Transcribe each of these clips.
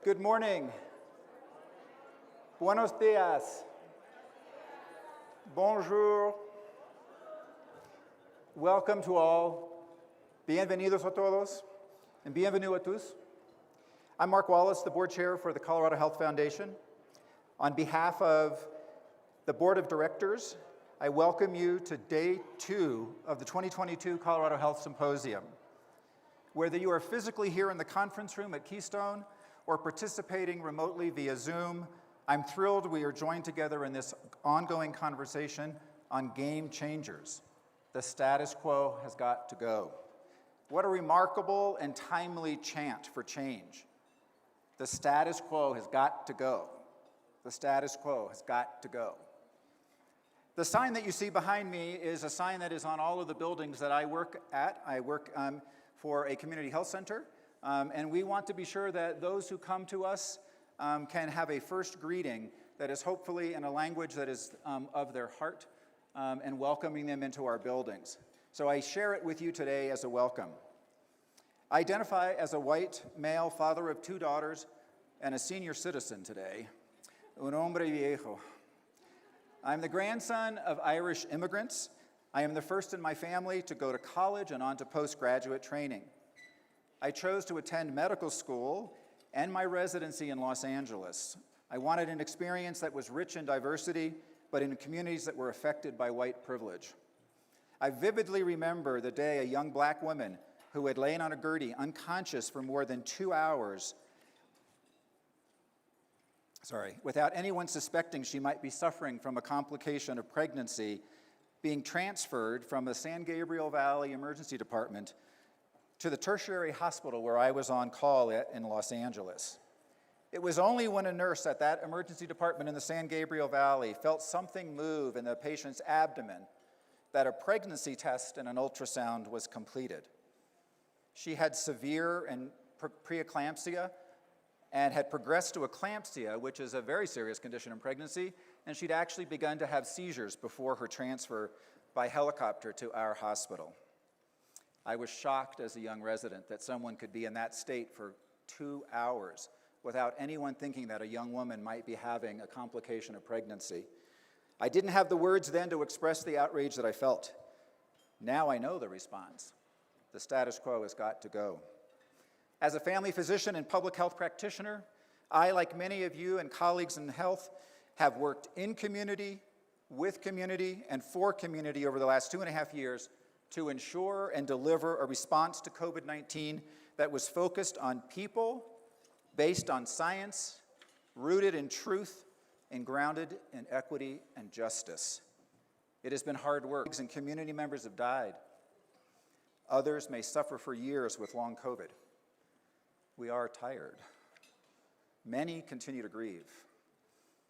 Good morning. Buenos dias. Bonjour. Welcome to all. Bienvenidos a todos. And bienvenue a tous. I'm Mark Wallace, the board chair for the Colorado Health Foundation. On behalf of the board of directors, I welcome you to day 2 of the 2022 Colorado Health Symposium. Whether you are physically here in the conference room at Keystone or participating remotely via Zoom, I'm thrilled we are joined together in this ongoing conversation on game changers. The status quo has got to go. What a remarkable and timely chant for change. The status quo has got to go. The status quo has got to go. The sign that you see behind me is a sign that is on all of the buildings that I work at. I work for a community health center, and we want to be sure that those who come to us can have a first greeting that is hopefully in a language that is of their heart and welcoming them into our buildings. So I share it with you today as a welcome. I identify as a white male father of 2 daughters and a senior citizen today, un hombre viejo. I'm the grandson of Irish immigrants. I am the first in my family to go to college and on to postgraduate training. I chose to attend medical school and my residency in Los Angeles. I wanted an experience that was rich in diversity, but in communities that were affected by white privilege. I vividly remember the day a young black woman who had lain on a gurney unconscious for more than 2 hours, without anyone suspecting she might be suffering from a complication of pregnancy, being transferred from the San Gabriel Valley Emergency Department to the tertiary hospital where I was on call in Los Angeles. It was only when a nurse at that emergency department in the San Gabriel Valley felt something move in the patient's abdomen that a pregnancy test and an ultrasound was completed. She had severe and preeclampsia and had progressed to eclampsia, which is a very serious condition in pregnancy, and she'd actually begun to have seizures before her transfer by helicopter to our hospital. I was shocked as a young resident that someone could be in that state for 2 hours without anyone thinking that a young woman might be having a complication of pregnancy. I didn't have the words then to express the outrage that I felt. Now I know the response. The status quo has got to go. As a family physician and public health practitioner, I, like many of you and colleagues in health, have worked in community, with community, and for community over the last 2.5 years to ensure and deliver a response to COVID-19 that was focused on people, based on science, rooted in truth, and grounded in equity and justice. It has been hard work, and community members have died. Others may suffer for years with long COVID. We are tired. Many continue to grieve.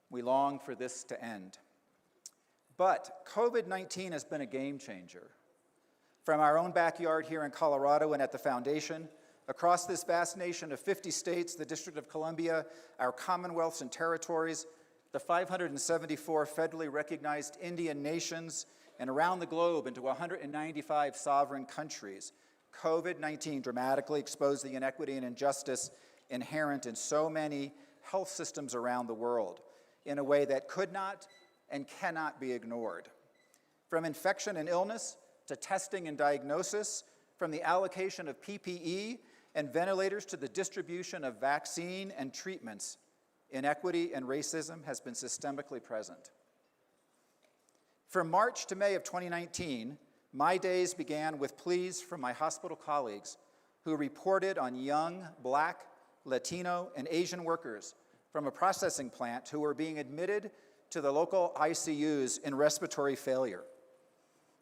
We long for this to end. But COVID-19 has been a game changer. From our own backyard here in Colorado and at the Foundation, across this vast nation of 50 states, the District of Columbia, our commonwealths and territories, the 574 federally recognized Indian nations, and around the globe into 195 sovereign countries, COVID-19 dramatically exposed the inequity and injustice inherent in so many health systems around the world in a way that could not and cannot be ignored. From infection and illness to testing and diagnosis, from the allocation of PPE and ventilators to the distribution of vaccine and treatments, inequity and racism has been systemically present. From March to May of 2019, my days began with pleas from my hospital colleagues who reported on young Black, Latino, and Asian workers from a processing plant who were being admitted to the local ICUs in respiratory failure.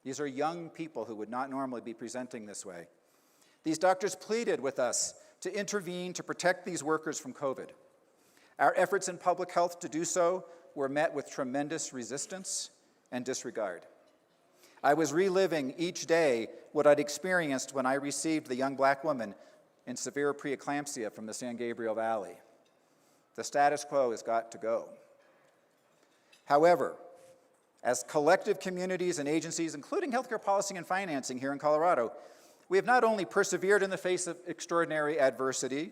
These are young people who would not normally be presenting this way. These doctors pleaded with us to intervene to protect these workers from COVID. Our efforts in public health to do so were met with tremendous resistance and disregard. I was reliving each day what I'd experienced when I received the young Black woman in severe preeclampsia from the San Gabriel Valley. The status quo has got to go. However, as collective communities and agencies, including healthcare policy and financing here in Colorado, we have not only persevered in the face of extraordinary adversity,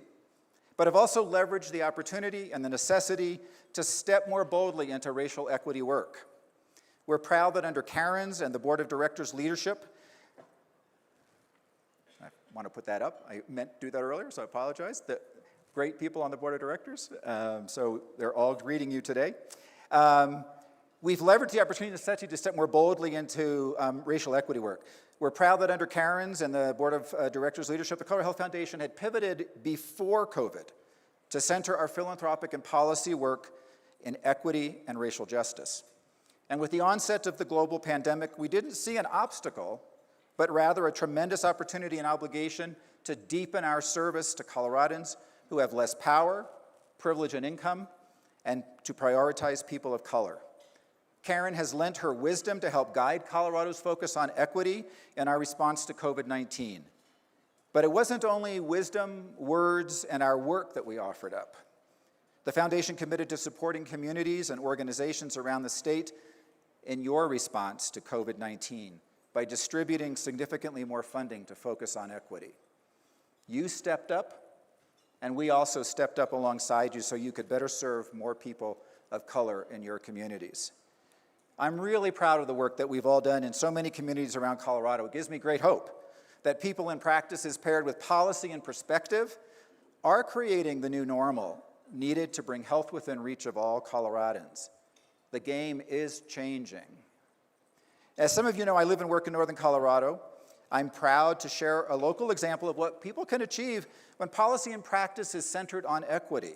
but have also leveraged the opportunity and the necessity to step more boldly into racial equity work. We're proud that under Karen's and the Board of Directors' leadership, I want to put that up. I meant to do that earlier, so I apologize. The great people on the Board of Directors, so they're all greeting you today. We've leveraged the opportunity and necessity to step more boldly into racial equity work. We're proud that under Karen's and the Board of Directors' leadership, the Color Health Foundation had pivoted before COVID to center our philanthropic and policy work in equity and racial justice. And with the onset of the global pandemic, we didn't see an obstacle, but rather a tremendous opportunity and obligation to deepen our service to Coloradans who have less power, privilege, and income, and to prioritize people of color. Karen has lent her wisdom to help guide Colorado's focus on equity in our response to COVID-19. But it wasn't only wisdom, words, and our work that we offered up. The foundation committed to supporting communities and organizations around the state in your response to COVID-19 by distributing significantly more funding to focus on equity. You stepped up, and we also stepped up alongside you so you could better serve more people of color in your communities. I'm really proud of the work that we've all done in so many communities around Colorado. It gives me great hope that people and practices paired with policy and perspective are creating the new normal needed to bring health within reach of all Coloradans. The game is changing. As some of you know, I live and work in northern Colorado. I'm proud to share a local example of what people can achieve when policy and practice is centered on equity.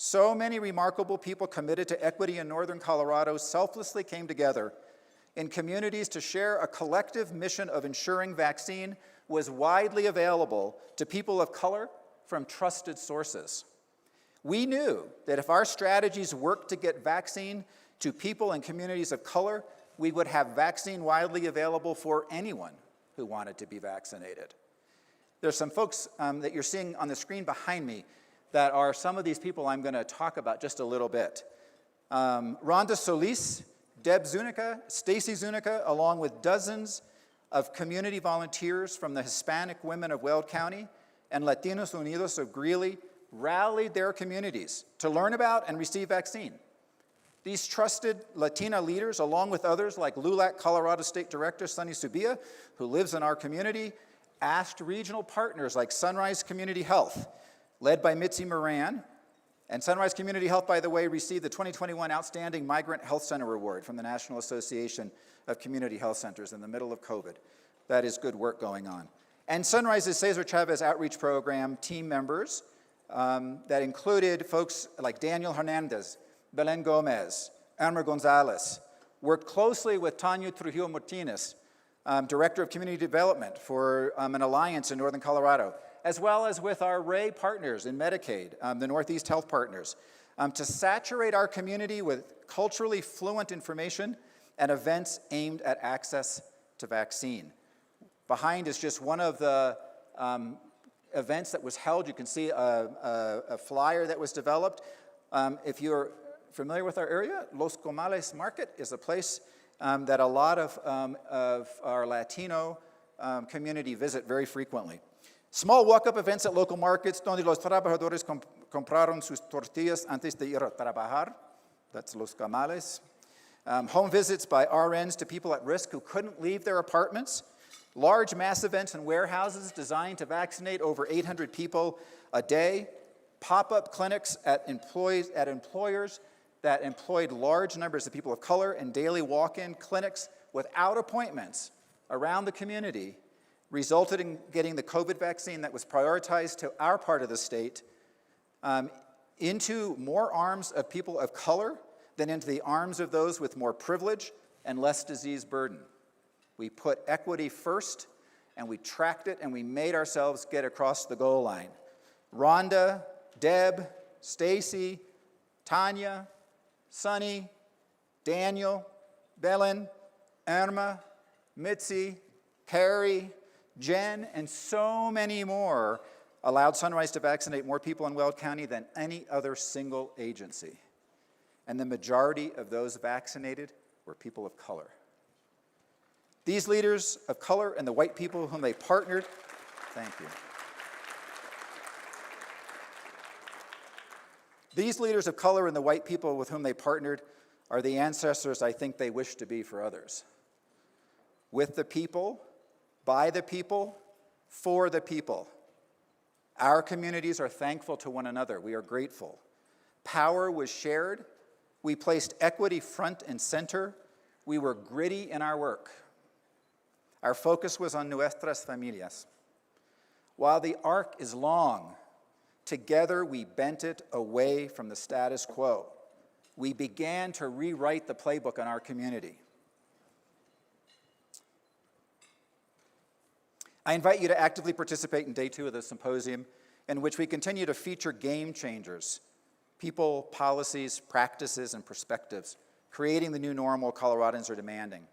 So many remarkable people committed to equity in northern Colorado selflessly came together in communities to share a collective mission of ensuring vaccine was widely available to people of color from trusted sources. We knew that if our strategies worked to get vaccine to people and communities of color, we would have vaccine widely available for anyone who wanted to be vaccinated. There's some folks that you're seeing on the screen behind me that are some of these people I'm going to talk about just a little bit. Rhonda Solis, Deb Zuniga, Stacy Zuniga, along with dozens of community volunteers from the Hispanic women of Weld County and Latinos Unidos of Greeley, rallied their communities to learn about and receive vaccine. These trusted Latina leaders, along with others like LULAC Colorado State Director Sunny Subia, who lives in our community, asked regional partners like Sunrise Community Health, led by Mitzi Moran. And Sunrise Community Health, by the way, received the 2021 Outstanding Migrant Health Center Award from the National Association of Community Health Centers in the middle of COVID. That is good work going on. And Sunrise's Cesar Chavez Outreach Program team members that included folks like Daniel Hernandez, Belen Gomez, Elmer Gonzalez, worked closely with Tanya Trujillo Martinez, Director of Community Development for an alliance in Northern Colorado, as well as with our RAY partners in Medicaid, the Northeast Health Partners, to saturate our community with culturally fluent information and events aimed at access to vaccine. Behind is just one of the events that was held. You can see a flyer that was developed. If you're familiar with our area, Los Comales Market is a place that a lot of our Latino community visit very frequently. Small walk-up events at local markets donde los trabajadores compraron sus tortillas antes de ir a trabajar. That's Los Comales. Home visits by RNs to people at risk who couldn't leave their apartments. Large mass events in warehouses designed to vaccinate over 800 people a day. Pop-up clinics at employers that employed large numbers of people of color, and daily walk-in clinics without appointments around the community resulted in getting the COVID vaccine that was prioritized to our part of the state into more arms of people of color than into the arms of those with more privilege and less disease burden. We put equity first, and we tracked it, and we made ourselves get across the goal line. Rhonda, Deb, Stacy, Tanya, Sunny, Daniel, Belen, Irma, Mitzi, Carrie, Jen, and so many more allowed Sunrise to vaccinate more people in Weld County than any other single agency. And the majority of those vaccinated were people of color. These leaders of color and the white people whom they partnered, thank you. These leaders of color and the white people with whom they partnered are the ancestors I think they wish to be for others. With the people, by the people, for the people. Our communities are thankful to one another. We are grateful. Power was shared. We placed equity front and center. We were gritty in our work. Our focus was on nuestras familias. While the arc is long, together we bent it away from the status quo. We began to rewrite the playbook on our community. I invite you to actively participate in day 2 of the symposium, in which we continue to feature game changers, people, policies, practices, and perspectives, creating the new normal Coloradans are demanding.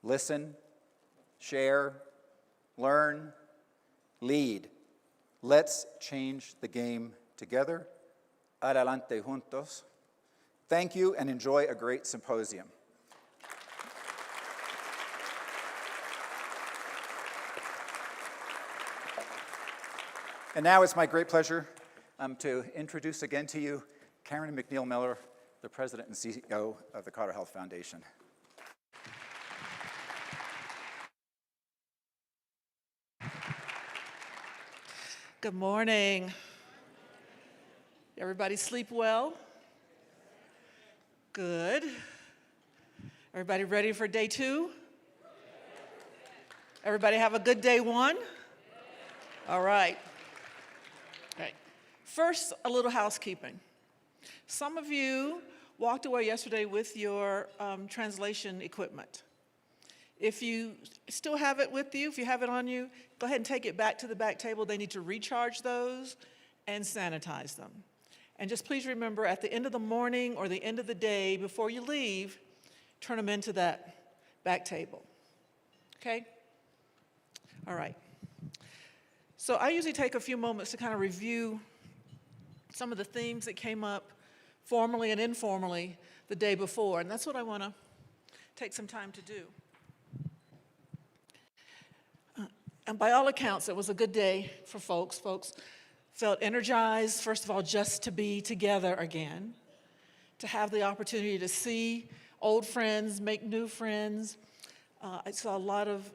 Listen, share, learn, lead. Let's change the game together. Adelante juntos. Thank you and enjoy a great symposium. And now it's my great pleasure to introduce again to you Karen McNeil Miller, the President and CEO of the Colorado Health Foundation. Good morning. Everybody sleep well? Good. Everybody ready for day 2? Everybody have a good day 1? All right. Okay. First, a little housekeeping. Some of you walked away yesterday with your translation equipment. If you still have it with you, if you have it on you, go ahead and take it back to the back table. They need to recharge those and sanitize them. And just please remember, at the end of the morning or the end of the day, before you leave, turn them into that back table. Okay? All right. So I usually take a few moments to kind of review some of the themes that came up formally and informally the day before, and that's what I want to take some time to do. And by all accounts, it was a good day for folks. Folks felt energized, first of all, just to be together again, to have the opportunity to see old friends, make new friends. I saw a lot of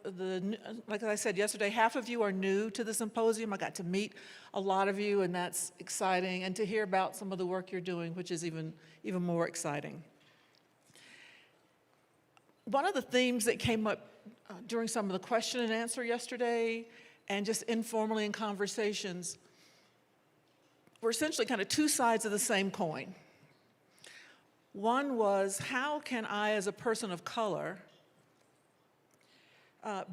like I said yesterday, half of you are new to the symposium. I got to meet a lot of you, and that's exciting, and to hear about some of the work you're doing, which is even more exciting. One of the themes that came up during some of the question and answer yesterday, and just informally in conversations, were essentially kind of two sides of the same coin. One was, how can I, as a person of color,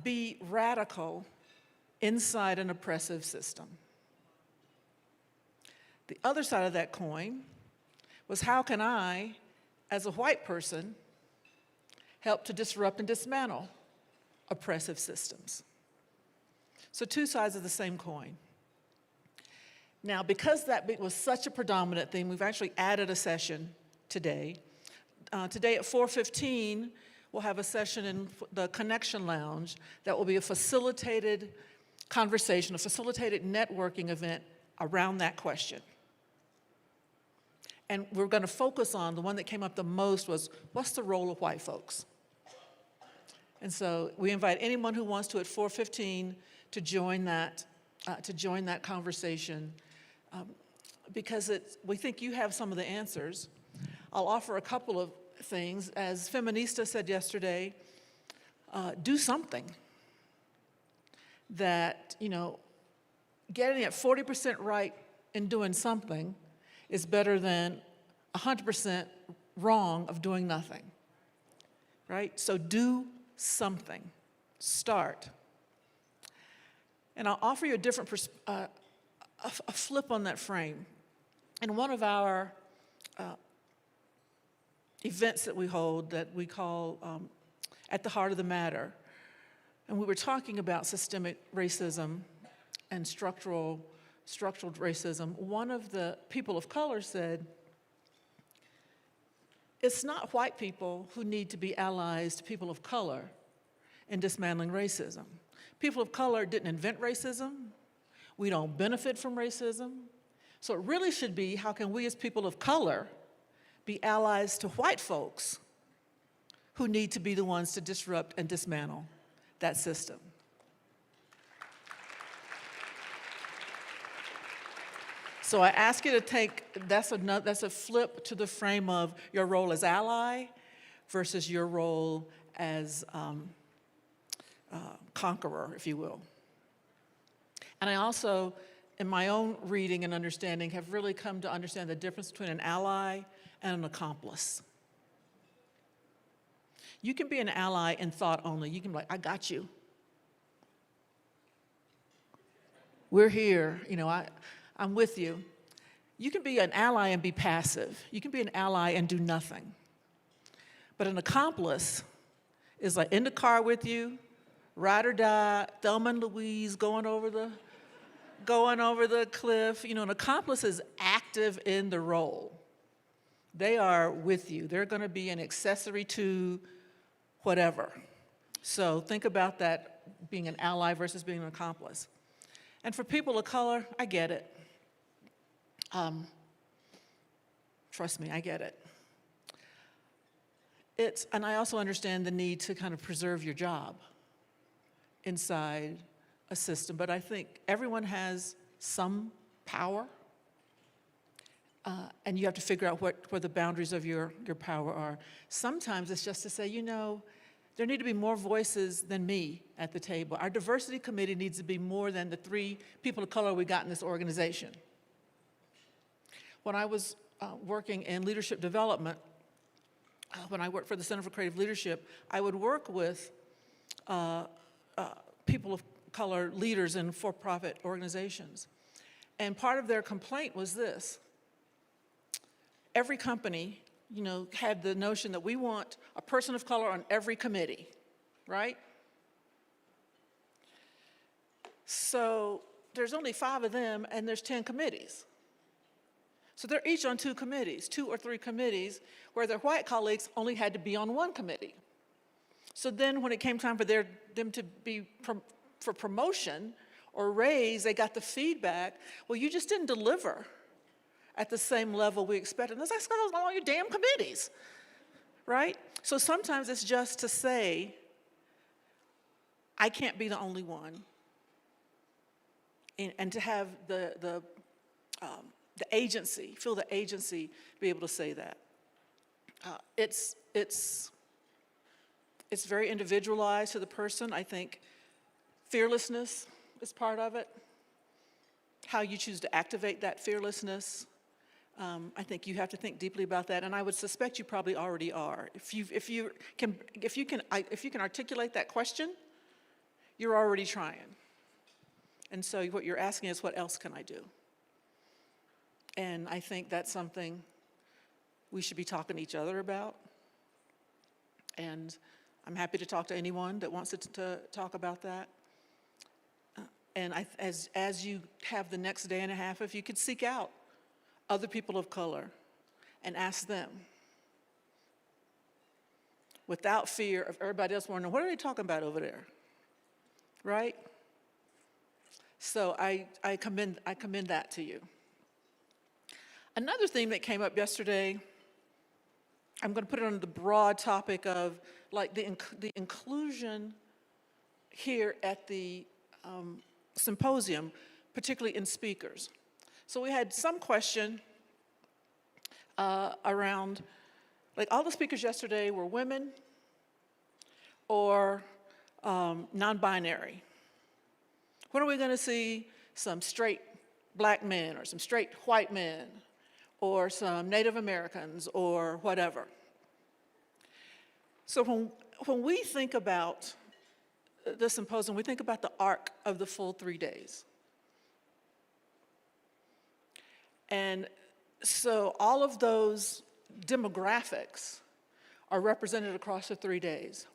be radical inside an oppressive system? The other side of that coin was, how can I, as a white person, help to disrupt and dismantle oppressive systems? So two sides of the same coin. Now, because that was such a predominant theme, we've actually added a session today. Today at 4:15, we'll have a session in the Connection Lounge that will be a facilitated conversation, a facilitated networking event around that question. And we're going to focus on, the one that came up the most was, what's the role of white folks? And so we invite anyone who wants to at 4:15 to join that conversation, because we think you have some of the answers. I'll offer a couple of things. As Feminista said yesterday, do something. That, getting it 40% right in doing something is better than 100% wrong of doing nothing, right? So do something. Start. And I'll offer you a different a flip on that frame. In one of our events that we hold that we call At the Heart of the Matter, and we were talking about systemic racism and structural racism, one of the people of color said, it's not white people who need to be allies to people of color in dismantling racism. People of color didn't invent racism. We don't benefit from racism. So it really should be, how can we as people of color be allies to white folks who need to be the ones to disrupt and dismantle that system? So I ask you to take, that's a flip to the frame of your role as ally versus your role as conqueror, if you will. And I also, in my own reading and understanding, have really come to understand the difference between an ally and an accomplice. You can be an ally in thought only. You can be like, I got you. We're here, I'm with you. You can be an ally and be passive. You can be an ally and do nothing. But an accomplice is like in the car with you, ride or die, Thelma and Louise going over the cliff. An accomplice is active in the role. They are with you. They're going to be an accessory to whatever. So think about that, being an ally versus being an accomplice. And for people of color, I get it. Trust me, I get it. And I also understand the need to kind of preserve your job inside a system, but I think everyone has some power, and you have to figure out where the boundaries of your power are. Sometimes it's just to say, there need to be more voices than me at the table. Our diversity committee needs to be more than the 3 people of color we got in this organization. When I was working in leadership development, when I worked for the Center for Creative Leadership, I would work with people of color leaders in for-profit organizations. And part of their complaint was this. Every company, had the notion that we want a person of color on every committee, right? So there's only 5 of them, and there's 10 committees. So they're each on 2 committees, 2 or 3 committees, where their white colleagues only had to be on 1 committee. So then when it came time for them to be for promotion or raise, they got the feedback, well, you just didn't deliver at the same level we expected. And that's like, I was on all your damn committees, right? So sometimes it's just to say, I can't be the only one, and to have the agency, feel the agency, be able to say that. It's very individualized to the person. I think fearlessness is part of it. How you choose to activate that fearlessness. I think you have to think deeply about that, and I would suspect you probably already are. If you can articulate that question, you're already trying. And so what you're asking is, what else can I do? And I think that's something we should be talking to each other about. And I'm happy to talk to anyone that wants to talk about that. And as you have the next day and a half, if you could seek out other people of color and ask them, without fear of everybody else wondering, what are they talking about over there? Right? So I commend that to you. Another thing that came up yesterday, I'm going to put it on the broad topic of like the inclusion here at the symposium, particularly in speakers. So we had some question around, like all the speakers yesterday were women or non-binary. When are we going to see some straight black men or some straight white men or some Native Americans or whatever? So when we think about the symposium, we think about the arc of the full 3 days. And so all of those demographics are represented across the 3 days.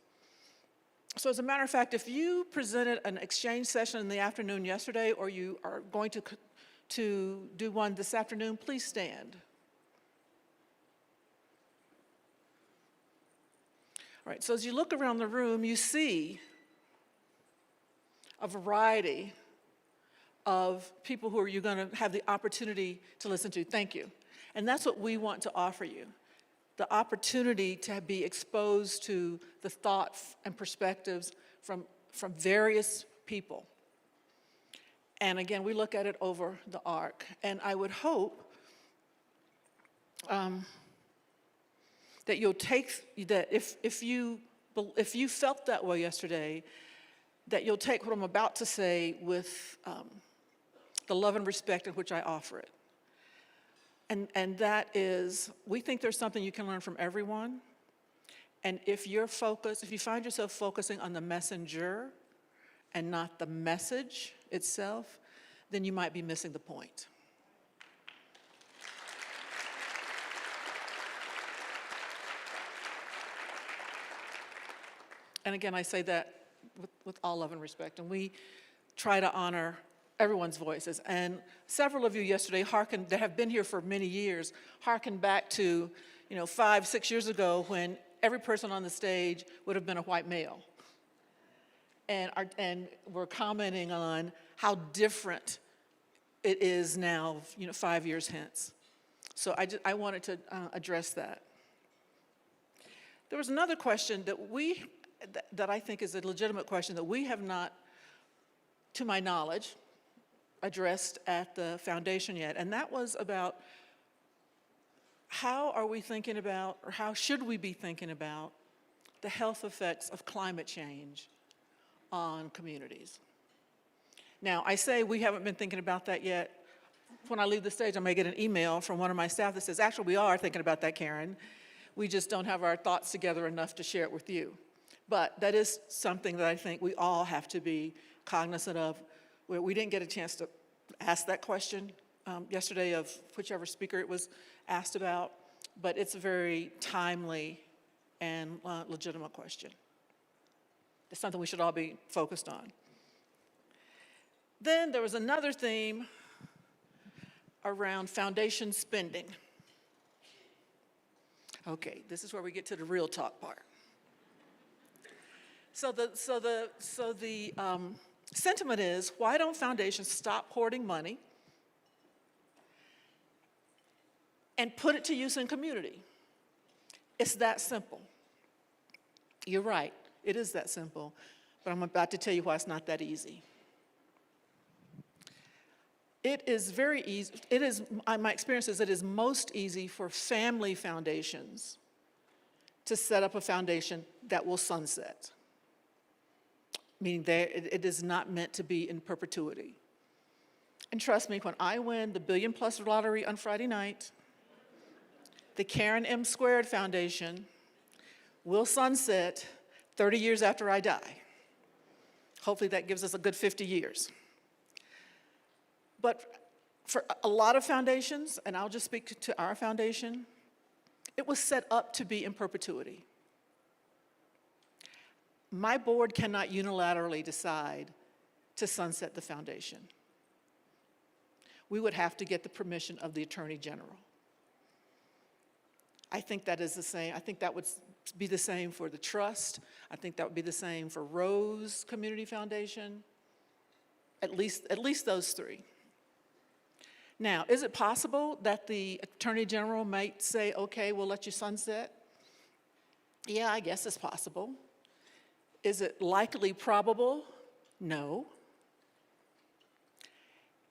So as a matter of fact, if you presented an exchange session in the afternoon yesterday, or you are going to do one this afternoon, please stand. All right, so as you look around the room, you see a variety of people who you're going to have the opportunity to listen to. Thank you. And that's what we want to offer you, the opportunity to be exposed to the thoughts and perspectives from various people. And again, we look at it over the arc. And I would hope that you'll take, that if you felt that way yesterday, that you'll take what I'm about to say with the love and respect in which I offer it. And that is, we think there's something you can learn from everyone. And if you find yourself focusing on the messenger and not the message itself, then you might be missing the point. And again, I say that with all love and respect. And we try to honor everyone's voices. And several of you yesterday that have been here for many years, hearkened back to 5, 6 years ago when every person on the stage would have been a white male. And we're commenting on how different it is now, 5 years hence. So I wanted to address that. There was another question that I think is a legitimate question that we have not, to my knowledge, addressed at the foundation yet, and that was about how are we thinking about, or how should we be thinking about, the health effects of climate change on communities. Now, I say we haven't been thinking about that yet. When I leave the stage, I may get an email from one of my staff that says, actually, we are thinking about that, Karen. We just don't have our thoughts together enough to share it with you. But that is something that I think we all have to be cognizant of. Where we didn't get a chance to ask that question yesterday of whichever speaker it was asked about, but it's a very timely and legitimate question. It's something we should all be focused on. Then there was another theme around foundation spending. Okay, this is where we get to the real talk part. So the sentiment is, why don't foundations stop hoarding money and put it to use in community? It's that simple. You're right, it is that simple, but I'm about to tell you why it's not that easy. It is very easy, my experience is it is most easy for family foundations to set up a foundation that will sunset. Meaning it is not meant to be in perpetuity. And trust me, when I win the $1 billion+ lottery on Friday night, the Karen M. Squared Foundation will sunset 30 years after I die. Hopefully that gives us a good 50 years. But for a lot of foundations, and I'll just speak to our foundation, it was set up to be in perpetuity. My board cannot unilaterally decide to sunset the foundation. We would have to get the permission of the Attorney General. I think that is the same. I think that would be the same for the trust. I think that would be the same for Rose Community Foundation. At least those three. Now, is it possible that the Attorney General might say, okay, we'll let you sunset? Yeah, I guess it's possible. Is it likely probable? No.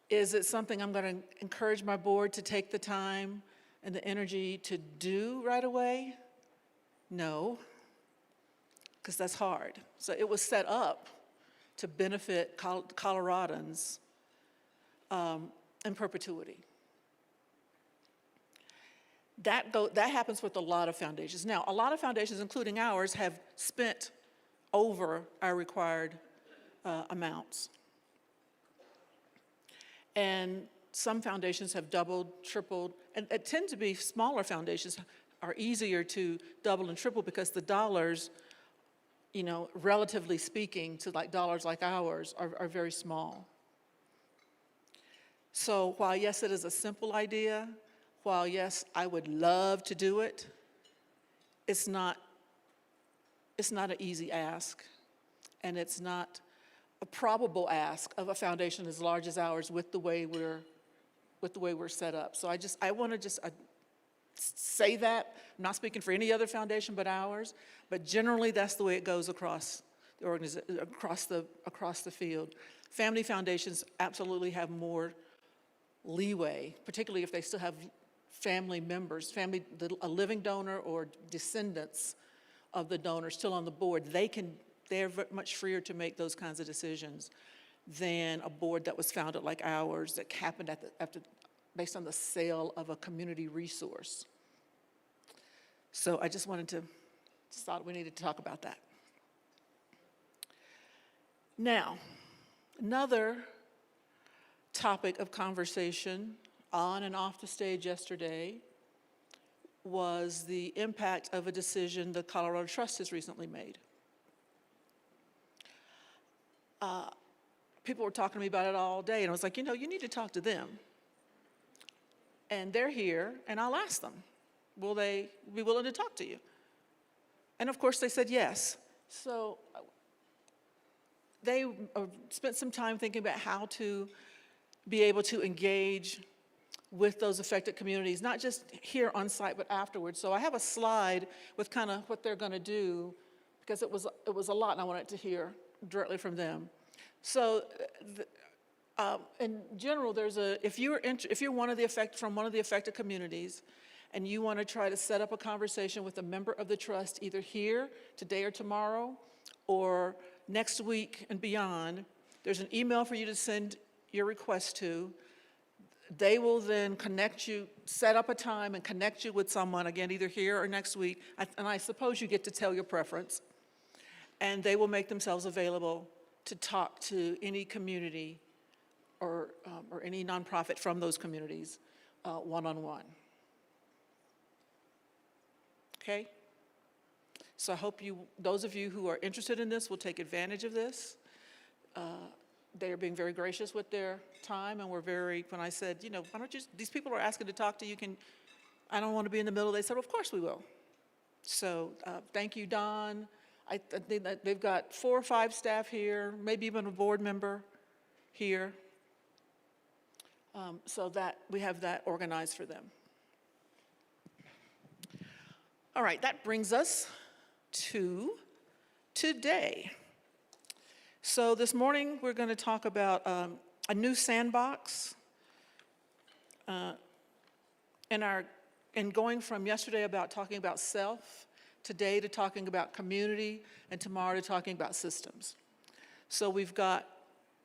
Is it something I'm going to encourage my board to take the time and the energy to do right away? No, because that's hard. So it was set up to benefit Coloradans in perpetuity. That happens with a lot of foundations. Now, a lot of foundations, including ours, have spent over our required amounts. And some foundations have doubled, tripled, and it tend to be smaller foundations are easier to double and triple because the dollars, relatively speaking to dollars like ours, are very small. So while yes, it is a simple idea, while yes, I would love to do it, it's not an easy ask, and it's not a probable ask of a foundation as large as ours with the way we're set up. So I want to just say that. I'm not speaking for any other foundation but ours, but generally that's the way it goes across the across the field. Family foundations absolutely have more leeway, particularly if they still have family members, a living donor or descendants of the donor still on the board. They're much freer to make those kinds of decisions than a board that was founded like ours that happened based on the sale of a community resource. So I just thought we needed to talk about that. Now, another topic of conversation on and off the stage yesterday was the impact of a decision the Colorado Trust has recently made. People were talking to me about it all day, and I was like, you need to talk to them. And they're here, and I'll ask them, will they be willing to talk to you? And of course, they said yes. So they spent some time thinking about how to be able to engage with those affected communities, not just here on site, but afterwards. So I have a slide with kind of what they're going to do, because it was a lot, and I wanted to hear directly from them. So, in general, if you're from one of the affected communities, and you want to try to set up a conversation with a member of the trust, either here today or tomorrow, or next week and beyond, there's an email for you to send your request to. They will then connect you, set up a time and connect you with someone, again, either here or next week, and I suppose you get to tell your preference, and they will make themselves available to talk to any community or any nonprofit from those communities one-on-one. Okay? So I hope those of you who are interested in this will take advantage of this. They are being very gracious with their time, and when I said, why don't you, these people are asking to talk to you, I don't want to be in the middle, they said, of course we will. So thank you, Don. I think that they've got 4 or 5 staff here, maybe even a board member here, so that we have that organized for them. All right, that brings us to today. So this morning, we're going to talk about a new sandbox, and going from yesterday about talking about self, today to talking about community, and tomorrow to talking about systems. So we've got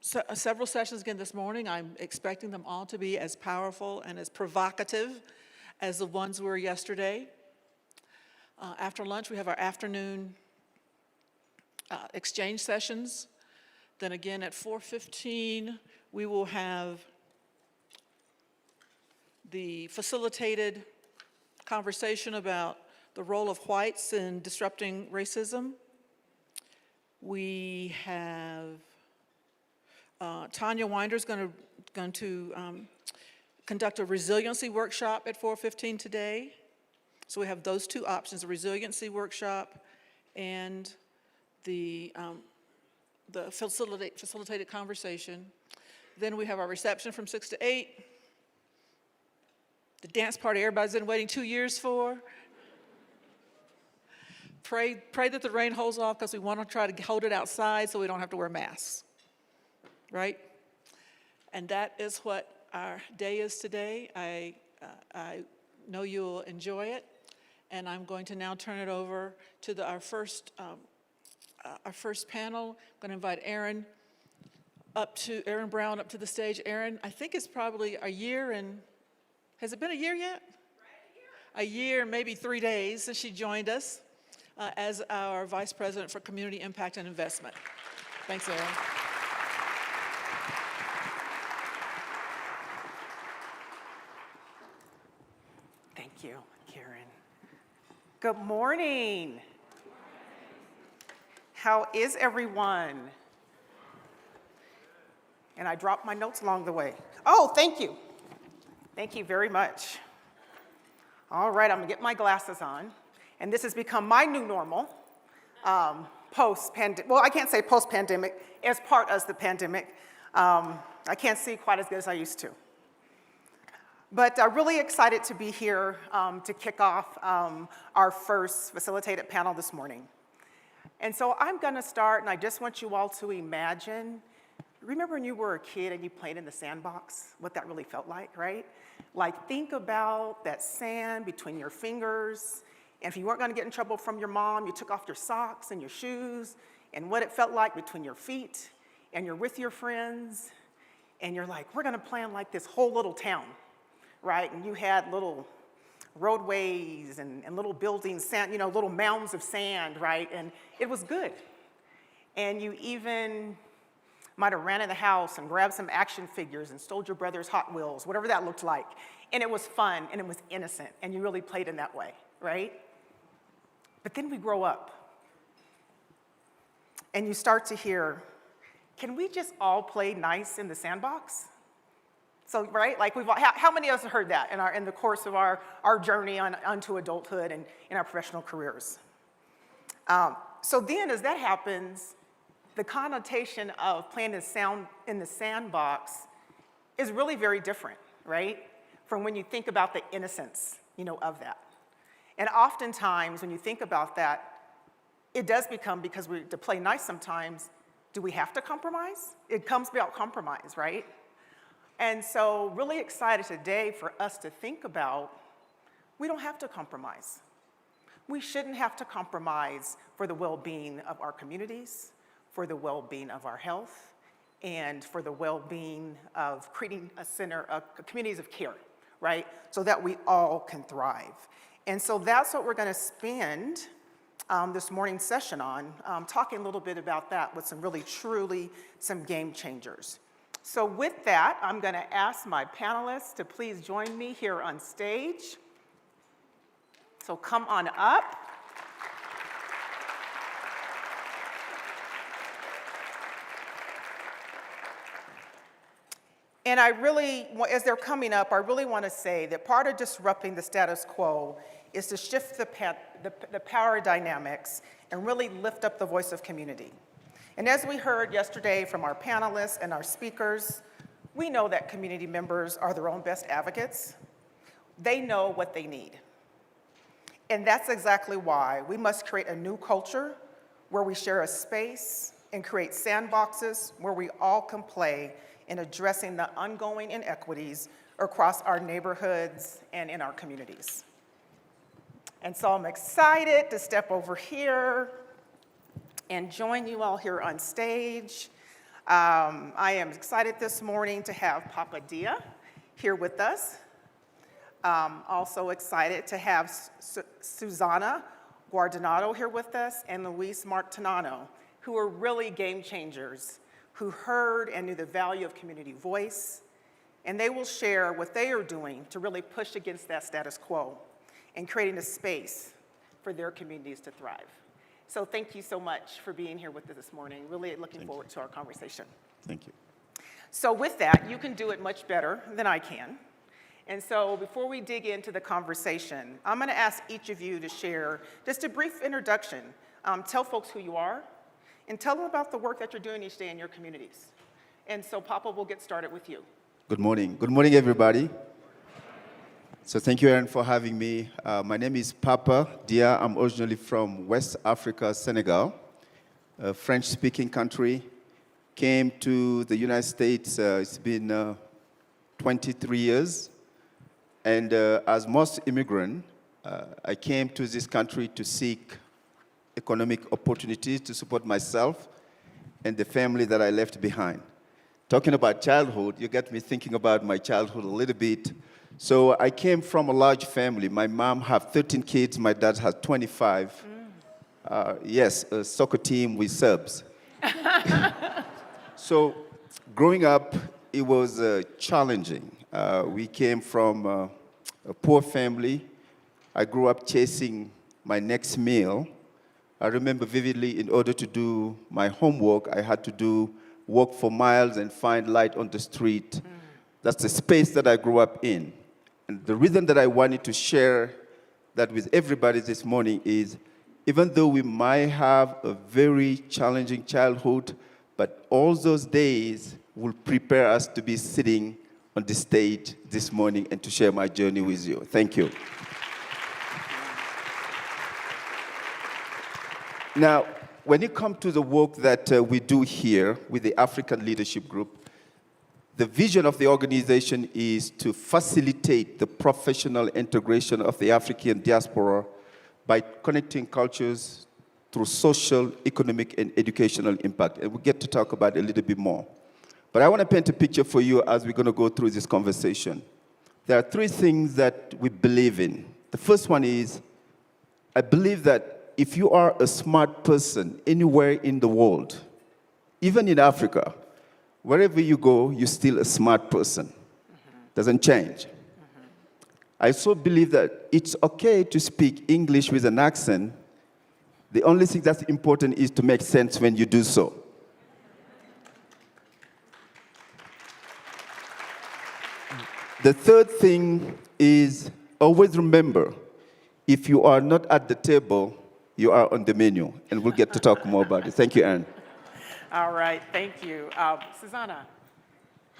several sessions again this morning. I'm expecting them all to be as powerful and as provocative as the ones were yesterday. After lunch, we have our afternoon exchange sessions. Then again at 4:15, we will have the facilitated conversation about the role of whites in disrupting racism. We have Tanya Winder's going to conduct a resiliency workshop at 4:15 today. So we have those 2 options: a resiliency workshop and the facilitated conversation. Then we have our reception from 6 to 8. The dance party everybody's been waiting 2 years for. Pray that the rain holds off, because we want to try to hold it outside so we don't have to wear masks, right? And that is what our day is today. I know you'll enjoy it, and I'm going to now turn it over to our first panel. I'm going to invite Aaron Brown up to the stage. Aaron, I think it's probably a year, and has it been a year yet? Right, a year, maybe 3 days since she joined us as our Vice President for Community Impact and Investment. Thanks, Aaron. Thank you, Karen. Good morning. How is everyone? And I dropped my notes along the way. Oh, thank you. Thank you very much. All right, I'm gonna get my glasses on. And this has become my new normal. post-pandemic, well, I can't say post-pandemic, as part of the pandemic. I can't see quite as good as I used to. But really excited to be here to kick off our first facilitated panel this morning. And so I'm gonna start, and I just want you all to imagine, remember when you were a kid and you played in the sandbox, what that really felt like, right? Like, think about that sand between your fingers, and if you weren't gonna get in trouble from your mom, you took off your socks and your shoes, and what it felt like between your feet, and you're with your friends, and you're like, we're gonna plan like this whole little town, right? And you had little roadways and little buildings, sand, you know, little mounds of sand, right? And it was good. And you even might have ran in the house and grabbed some action figures and stole your brother's Hot Wheels, whatever that looked like. And it was fun, and it was innocent, and you really played in that way, right? But then we grow up, and you start to hear, can we just all play nice in the sandbox? So, right, like how many of us have heard that in the course of our journey onto adulthood and in our professional careers? So then as that happens, the connotation of playing in the sandbox is really very different, right? From when you think about the innocence, of that. And oftentimes when you think about that, it does become, because to play nice sometimes, do we have to compromise? It comes about compromise, right? And so really excited today for us to think about, we don't have to compromise. We shouldn't have to compromise for the well-being of our communities, for the well-being of our health, and for the well-being of creating communities of care, right? So that we all can thrive. And so that's what we're gonna spend this morning's session on, talking a little bit about that with some game changers. So with that, I'm gonna ask my panelists to please join me here on stage. So come on up. And as they're coming up, I really want to say that part of disrupting the status quo is to shift the power dynamics and really lift up the voice of community. And as we heard yesterday from our panelists and our speakers, we know that community members are their own best advocates. They know what they need. And that's exactly why we must create a new culture where we share a space and create sandboxes where we all can play in addressing the ongoing inequities across our neighborhoods and in our communities. And so I'm excited to step over here and join you all here on stage. I am excited this morning to have Papa Dia here with us. Also excited to have Susana Guardanato here with us and Luis Martinano, who are really game changers, who heard and knew the value of community voice, and they will share what they are doing to really push against that status quo and creating a space for their communities to thrive. So thank you so much for being here with us this morning. Really looking forward to our conversation. Thank you. So with that, you can do it much better than I can. And so before we dig into the conversation, I'm gonna ask each of you to share just a brief introduction. Tell folks who you are, and tell them about the work that you're doing each day in your communities. And so Papa, we'll get started with you. Good morning. Good morning, everybody. So thank you, Aaron, for having me. My name is Papa Dia. I'm originally from West Africa, Senegal, a French-speaking country. Came to the United States, it's been 23 years. And as most immigrants, I came to this country to seek economic opportunities to support myself and the family that I left behind. Talking about childhood, you get me thinking about my childhood a little bit. So I came from a large family. My mom had 13 kids, my dad had 25. Yes, a soccer team with subs. So growing up, it was challenging. We came from a poor family. I grew up chasing my next meal. I remember vividly, in order to do my homework, I had to walk for miles and find light on the street. That's the space that I grew up in. And the reason that I wanted to share that with everybody this morning is even though we might have a very challenging childhood, but all those days will prepare us to be sitting on the stage this morning and to share my journey with you. Thank you. Now, when it comes to the work that we do here with the African Leadership Group, the vision of the organization is to facilitate the professional integration of the African diaspora by connecting cultures through social, economic, and educational impact. And we'll get to talk about it a little bit more. But I want to paint a picture for you as we're going to go through this conversation. There are three things that we believe in. The first one is, I believe that if you are a smart person anywhere in the world, even in Africa, wherever you go, you're still a smart person. Doesn't change. I so believe that it's okay to speak English with an accent. The only thing that's important is to make sense when you do so. The third thing is always remember, if you are not at the table, you are on the menu, and we'll get to talk more about it. Thank you, Aaron. All right, thank you. Susanna.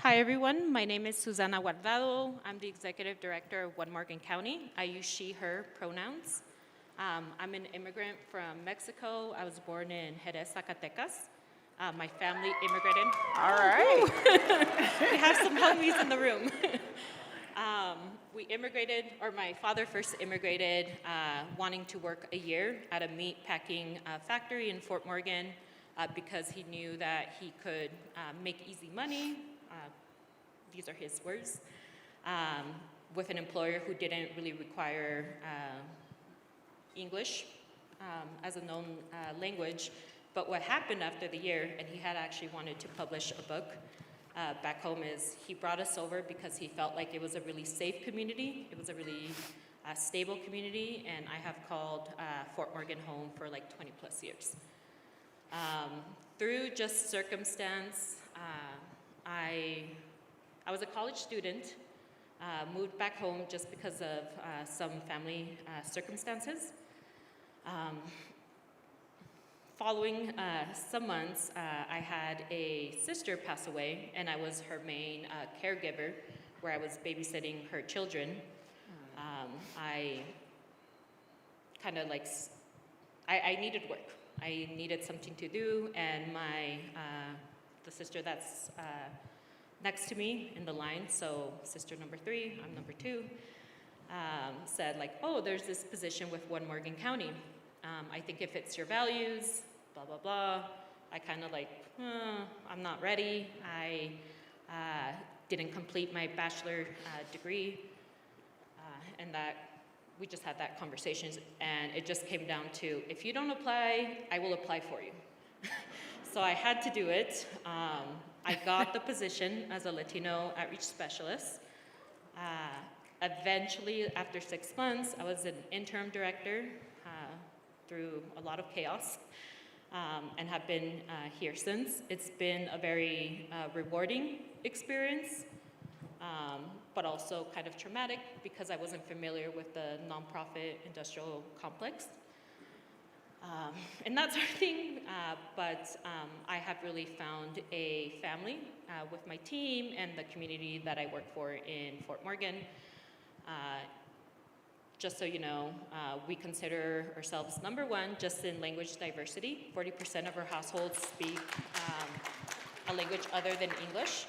Hi, everyone. My name is Susana Guardado. I'm the Executive Director of One Morgan County. I use she, her pronouns. I'm an immigrant from Mexico. I was born in Jerez, Zacatecas. My family immigrated. All right. We have some homies in the room. We immigrated, or my father first immigrated wanting to work a year at a meat packing factory in Fort Morgan because he knew that he could make easy money, these are his words, with an employer who didn't really require English as a known language. But what happened after the year, and he had actually wanted to publish a book back home, is he brought us over because he felt like it was a really safe community. It was a really stable community, and I have called Fort Morgan home for like 20 plus years. Through just circumstance, I was a college student, moved back home just because of some family circumstances. Following some months, I had a sister pass away, and I was her main caregiver, where I was babysitting her children. I kind of like, I needed work. I needed something to do, and the sister that's next to me in the line, so sister number 3, I'm number 2, said like, oh, there's this position with One Morgan County. I think it fits your values, blah, blah, blah. I kind of like, I'm not ready. I didn't complete my bachelor degree, and that we just had that conversation, and it just came down to, if you don't apply, I will apply for you. So I had to do it. I got the position as a Latino outreach specialist. Eventually, after 6 months, I was an interim director through a lot of chaos, and have been here since. It's been a very rewarding experience, but also kind of traumatic because I wasn't familiar with the nonprofit industrial complex and that sort of thing. But I have really found a family with my team and the community that I work for in Fort Morgan. Just so you know, we consider ourselves number 1 just in language diversity. 40% of our households speak a language other than English.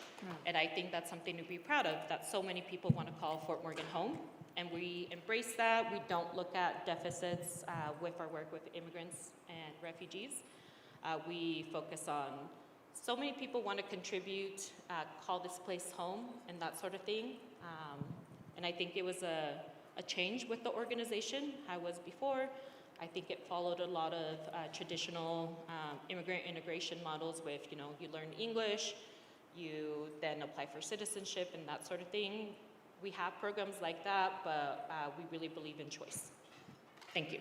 And I think that's something to be proud of, that so many people want to call Fort Morgan home. And we embrace that. We don't look at deficits with our work with immigrants and refugees. We focus on, so many people want to contribute, call this place home, and that sort of thing. And I think it was a change with the organization I was before. I think it followed a lot of traditional immigrant integration models with, you learn English, you then apply for citizenship and that sort of thing. We have programs like that, but we really believe in choice. Thank you.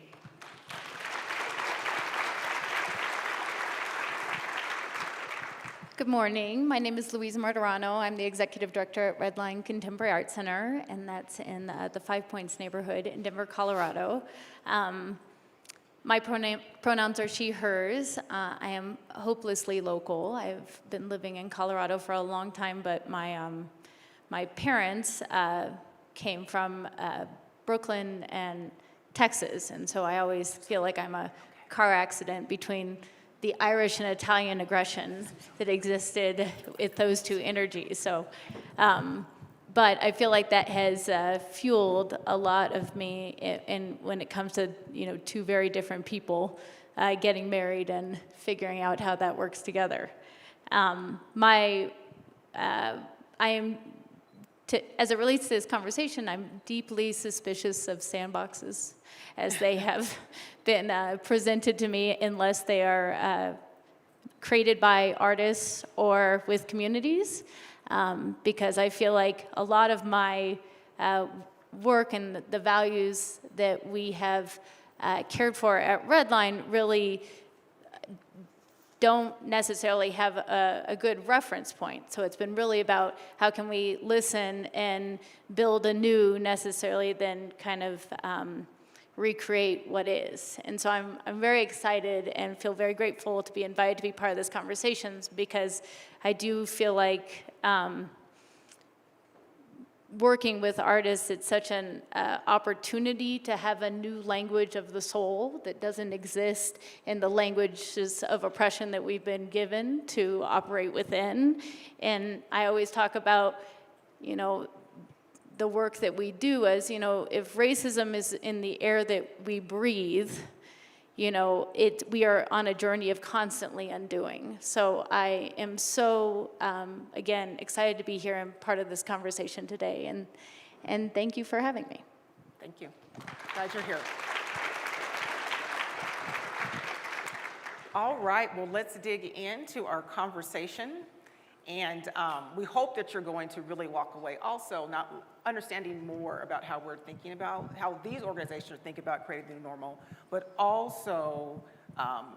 Good morning. My name is Louise Martirano. I'm the Executive Director at Redline Contemporary Art Center, and that's in the Five Points neighborhood in Denver, Colorado. My pronouns are she, hers. I am hopelessly local. I've been living in Colorado for a long time, but my parents came from Brooklyn and Texas, and so I always feel like I'm a car accident between the Irish and Italian aggression that existed with those two energies. So, but I feel like that has fueled a lot of me in when it comes to two very different people getting married and figuring out how that works together. I am. As it relates to this conversation, I'm deeply suspicious of sandboxes as they have been presented to me unless they are created by artists or with communities, because I feel like a lot of my work and the values that we have cared for at Redline really don't necessarily have a good reference point. So it's been really about how can we listen and build anew necessarily than kind of recreate what is. And so I'm very excited and feel very grateful to be invited to be part of this conversation, because I do feel like working with artists, it's such an opportunity to have a new language of the soul that doesn't exist in the languages of oppression that we've been given to operate within. And I always talk about, the work that we do as, if racism is in the air that we breathe, we are on a journey of constantly undoing. So I am so, again, excited to be here and part of this conversation today. And thank you for having me. Thank you. Glad you're here. All right, well, let's dig into our conversation. And we hope that you're going to really walk away also not understanding more about how we're thinking about, how these organizations think about creating the new normal, but also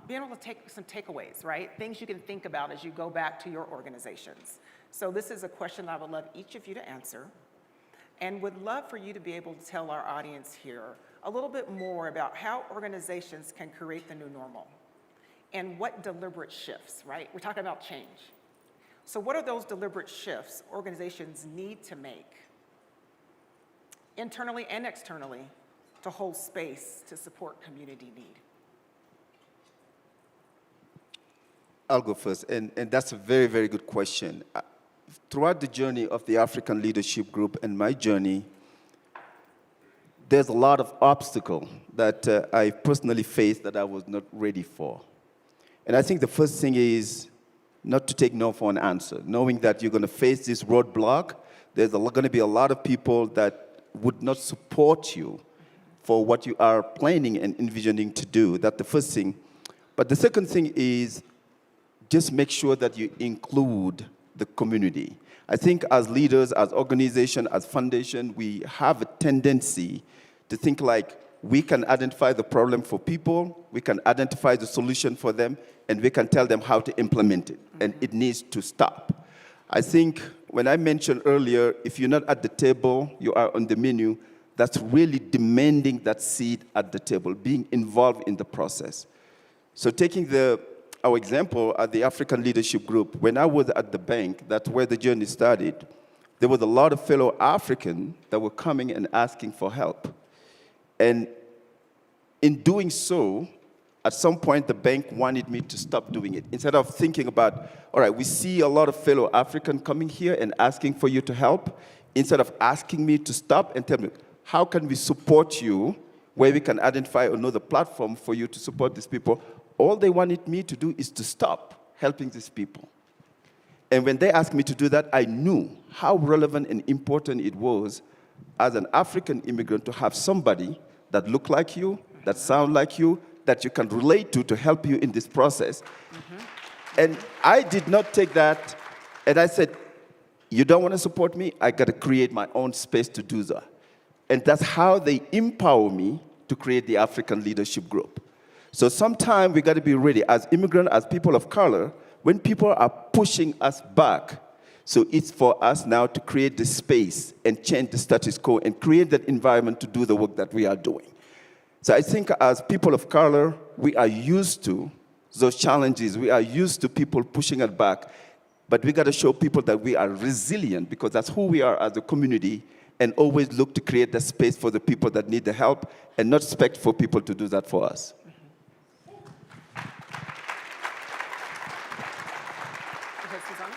being able to take some takeaways, right? Things you can think about as you go back to your organizations. So this is a question I would love each of you to answer, and would love for you to be able to tell our audience here a little bit more about how organizations can create the new normal and what deliberate shifts, right? We're talking about change. So what are those deliberate shifts organizations need to make internally and externally to hold space to support community need? I'll go first, and that's a very, very good question. Throughout the journey of the African Leadership Group and my journey, there's a lot of obstacle that I personally faced that I was not ready for. And I think the first thing is not to take no for an answer, knowing that you're going to face this roadblock. There's going to be a lot of people that would not support you for what you are planning and envisioning to do. That's the first thing. But the second thing is just make sure that you include the community. I think as leaders, as organization, as foundation, we have a tendency to think like we can identify the problem for people, we can identify the solution for them, and we can tell them how to implement it, and it needs to stop. I think when I mentioned earlier, if you're not at the table, you are on the menu, that's really demanding that seat at the table, being involved in the process. So taking our example at the African Leadership Group, when I was at the bank, that's where the journey started, there was a lot of fellow Africans that were coming and asking for help. And in doing so, at some point, the bank wanted me to stop doing it. Instead of thinking about, all right, we see a lot of fellow Africans coming here and asking for you to help, instead of asking me to stop and tell me, how can we support you, where we can identify another platform for you to support these people, all they wanted me to do is to stop helping these people. And when they asked me to do that, I knew how relevant and important it was as an African immigrant to have somebody that looked like you, that sound like you, that you can relate to help you in this process. And I did not take that, and I said, you don't want to support me? I got to create my own space to do that. And that's how they empower me to create the African Leadership Group. So sometimes we got to be ready as immigrants, as people of color, when people are pushing us back. So it's for us now to create the space and change the status quo and create that environment to do the work that we are doing. So I think as people of color, we are used to those challenges. We are used to people pushing it back. But we got to show people that we are resilient, because that's who we are as a community, and always look to create the space for the people that need the help and not expect for people to do that for us. Okay, Susanna?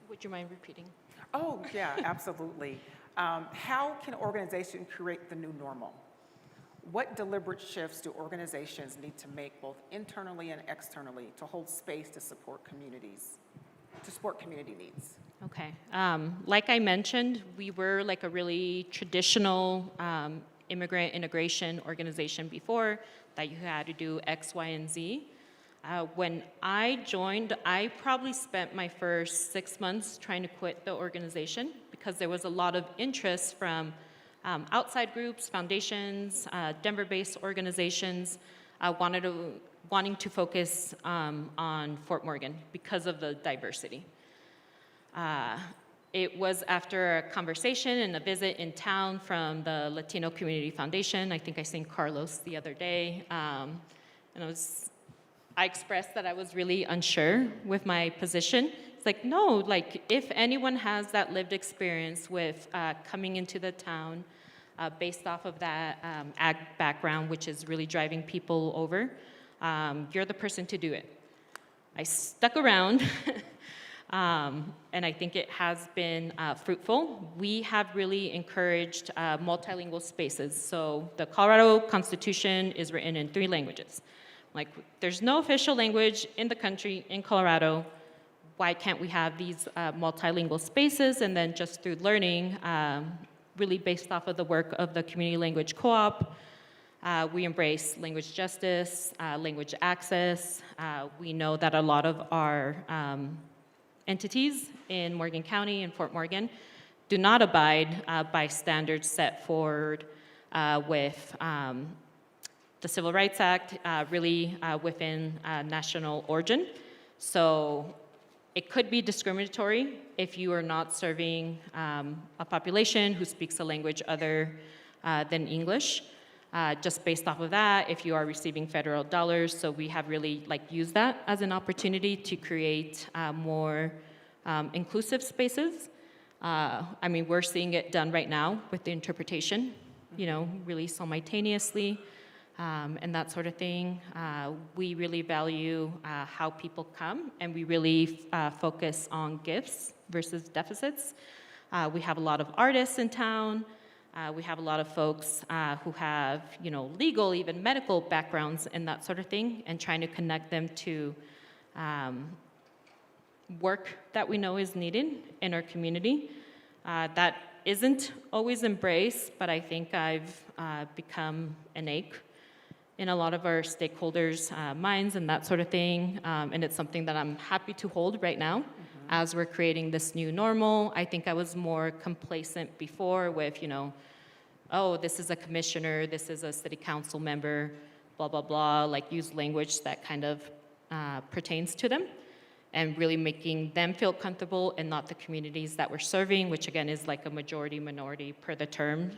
Would you mind repeating? Oh, yeah, absolutely. How can organizations create the new normal? What deliberate shifts do organizations need to make both internally and externally to hold space to support communities, to support community needs? Okay. Like I mentioned, we were like a really traditional immigrant integration organization before, that you had to do X, Y, and Z. When I joined, I probably spent my first 6 months trying to quit the organization, because there was a lot of interest from outside groups, foundations, Denver-based organizations wanting to focus on Fort Morgan because of the diversity. It was after a conversation and a visit in town from the Latino Community Foundation. I think I seen Carlos the other day, and I expressed that I was really unsure with my position. It's like, no, like if anyone has that lived experience with coming into the town based off of that ag background, which is really driving people over, you're the person to do it. I stuck around, and I think it has been fruitful. We have really encouraged multilingual spaces. So the Colorado Constitution is written in 3 languages. Like, there's no official language in the country, in Colorado. Why can't we have these multilingual spaces? And then just through learning, really based off of the work of the Community Language Co-op, we embrace language justice, language access. We know that a lot of our entities in Morgan County and Fort Morgan do not abide by standards set forward with the Civil Rights Act, really within national origin. So it could be discriminatory if you are not serving a population who speaks a language other than English. Just based off of that, if you are receiving federal dollars. So we have really used that as an opportunity to create more inclusive spaces. I mean, we're seeing it done right now with the interpretation, really simultaneously. And that sort of thing. We really value how people come, and we really focus on gifts versus deficits. We have a lot of artists in town. We have a lot of folks who have, legal, even medical backgrounds and that sort of thing, and trying to connect them to work that we know is needed in our community. That isn't always embraced, but I think I've become an ache in a lot of our stakeholders' minds and that sort of thing. And it's something that I'm happy to hold right now as we're creating this new normal. I think I was more complacent before with, oh, this is a commissioner, this is a city council member, blah, blah, blah, use language that kind of pertains to them, and really making them feel comfortable and not the communities that we're serving, which again is like a majority minority per the term.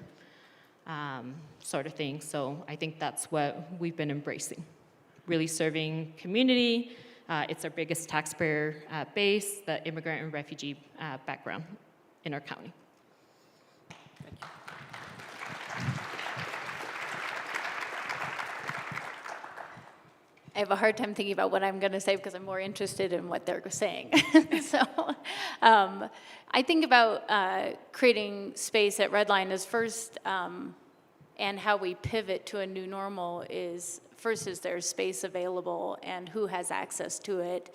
Sort of thing. So I think that's what we've been embracing. Really serving community. It's our biggest taxpayer base, the immigrant and refugee background in our county. Thank you. I have a hard time thinking about what I'm going to say because I'm more interested in what they're saying. So I think about creating space at Redline as first, and how we pivot to a new normal is, first, is there space available and who has access to it?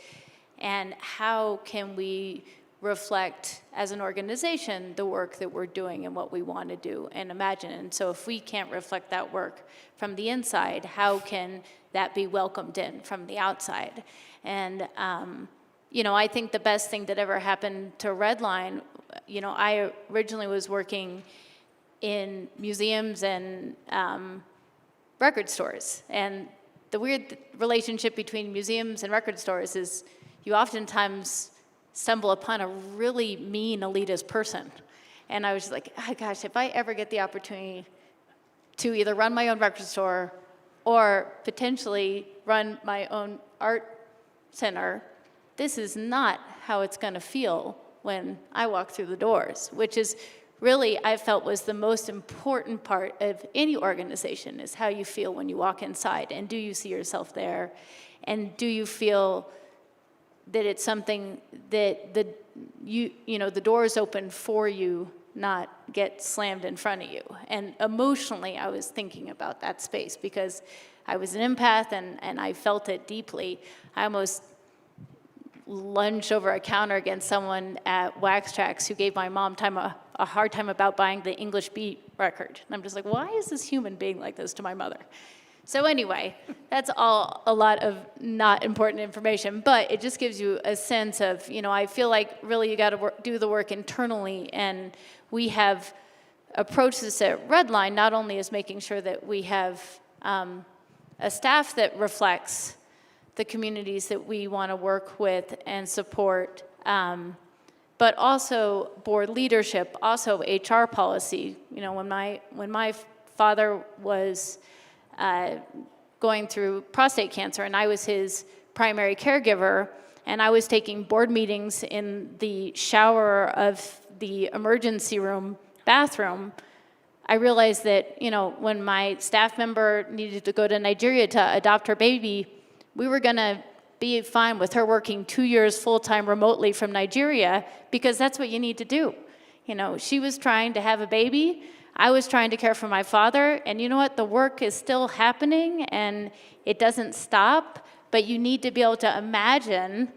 And how can we reflect as an organization the work that we're doing and what we want to do and imagine? And so if we can't reflect that work from the inside, how can that be welcomed in from the outside? And, I think the best thing that ever happened to Redline, I originally was working in museums and record stores. And the weird relationship between museums and record stores is you oftentimes stumble upon a really mean elitist person. And I was like, oh gosh, if I ever get the opportunity to either run my own record store or potentially run my own art center, this is not how it's going to feel when I walk through the doors, which is really, I felt, was the most important part of any organization, is how you feel when you walk inside. And do you see yourself there? And do you feel that it's something that the door is open for you, not get slammed in front of you? And emotionally, I was thinking about that space because I was an empath and I felt it deeply. I almost lunged over a counter against someone at Wax Trax who gave my mom a hard time about buying the English Beat record. And I'm just like, why is this human being like this to my mother? So anyway, that's all a lot of not important information, but it just gives you a sense of, I feel like really you got to do the work internally, and we have approached this at Redline not only as making sure that we have a staff that reflects the communities that we want to work with and support, but also board leadership, also HR policy. When my father was going through prostate cancer, and I was his primary caregiver, and I was taking board meetings in the shower of the emergency room bathroom, I realized that, when my staff member needed to go to Nigeria to adopt her baby, we were going to be fine with her working 2 years full-time remotely from Nigeria, because that's what you need to do. She was trying to have a baby. I was trying to care for my father, and you know what? The work is still happening, and it doesn't stop, but you need to be able to imagine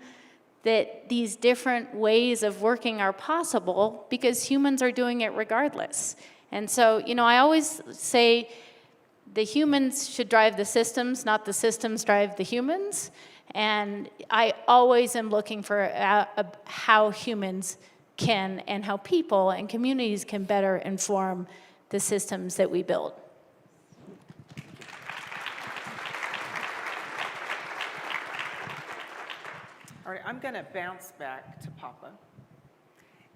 that these different ways of working are possible because humans are doing it regardless. And so, I always say the humans should drive the systems, not the systems drive the humans. And I always am looking for how humans can, and how people and communities can better inform the systems that we build. All right, I'm going to bounce back to Papa.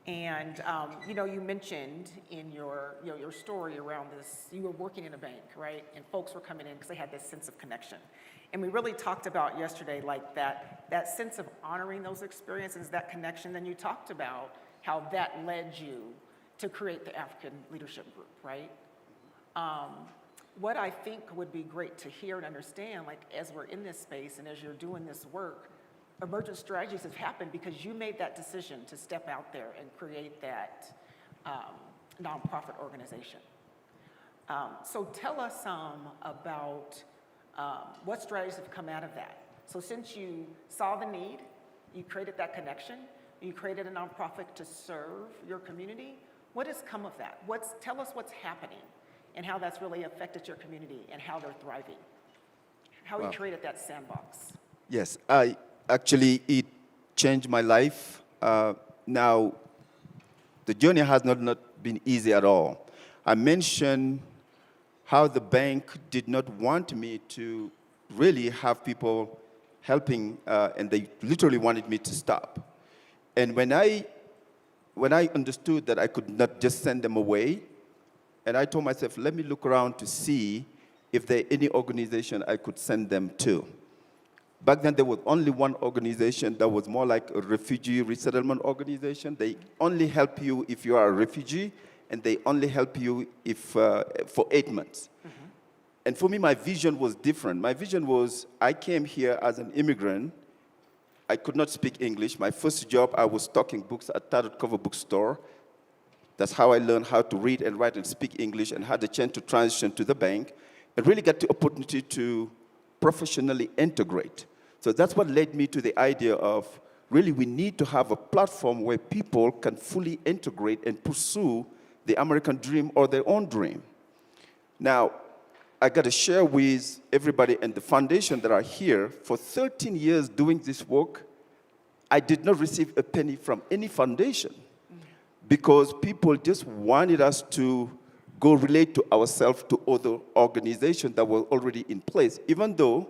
And, you mentioned in your story around this, you were working in a bank, right? And folks were coming in because they had this sense of connection. And we really talked about yesterday, like that sense of honoring those experiences, that connection. Then you talked about how that led you to create the African Leadership Group, right? What I think would be great to hear and understand, like as we're in this space and as you're doing this work, emergent strategies have happened because you made that decision to step out there and create that nonprofit organization. So tell us about what strategies have come out of that. So since you saw the need, you created that connection, you created a nonprofit to serve your community. What has come of that? Tell us what's happening and how that's really affected your community and how they're thriving. How you created that sandbox. Yes, actually, it changed my life. Now, the journey has not been easy at all. I mentioned how the bank did not want me to really have people helping, and they literally wanted me to stop. And when I understood that I could not just send them away, and I told myself, let me look around to see if there any organization I could send them to. Back then, there was only one organization that was more like a refugee resettlement organization. They only help you if you are a refugee, and they only help you if for 8 months. Mm-hmm. And for me, my vision was different. My vision was, I came here as an immigrant. I could not speak English. My first job, I was stocking books at Tattered Cover Bookstore. That's how I learned how to read and write and speak English, and had the chance to transition to the bank and really get the opportunity to professionally integrate. So that's what led me to the idea of really we need to have a platform where people can fully integrate and pursue the American dream or their own dream. Now, I got to share with everybody and the foundation that are here, for 13 years doing this work, I did not receive a penny from any foundation because people just wanted us to go relate to ourselves to other organizations that were already in place, even though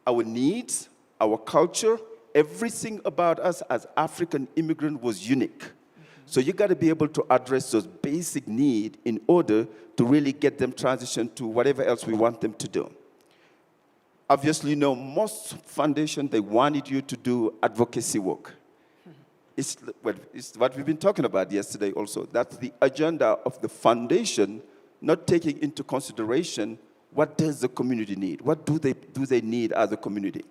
our needs, our culture, everything about us as African immigrants was unique. Mm-hmm. So you got to be able to address those basic needs in order to really get them transitioned to whatever else we want them to do. Obviously, most foundations, they wanted you to do advocacy work. It's what we've been talking about yesterday also. That's the agenda of the foundation, not taking into consideration what does the community need? What do they need as a community?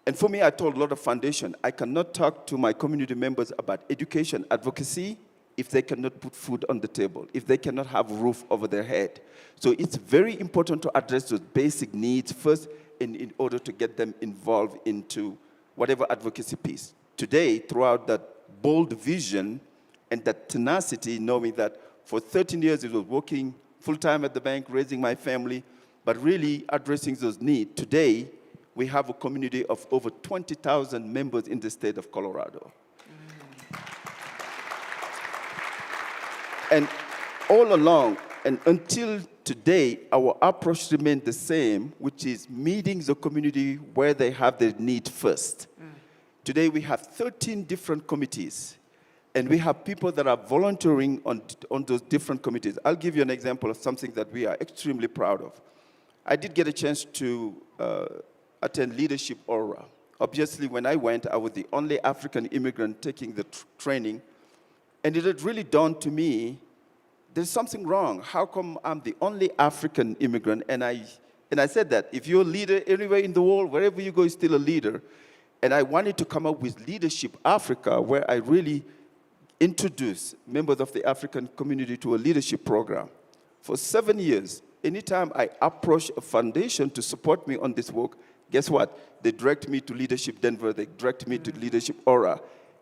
And for me, I told a lot of foundation, I cannot talk to my community members about education, advocacy, if they cannot put food on the table, if they cannot have a roof over their head. So it's very important to address those basic needs first in order to get them involved into whatever advocacy piece. Today, throughout that bold vision and that tenacity, knowing that for 13 years it was working full-time at the bank, raising my family, but really addressing those needs. Today, we have a community of over 20,000 members in the state of Colorado. And all along, and until today, our approach remained the same, which is meeting the community where they have their need first. Today, we have 13 different committees, and we have people that are volunteering on those different committees. I'll give you an example of something that we are extremely proud of. I did get a chance to attend Leadership Aura. Obviously, when I went, I was the only African immigrant taking the training, and it had really dawned to me, there's something wrong. How come I'm the only African immigrant? And I said that if you're a leader anywhere in the world, wherever you go, you're still a leader. And I wanted to come up with Leadership Africa, where I really introduce members of the African community to a leadership program. For 7 years, anytime I approach a foundation to support me on this work, guess what? They direct me to Leadership Denver, they direct me to Leadership Aura,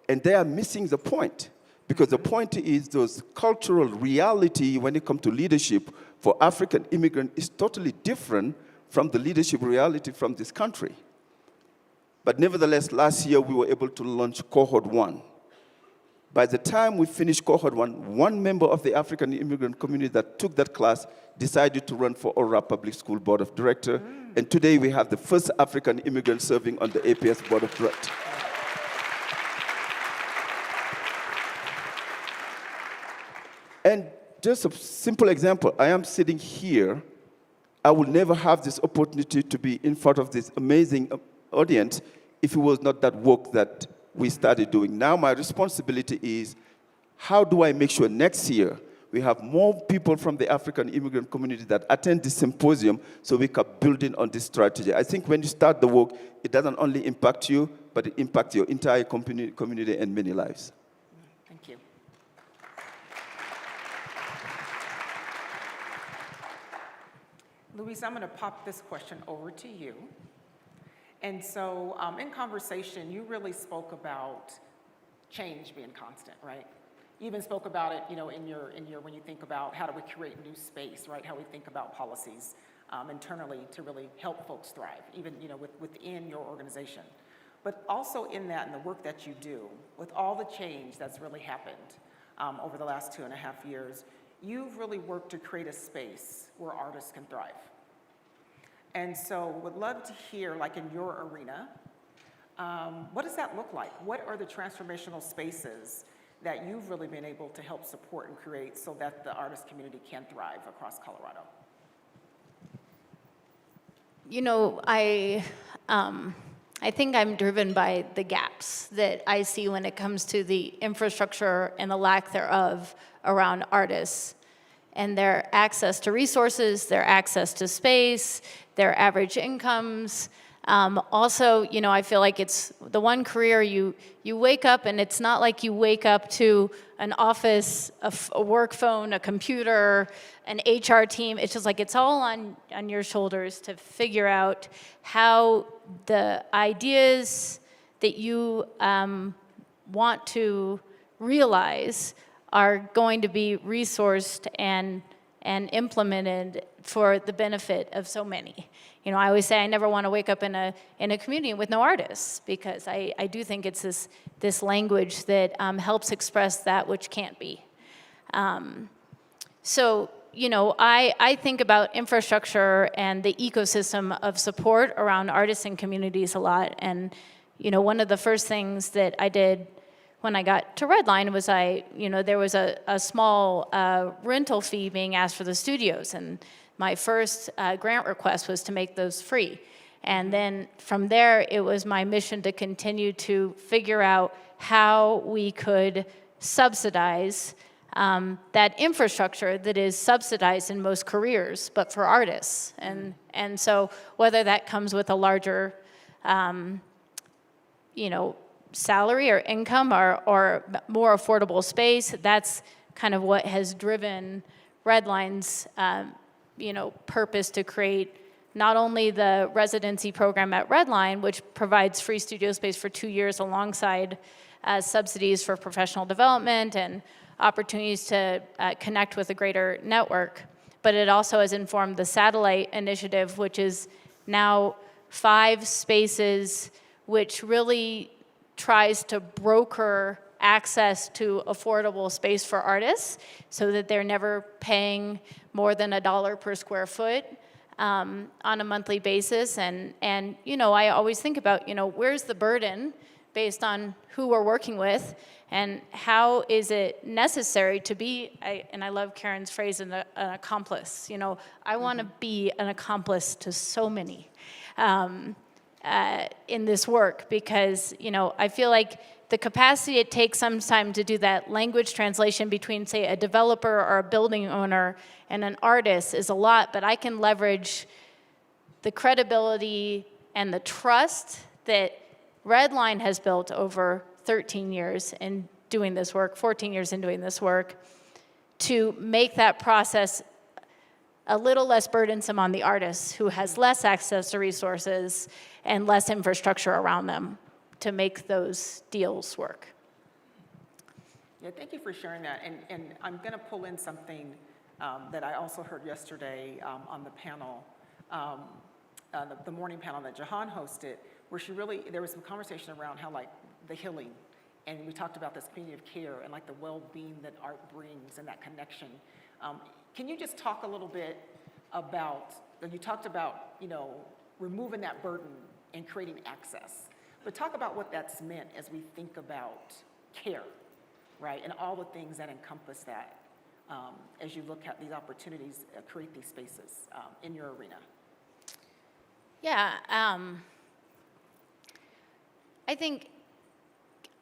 and they are missing the point. Because the point is those cultural reality when it comes to leadership for African immigrants is totally different from the leadership reality from this country. But nevertheless, last year we were able to launch Cohort 1. By the time we finished Cohort 1, one member of the African immigrant community that took that class decided to run for Aura Public School Board of Directors. And today we have the first African immigrant serving on the APS Board of Directors. And just a simple example, I am sitting here. I would never have this opportunity to be in front of this amazing audience if it was not that work that we started doing. Now my responsibility is, how do I make sure next year we have more people from the African immigrant community that attend this symposium so we can build in on this strategy. I think when you start the work, it doesn't only impact you, but it impacts your entire community and many lives. Thank you. Louise, I'm going to pop this question over to you. And so in conversation, you really spoke about change being constant, right? You even spoke about it, in your when you think about how do we create new space, right? How we think about policies internally to really help folks thrive, even within your organization. But also in that, in the work that you do, with all the change that's really happened over the last 2.5 years, you've really worked to create a space where artists can thrive. And so would love to hear, like in your arena, what does that look like? What are the transformational spaces that you've really been able to help support and create so that the artist community can thrive across Colorado? I think I'm driven by the gaps that I see when it comes to the infrastructure and the lack thereof around artists and their access to resources, their access to space, their average incomes. Also, I feel like it's the one career you wake up and it's not like you wake up to an office, a work phone, a computer, an HR team. It's just like it's all on your shoulders to figure out how the ideas that you want to realize are going to be resourced and implemented for the benefit of so many. I always say I never want to wake up in a community with no artists, because I do think it's this language that helps express that which can't be. So I think about infrastructure and the ecosystem of support around artists and communities a lot. And one of the first things that I did when I got to Redline was there was a small rental fee being asked for the studios, and my first grant request was to make those free. And then from there, it was my mission to continue to figure out how we could subsidize that infrastructure that is subsidized in most careers, but for artists. And so whether that comes with a larger, salary or income or more affordable space, that's kind of what has driven Redline's, purpose to create not only the residency program at Redline, which provides free studio space for 2 years alongside subsidies for professional development and opportunities to connect with a greater network, but it also has informed the Satellite Initiative, which is now 5 spaces, which really tries to broker access to affordable space for artists so that they're never paying more than $1 per square foot on a monthly basis. And I always think about, where's the burden based on who we're working with, and how is it necessary to be, and I love Karen's phrase, an accomplice. I want to be an accomplice to so many in this work, because, I feel like the capacity it takes sometimes to do that language translation between, say, a developer or a building owner and an artist is a lot, but I can leverage the credibility and the trust that Redline has built over 13 years in doing this work, 14 years in doing this work, to make that process a little less burdensome on the artist who has less access to resources and less infrastructure around them to make those deals work. Yeah, thank you for sharing that. And I'm going to pull in something that I also heard yesterday on the panel, the morning panel that Jahan hosted, where there was some conversation around how, like, the healing, and we talked about this community of care and, like, the well-being that art brings and that connection. Can you just talk a little bit about, you talked about, removing that burden and creating access, but talk about what that's meant as we think about care, right, and all the things that encompass that as you look at these opportunities, create these spaces in your arena. Yeah, I think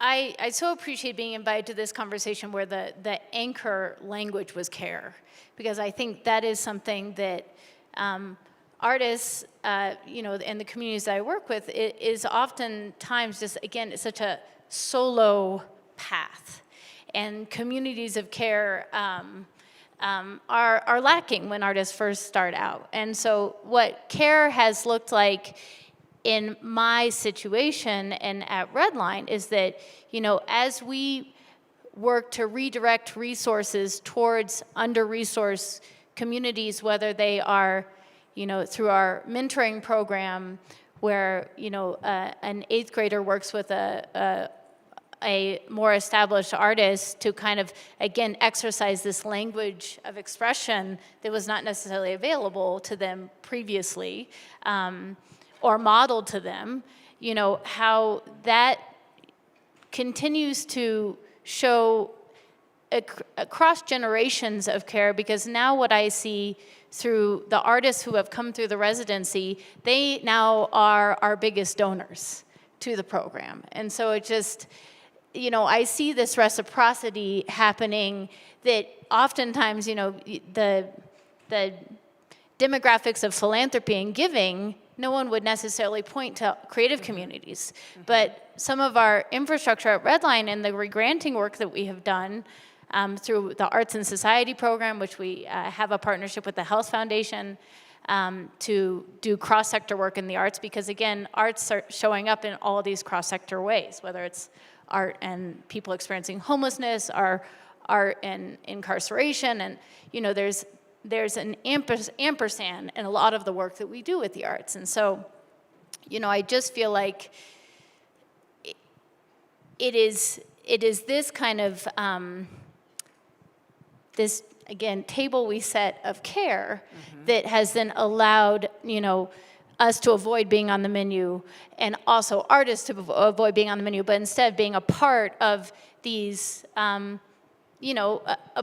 I so appreciate being invited to this conversation where the anchor language was care, because I think that is something that artists, and the communities that I work with, it is oftentimes just, again, it's such a solo path. And communities of care are lacking when artists first start out. And so what care has looked like in my situation and at Redline is that, as we work to redirect resources towards under-resourced communities, whether they are, through our mentoring program, where, an 8th grader works with a more established artist to kind of, again, exercise this language of expression that was not necessarily available to them previously, or modeled to them, how that continues to show across generations of care, because now what I see through the artists who have come through the residency, they now are our biggest donors to the program. And so it just, I see this reciprocity happening that oftentimes, the demographics of philanthropy and giving, no one would necessarily point to creative communities. But some of our infrastructure at Redline and the regranting work that we have done through the Arts and Society program, which we have a partnership with the Health Foundation to do cross-sector work in the arts, because again, arts are showing up in all these cross-sector ways, whether it's art and people experiencing homelessness, or art and incarceration, and there's an ampersand in a lot of the work that we do with the arts. And so, I just feel like it is this kind of, this, again, table we set of care that has then allowed, us to avoid being on the menu, and also artists to avoid being on the menu, but instead being a part of these, a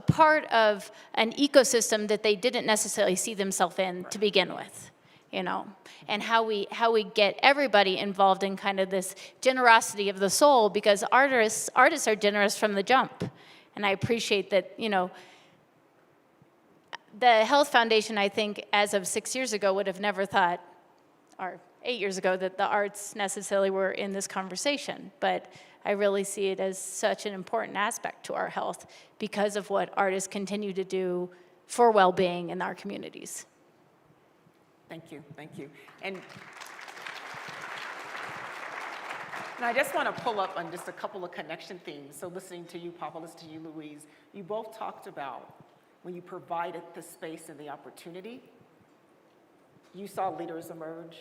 part of an ecosystem that they didn't necessarily see themselves in to begin with, and how we get everybody involved in kind of this generosity of the soul, because artists are generous from the jump. And I appreciate that, the Health Foundation, I think, as of 6 years ago, would have never thought, or 8 years ago, that the arts necessarily were in this conversation. But I really see it as such an important aspect to our health because of what artists continue to do for well-being in our communities. Thank you. And I just want to pull up on just a couple of connection themes. So listening to you, Papa, listening to you, Louise, you both talked about when you provided the space and the opportunity, you saw leaders emerge.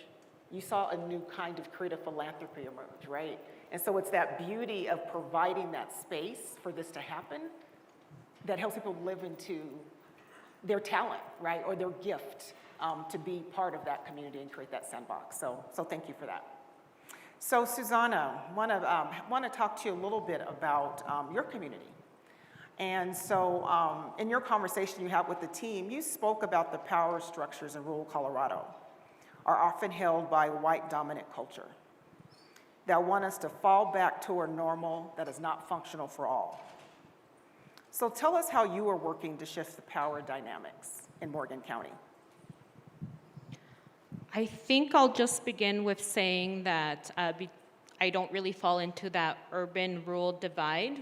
You saw a new kind of creative philanthropy emerge, right? And so it's that beauty of providing that space for this to happen that helps people live into their talent, right, or their gift to be part of that community and create that sandbox. So thank you for that. So Susanna, want to talk to you a little bit about your community. And so in your conversation you had with the team, you spoke about the power structures in rural Colorado are often held by white dominant culture that want us to fall back to a normal that is not functional for all. So tell us how you are working to shift the power dynamics in Morgan County. I think I'll just begin with saying that I don't really fall into that urban-rural divide,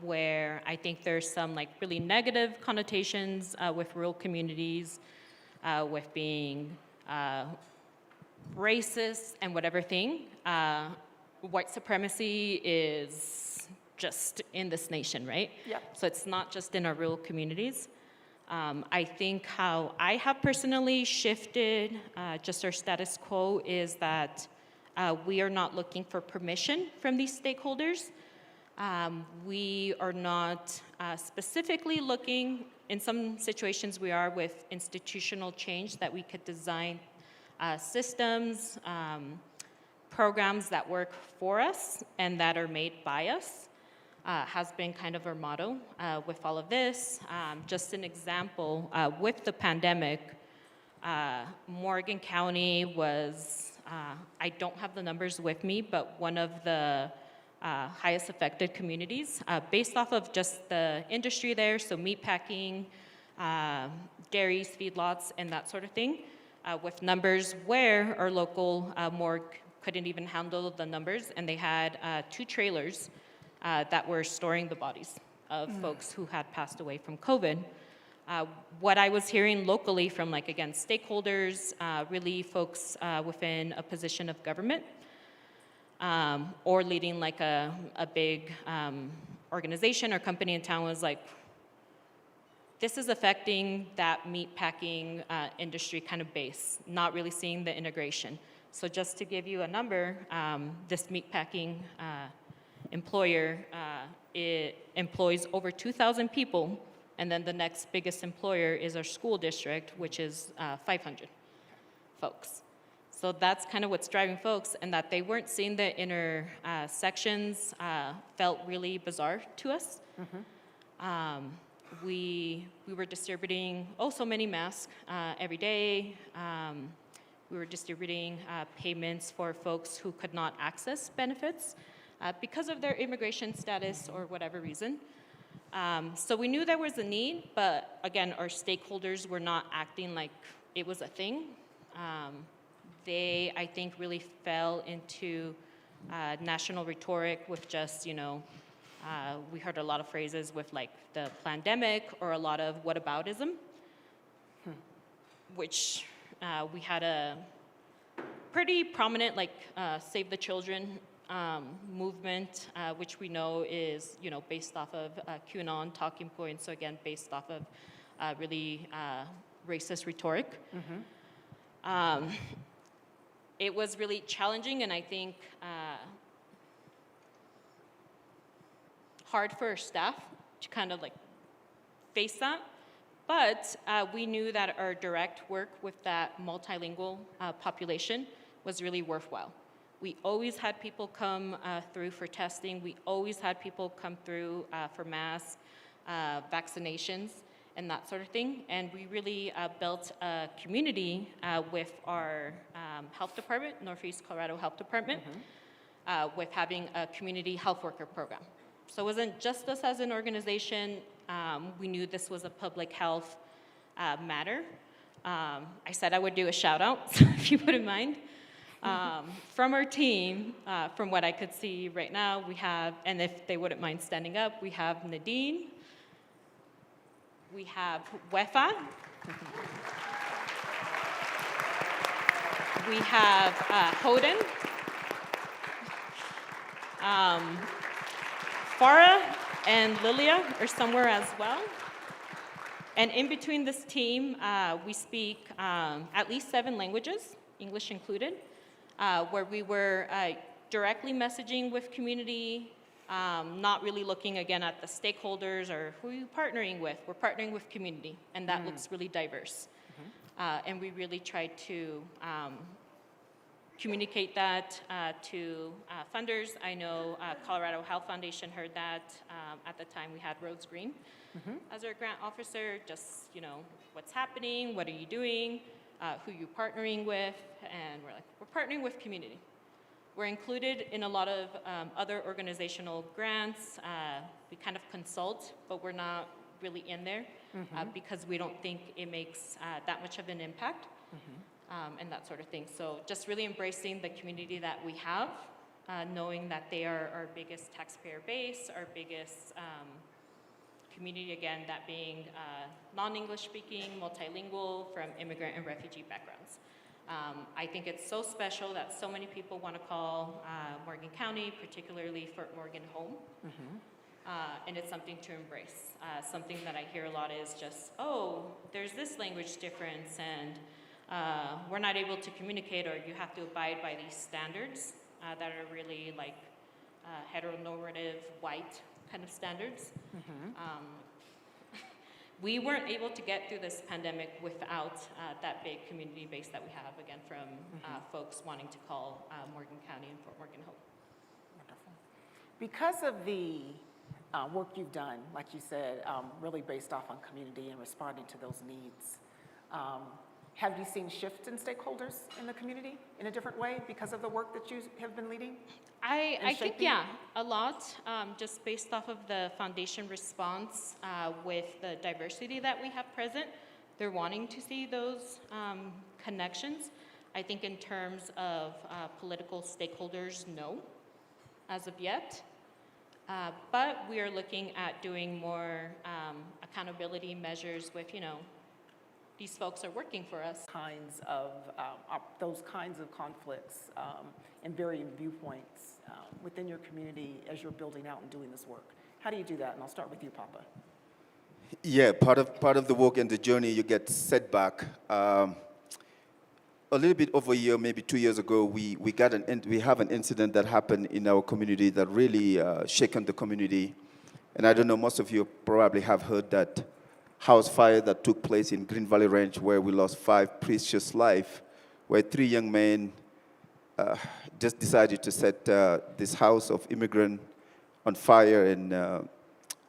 where I think there's some really negative connotations with rural communities, with being racist and whatever thing. White supremacy is just in this nation, right? Yeah. So it's not just in our rural communities. I think how I have personally shifted just our status quo is that we are not looking for permission from these stakeholders. We are not specifically looking, in some situations we are with institutional change, that we could design systems, programs that work for us and that are made by us. Has been kind of our motto with all of this. Just an example, with the pandemic, Morgan County was, I don't have the numbers with me, but one of the highest affected communities based off of just the industry there, so meatpacking, dairies, feedlots, and that sort of thing, with numbers where our local morgue couldn't even handle the numbers, and they had 2 trailers that were storing the bodies of folks who had passed away from COVID. What I was hearing locally from, again, stakeholders, really folks within a position of government, or leading a big organization or company in town was this is affecting that meatpacking industry kind of base, not really seeing the integration. So just to give you a number, this meatpacking employer, it employs over 2,000 people, and then the next biggest employer is our school district, which is 500 folks. So that's kind of what's driving folks, and that they weren't seeing the inner sections felt really bizarre to us. We were distributing so many masks every day. We were distributing payments for folks who could not access benefits because of their immigration status or whatever reason. So we knew there was a need, but again, our stakeholders were not acting like it was a thing. They, I think, really fell into national rhetoric with just, we heard a lot of phrases with the pandemic or a lot of whataboutism, which we had a pretty prominent Save the Children movement, which we know is, based off of QAnon talking points, so again, based off of really racist rhetoric. It was really challenging, and I think hard for our staff to kind of face that, But we knew that our direct work with that multilingual population was really worthwhile. We always had people come through for testing. We always had people come through for mass vaccinations and that sort of thing. And we really built a community with our health department, Northeast Colorado Health Department, with having a community health worker program. So it wasn't just us as an organization. We knew this was a public health matter. I said I would do a shout out, so if you wouldn't mind. From our team, from what I could see right now, we have, and if they wouldn't mind standing up, we have Nadine, we have Wefa, we have Hoden, Farah and Lilia are somewhere as well. And in between this team, we speak at least 7 languages, English included, where we were directly messaging with community, not really looking again at the stakeholders or who are you partnering with. We're partnering with community, and that looks really diverse. And we really tried to communicate that to funders. I know Colorado Health Foundation heard that. At the time, we had Rose Green as our grant officer, just, you know, what's happening, what are you doing, who you partnering with, and we're like, we're partnering with community. We're included in a lot of other organizational grants. We kind of consult, but we're not really in there because we don't think it makes that much of an impact. And that sort of thing. So just really embracing the community that we have, knowing that they are our biggest taxpayer base, our biggest community, again, that being non-English speaking, multilingual, from immigrant and refugee backgrounds. I think it's so special that so many people want to call Morgan County, particularly Fort Morgan, home. And it's something to embrace. Something that I hear a lot is just, oh, there's this language difference, and we're not able to communicate, or you have to abide by these standards that are really like heteronormative, white kind of standards. We weren't able to get through this pandemic without that big community base that we have, again, from folks wanting to call Morgan County and Fort Morgan home. Wonderful. Because of the work you've done, like you said, really based off on community and responding to those needs, have you seen shifts in stakeholders in the community in a different way because of the work that you have been leading? I think, yeah, a lot, just based off of the foundation response with the diversity that we have present. They're wanting to see those connections. I think in terms of political stakeholders, no, as of yet. But we are looking at doing more accountability measures with, you know, these folks are working for us. Those kinds of conflicts and varying viewpoints within your community as you're building out and doing this work. How do you do that? And I'll start with you, Papa. Yeah, part of the work and the journey, you get setback. A little bit over a year, maybe 2 years ago, we have an incident that happened in our community that really shaken the community. And I don't know, most of you probably have heard that house fire that took place in Green Valley Ranch, where we lost 5 precious lives, where 3 young men just decided to set this house of immigrant on fire. And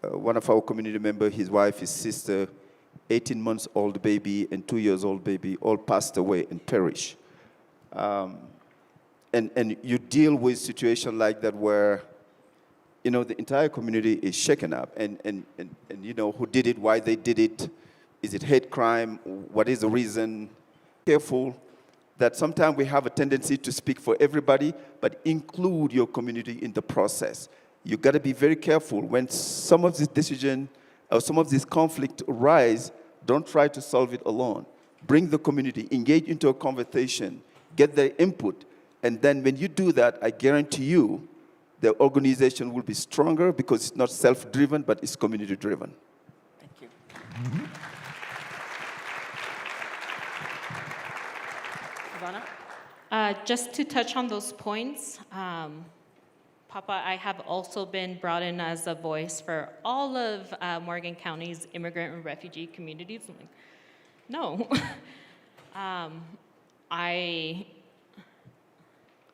one of our community members, his wife, his sister, 18-month-old baby and 2-year-old baby all passed away and perished. And you deal with situations like that where, you know, the entire community is shaken up. And you know, who did it, why they did it, is it hate crime, what is the reason? Careful that sometimes we have a tendency to speak for everybody, but include your community in the process. You got to be very careful when some of these decisions or some of these conflicts arise. Don't try to solve it alone. Bring the community, engage into a conversation, get their input, and then when you do that, I guarantee you, the organization will be stronger because it's not self-driven, but it's community-driven. Thank you. Ivana? Just to touch on those points, Papa, I have also been brought in as a voice for all of Morgan County's immigrant and refugee communities. I'm like, no.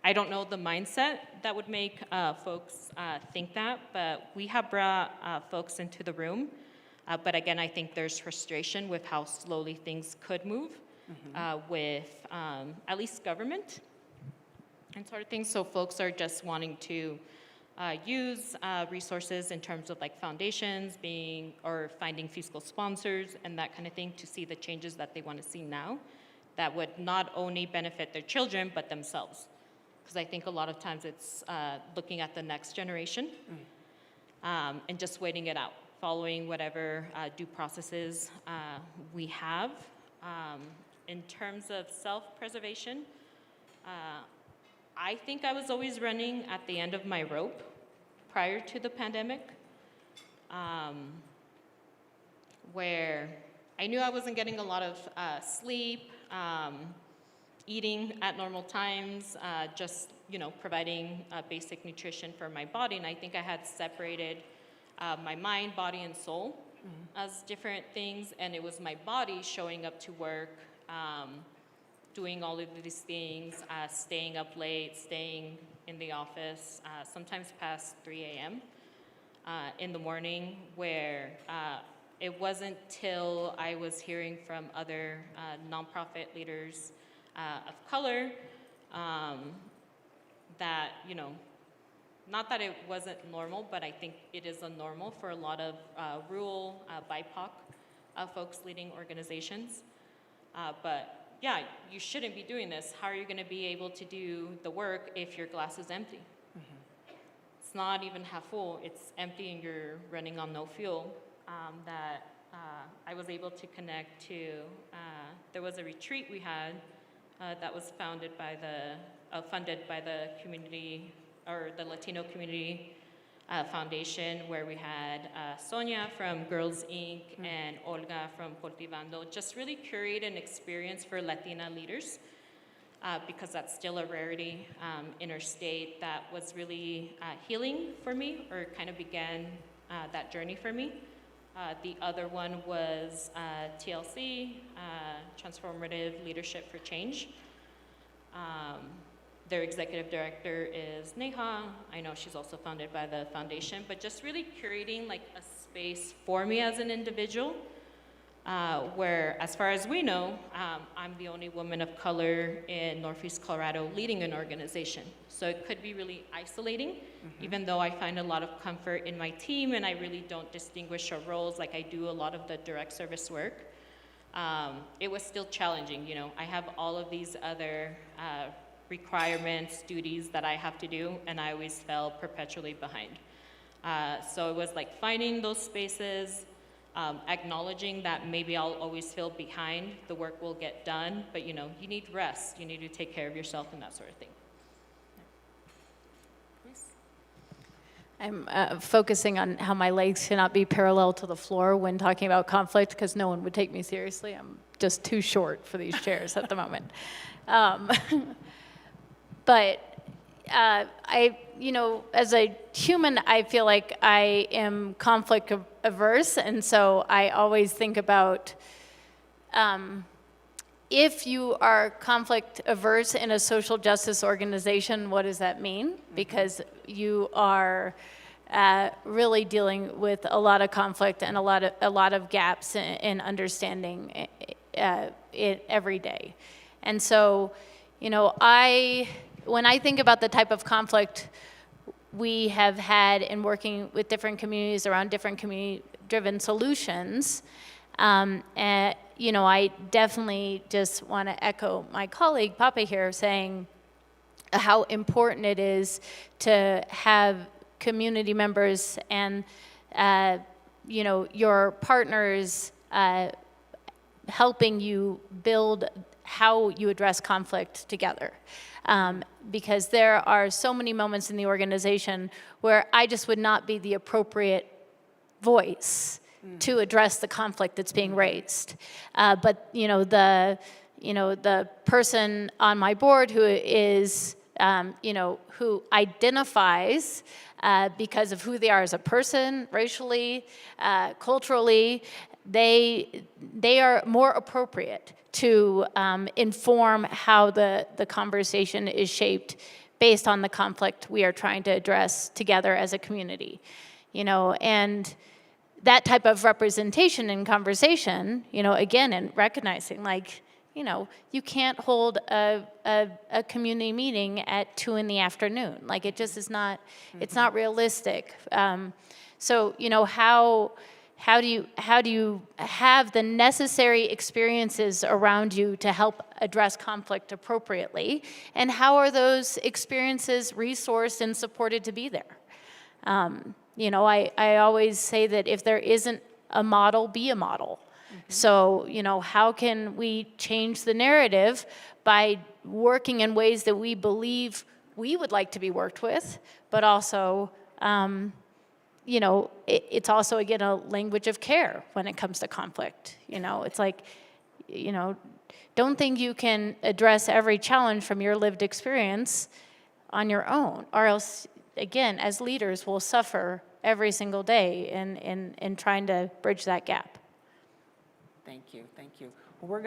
I don't know the mindset that would make folks think that, but we have brought folks into the room. But again, I think there's frustration with how slowly things could move with at least government and sort of things. So folks are just wanting to use resources in terms of like foundations or finding fiscal sponsors and that kind of thing to see the changes that they want to see now that would not only benefit their children, but themselves. Because I think a lot of times it's looking at the next generation and just waiting it out, following whatever due processes we have. In terms of self-preservation, I think I was always running at the end of my rope prior to the pandemic, where I knew I wasn't getting a lot of sleep, eating at normal times, just providing basic nutrition for my body. And I think I had separated my mind, body, and soul as different things. And it was my body showing up to work, doing all of these things, staying up late, staying in the office, sometimes past 3 a.m. In the morning, where it wasn't till I was hearing from other nonprofit leaders of color that, not that it wasn't normal, but I think it is a normal for a lot of rural BIPOC folks leading organizations. But yeah, you shouldn't be doing this. How are you going to be able to do the work if your glass is empty? It's not even half full, it's empty and you're running on no fuel. That I was able to connect to, there was a retreat we had that was funded by the community, or the Latino Community Foundation, where we had Sonia from Girls Inc. and Olga from Cultivando, just really curate an experience for Latina leaders, because that's still a rarity in our state. That was really healing for me, or kind of began that journey for me. The other one was TLC, Transformative Leadership for Change. Their executive director is Neha. I know she's also founded by the foundation, but just really curating like a space for me as an individual, where, as far as we know, I'm the only woman of color in Northeast Colorado leading an organization. So it could be really isolating, even though I find a lot of comfort in my team and I really don't distinguish our roles like I do a lot of the direct service work. It was still challenging, I have all of these other requirements, duties that I have to do, and I always fell perpetually behind. So it was like finding those spaces, acknowledging that maybe I'll always feel behind, the work will get done, but you need rest, you need to take care of yourself and that sort of thing. I'm focusing on how my legs cannot be parallel to the floor when talking about conflict, because no one would take me seriously. I'm just too short for these chairs at the moment. But as a human, I feel like I am conflict averse, and so I always think about if you are conflict averse in a social justice organization, what does that mean? Because you are really dealing with a lot of conflict and a lot of gaps in understanding it every day. And so, when I think about the type of conflict we have had in working with different communities around different community-driven solutions, I definitely just want to echo my colleague, Papa, here, saying how important it is to have community members and, your partners helping you build how you address conflict together. Because there are so many moments in the organization where I just would not be the appropriate voice to address the conflict that's being raised. But the person on my board who is who identifies because of who they are as a person, racially, culturally, they are more appropriate to inform how the conversation is shaped based on the conflict we are trying to address together as a community. And that type of representation in conversation, again, and recognizing, you can't hold a community meeting at 2 p.m. It just is not, it's not realistic. So, how do you have the necessary experiences around you to help address conflict appropriately? And how are those experiences resourced and supported to be there? I always say that if there isn't a model, be a model. So, how can we change the narrative by working in ways that we believe we would like to be worked with, but also, it's also, again, a language of care when it comes to conflict. It's like, don't think you can address every challenge from your lived experience on your own, or else, again, as leaders, we'll suffer every single day in trying to bridge that gap. Thank you. We're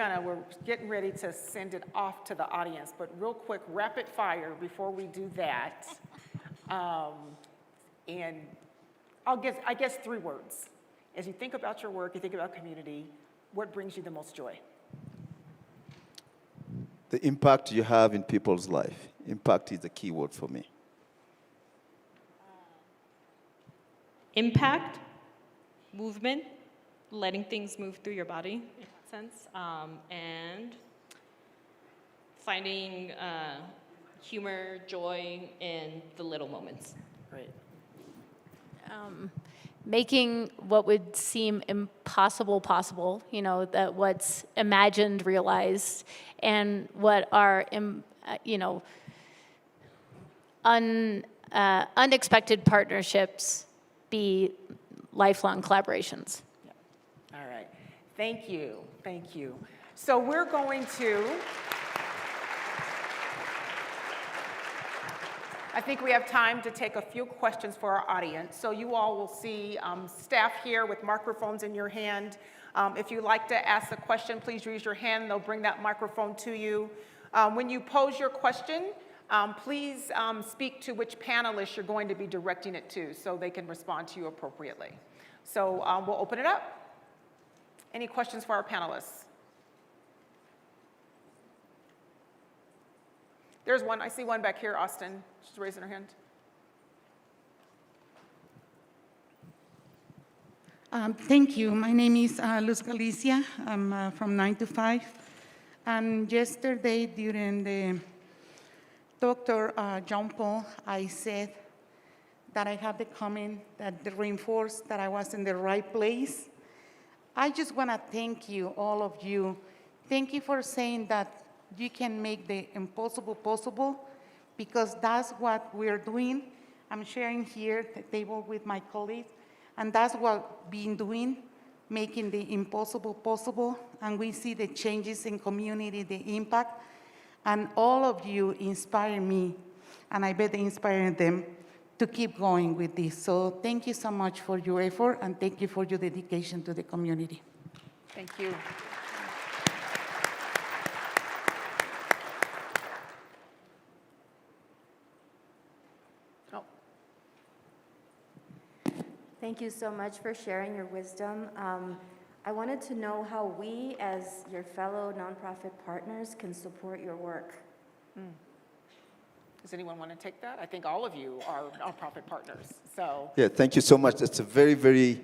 getting ready to send it off to the audience, but real quick, rapid fire before we do that. And I guess 3 words. As you think about your work, you think about community, what brings you the most joy? The impact you have in people's life. Impact is the key word for me. Impact, movement, letting things move through your body, in that sense, and finding humor, joy in the little moments. Great. Making what would seem impossible possible, that what's imagined realized, and what are, unexpected partnerships be lifelong collaborations. All right. Thank you. So we're going to, I think we have time to take a few questions for our audience. So you all will see staff here with microphones in your hand. If you'd like to ask a question, please raise your hand and they'll bring that microphone to you. When you pose your question, please speak to which panelist you're going to be directing it to so they can respond to you appropriately. So we'll open it up. Any questions for our panelists? There's one. I see one back here, Austin. She's raising her hand. Thank you. My name is Luz Galicia. I'm from 9 to 5. And yesterday during the Dr. John Paul, I said that I have the comment that reinforced that I was in the right place. I just want to thank you, all of you. Thank you for saying that you can make the impossible possible, because that's what we're doing. I'm sharing here the table with my colleagues, and that's what we've been doing, making the impossible possible, and we see the changes in community, the impact, and all of you inspire me, and I bet they inspire them to keep going with this. So thank you so much for your effort, and thank you for your dedication to the community. Thank you. Oh. Thank you so much for sharing your wisdom. I wanted to know how we, as your fellow nonprofit partners, can support your work. Does anyone want to take that? I think all of you are nonprofit partners. So Yeah, thank you so much. That's a very, very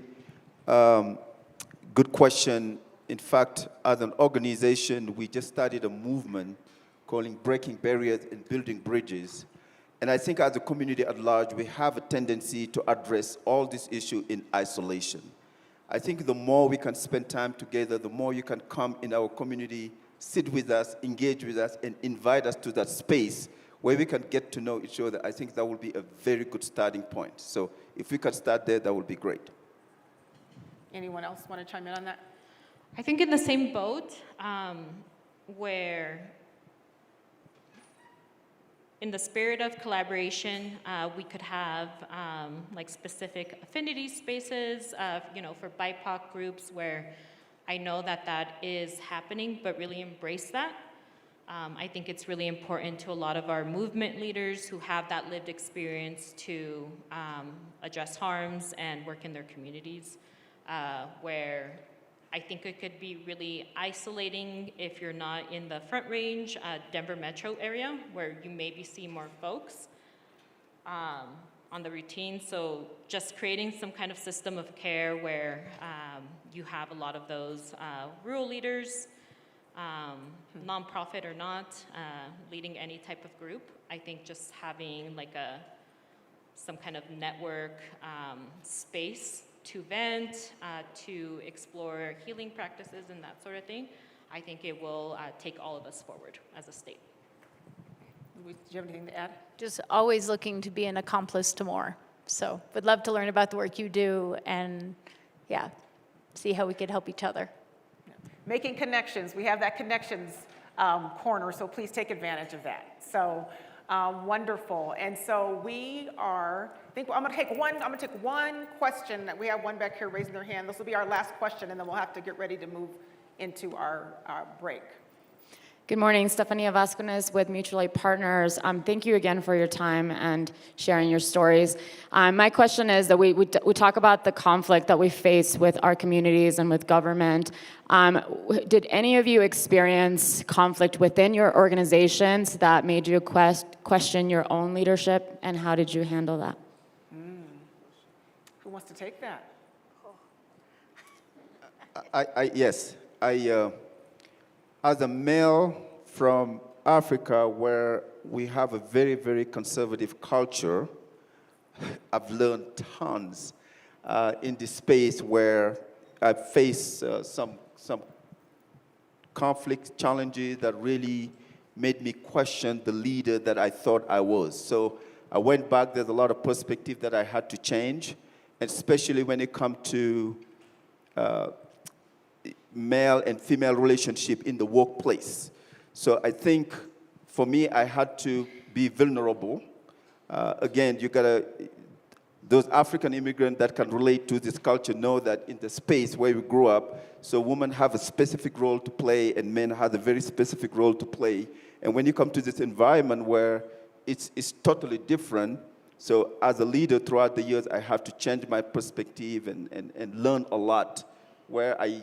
good question. In fact, as an organization, we just started a movement calling Breaking Barriers and Building Bridges. And I think as a community at large, we have a tendency to address all these issues in isolation. I think the more we can spend time together, the more you can come in our community, sit with us, engage with us, and invite us to that space where we can get to know each other. I think that will be a very good starting point. So if we can start there, that would be great. anyone else want to chime in on that? I think in the same boat, where in the spirit of collaboration, we could have like specific affinity spaces, for BIPOC groups where I know that that is happening, but really embrace that. I think it's really important to a lot of our movement leaders who have that lived experience to address harms and work in their communities, where I think it could be really isolating if you're not in the Front Range, Denver metro area, where you maybe see more folks on the routine. So just creating some kind of system of care where you have a lot of those rural leaders, nonprofit or not, leading any type of group. I think just having like some kind of network space to vent, to explore healing practices and that sort of thing, I think it will take all of us forward as a state. Do you have anything to add? Just always looking to be an accomplice to more. So would love to learn about the work you do and, yeah, see how we could help each other. Making connections. We have that connections corner, so please take advantage of that. So wonderful. And so we are, I'm gonna take one question. We have one back here raising their hand. This will be our last question, and then we'll have to get ready to move into our break. Good morning, Stefania Vasquez with Mutual Aid Partners. Thank you again for your time and sharing your stories. My question is that we talk about the conflict that we face with our communities and with government. Did any of you experience conflict within your organizations that made you question your own leadership, and how did you handle that? Who wants to take that? Yes. As a male from Africa, where we have a very, very conservative culture, I've learned tons in this space where I face some conflict challenges that really made me question the leader that I thought I was. So I went back. There's a lot of perspective that I had to change, especially when it comes to male and female relationship in the workplace. So I think for me, I had to be vulnerable. Again, those African immigrants that can relate to this culture know that in the space where we grew up, so women have a specific role to play and men have a very specific role to play. And when you come to this environment where it's totally different, so as a leader throughout the years, I have to change my perspective and learn a lot, where I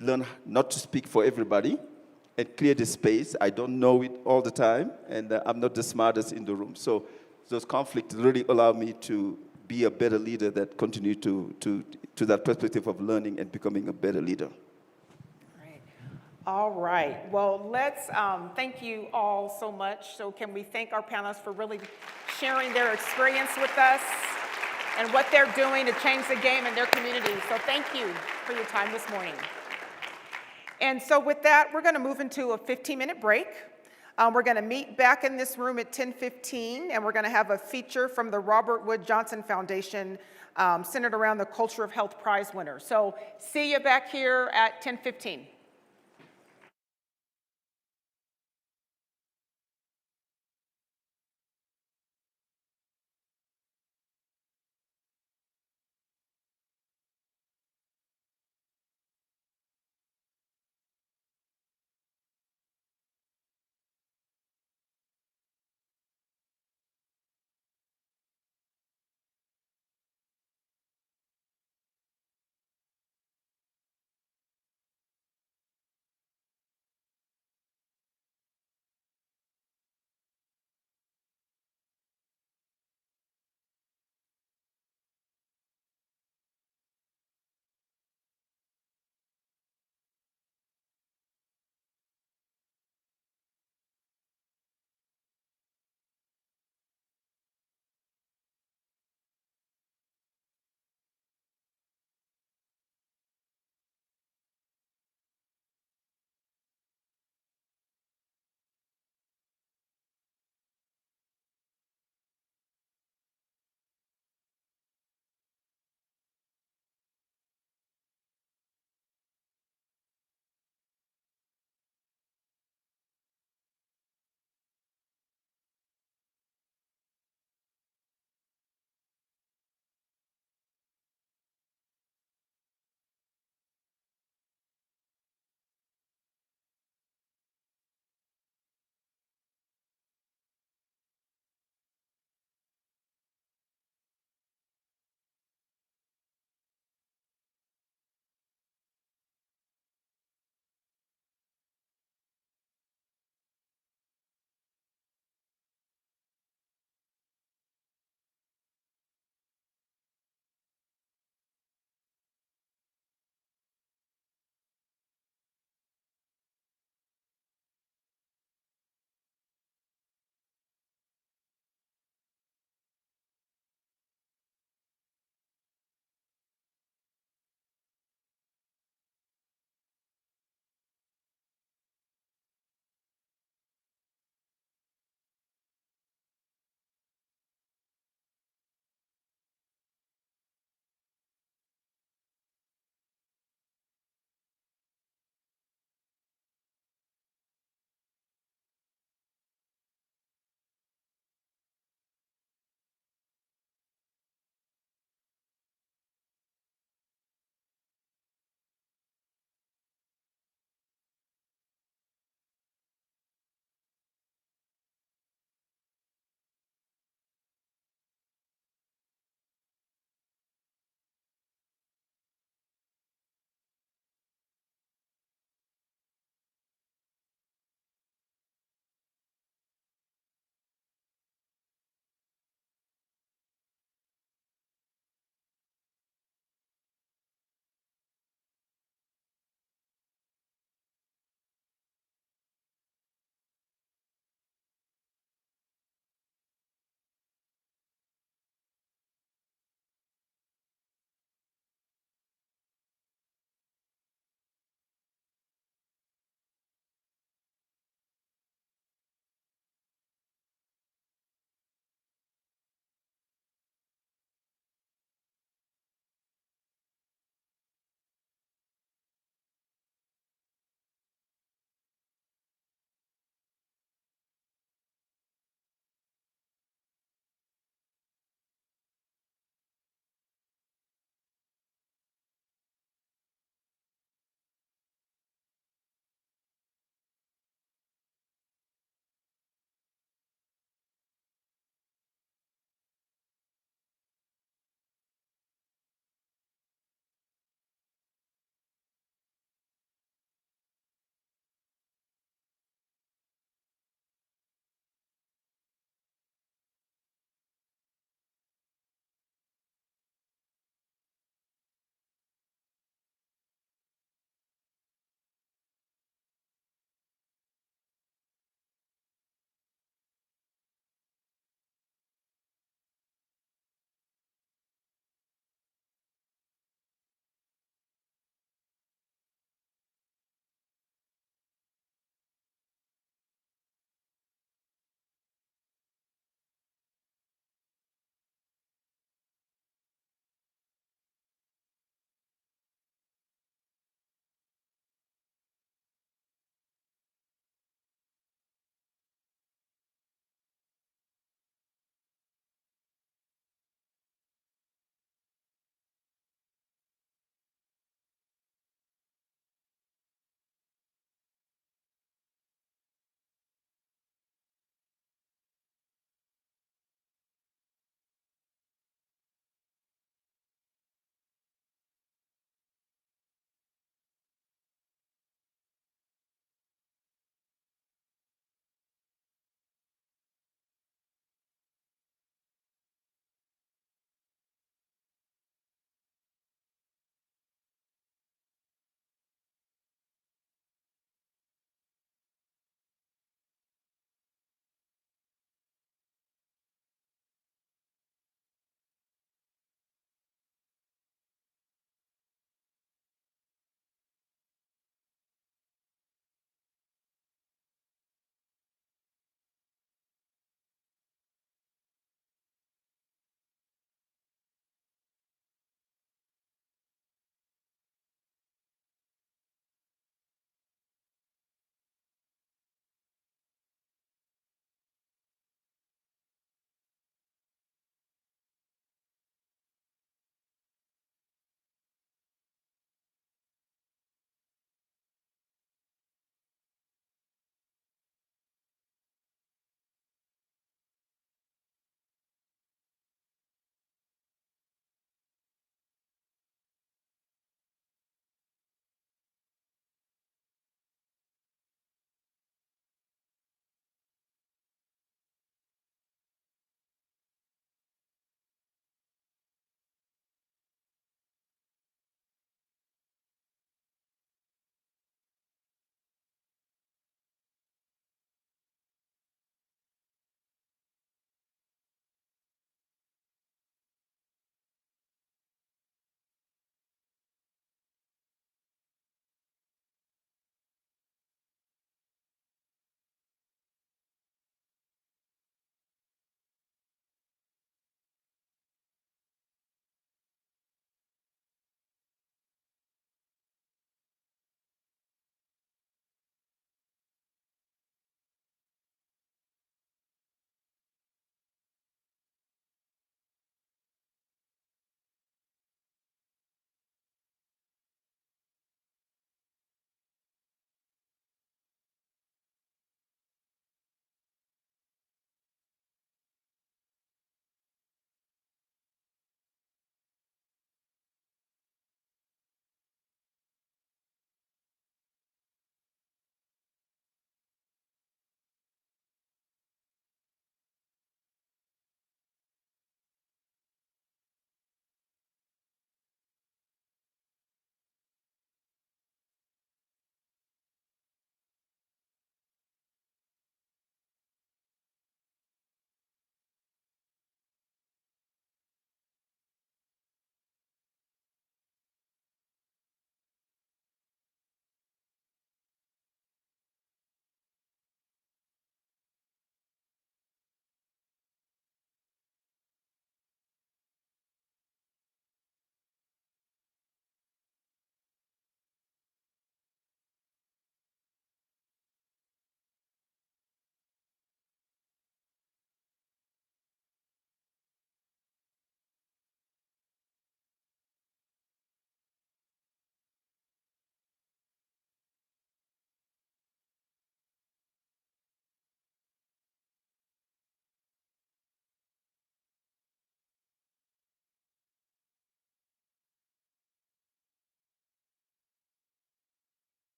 learn not to speak for everybody and create a space. I don't know it all the time, and I'm not the smartest in the room. So those conflicts really allow me to be a better leader that continue to that perspective of learning and becoming a better leader. Great. All right. Well, let's thank you all so much. So can we thank our panelists for really sharing their experience with us and what they're doing to change the game in their communities. So thank you for your time this morning. And so with that, we're going to move into a 15-minute break. We're going to meet back in this room at 10:15, and we're going to have a feature from the Robert Wood Johnson Foundation centered around the Culture of Health Prize winner. So see you back here at 10:15.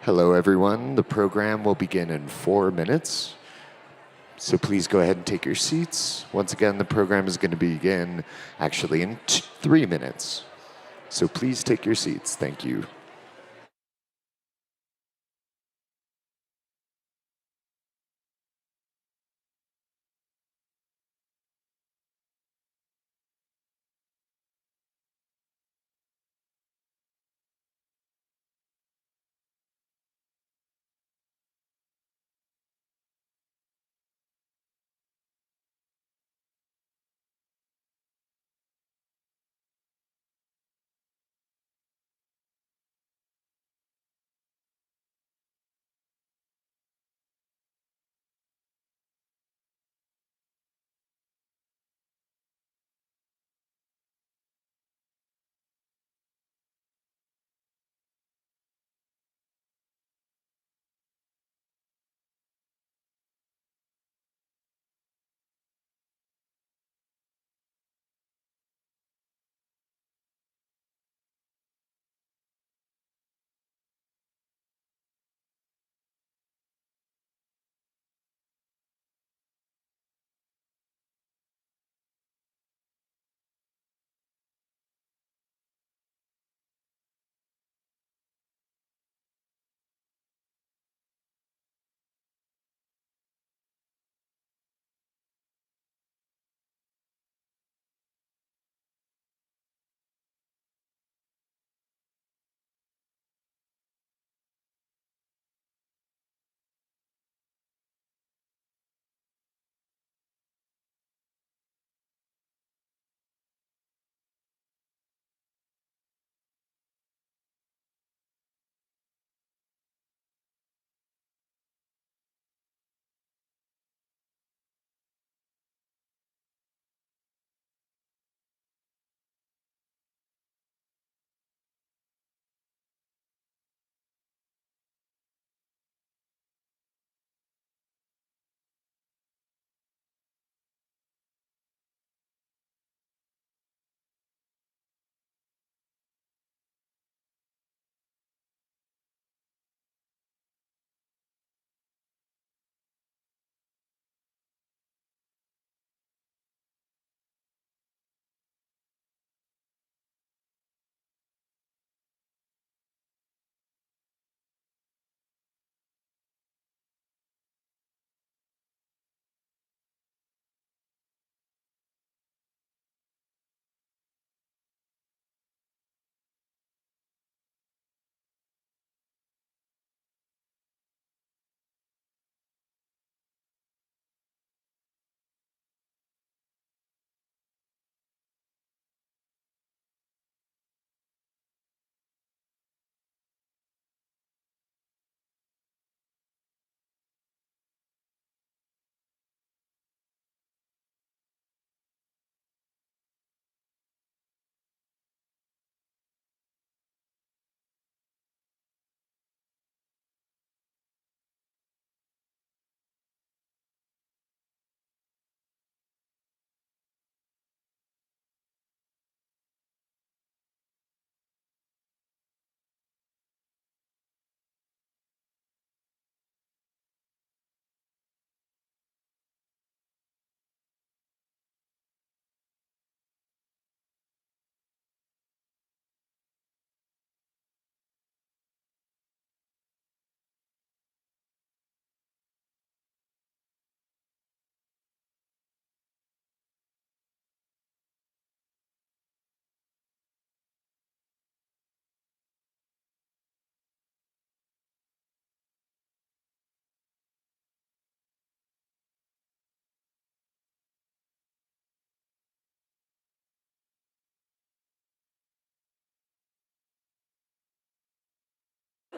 Hello, everyone. The program will begin in 4 minutes. So please go ahead and take your seats. Once again, the program is going to begin actually in 3 minutes. So please take your seats. Thank you.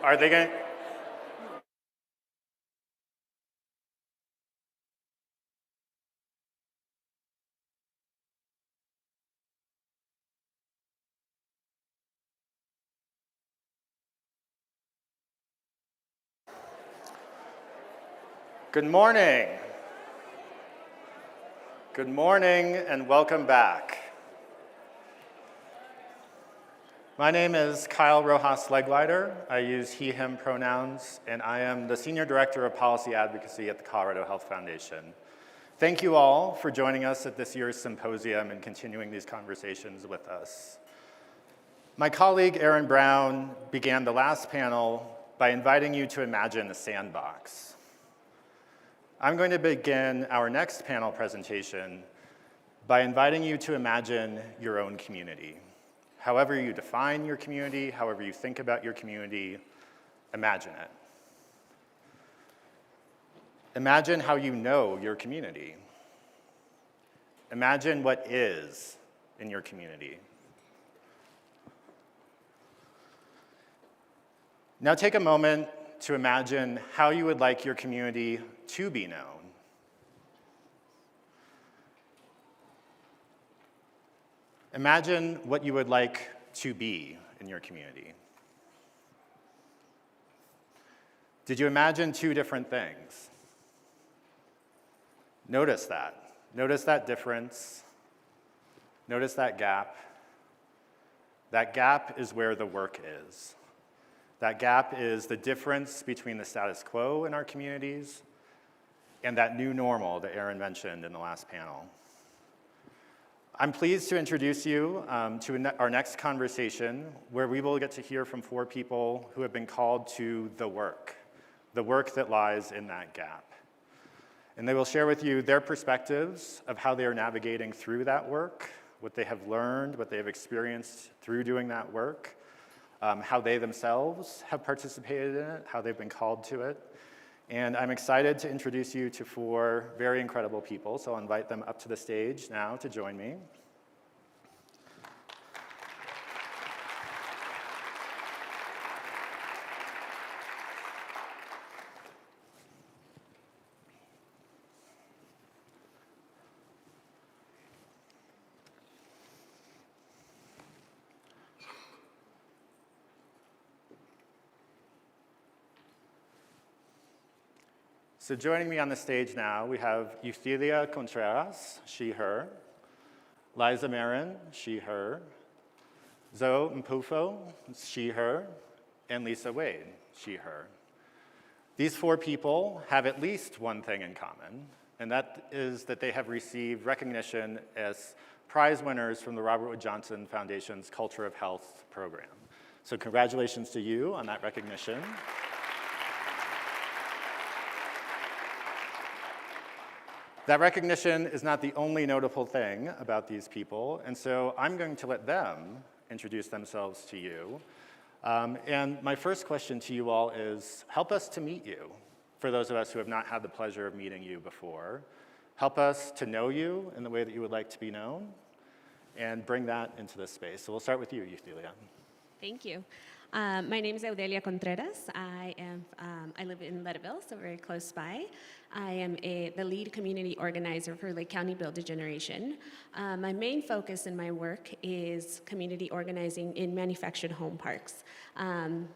Are they going? Good morning. Good morning and welcome back. My name is Kyle Rojas Legleiter. I use he, him pronouns, and I am the Senior Director of Policy Advocacy at the Colorado Health Foundation. Thank you all for joining us at this year's symposium and continuing these conversations with us. My colleague Aaron Brown began the last panel by inviting you to imagine a sandbox. I'm going to begin our next panel presentation by inviting you to imagine your own community. However you define your community, however you think about your community, imagine it. Imagine how you know your community. Imagine what is in your community. Now take a moment to imagine how you would like your community to be known. Imagine what you would like to be in your community. Did you imagine two different things? Notice that. Notice that difference. Notice that gap. That gap is where the work is. That gap is the difference between the status quo in our communities and that new normal that Aaron mentioned in the last panel. I'm pleased to introduce you to our next conversation, where we will get to hear from 4 people who have been called to the work that lies in that gap. And they will share with you their perspectives of how they are navigating through that work, what they have learned, what they have experienced through doing that work, how they themselves have participated in it, how they've been called to it. And I'm excited to introduce you to 4 very incredible people, so I'll invite them up to the stage now to join me. So joining me on the stage now, we have Euthelia Contreras, she, her, Liza Marin, she, her, Zoe Mpufo, she, her, and Lisa Wade, she, her. These 4 people have at least one thing in common, and that is that they have received recognition as prize winners from the Robert Wood Johnson Foundation's Culture of Health program. So congratulations to you on that recognition. That recognition is not the only notable thing about these people, and so I'm going to let them introduce themselves to you. And my first question to you all is, help us to meet you, for those of us who have not had the pleasure of meeting you before. Help us to know you in the way that you would like to be known, and bring that into this space. So we'll start with you, Euthelia. Thank you. My name is Eudelia Contreras. I live in Leadville, so very close by. I am the lead community organizer for Lake County Build a Generation. My main focus in my work is community organizing in manufactured home parks.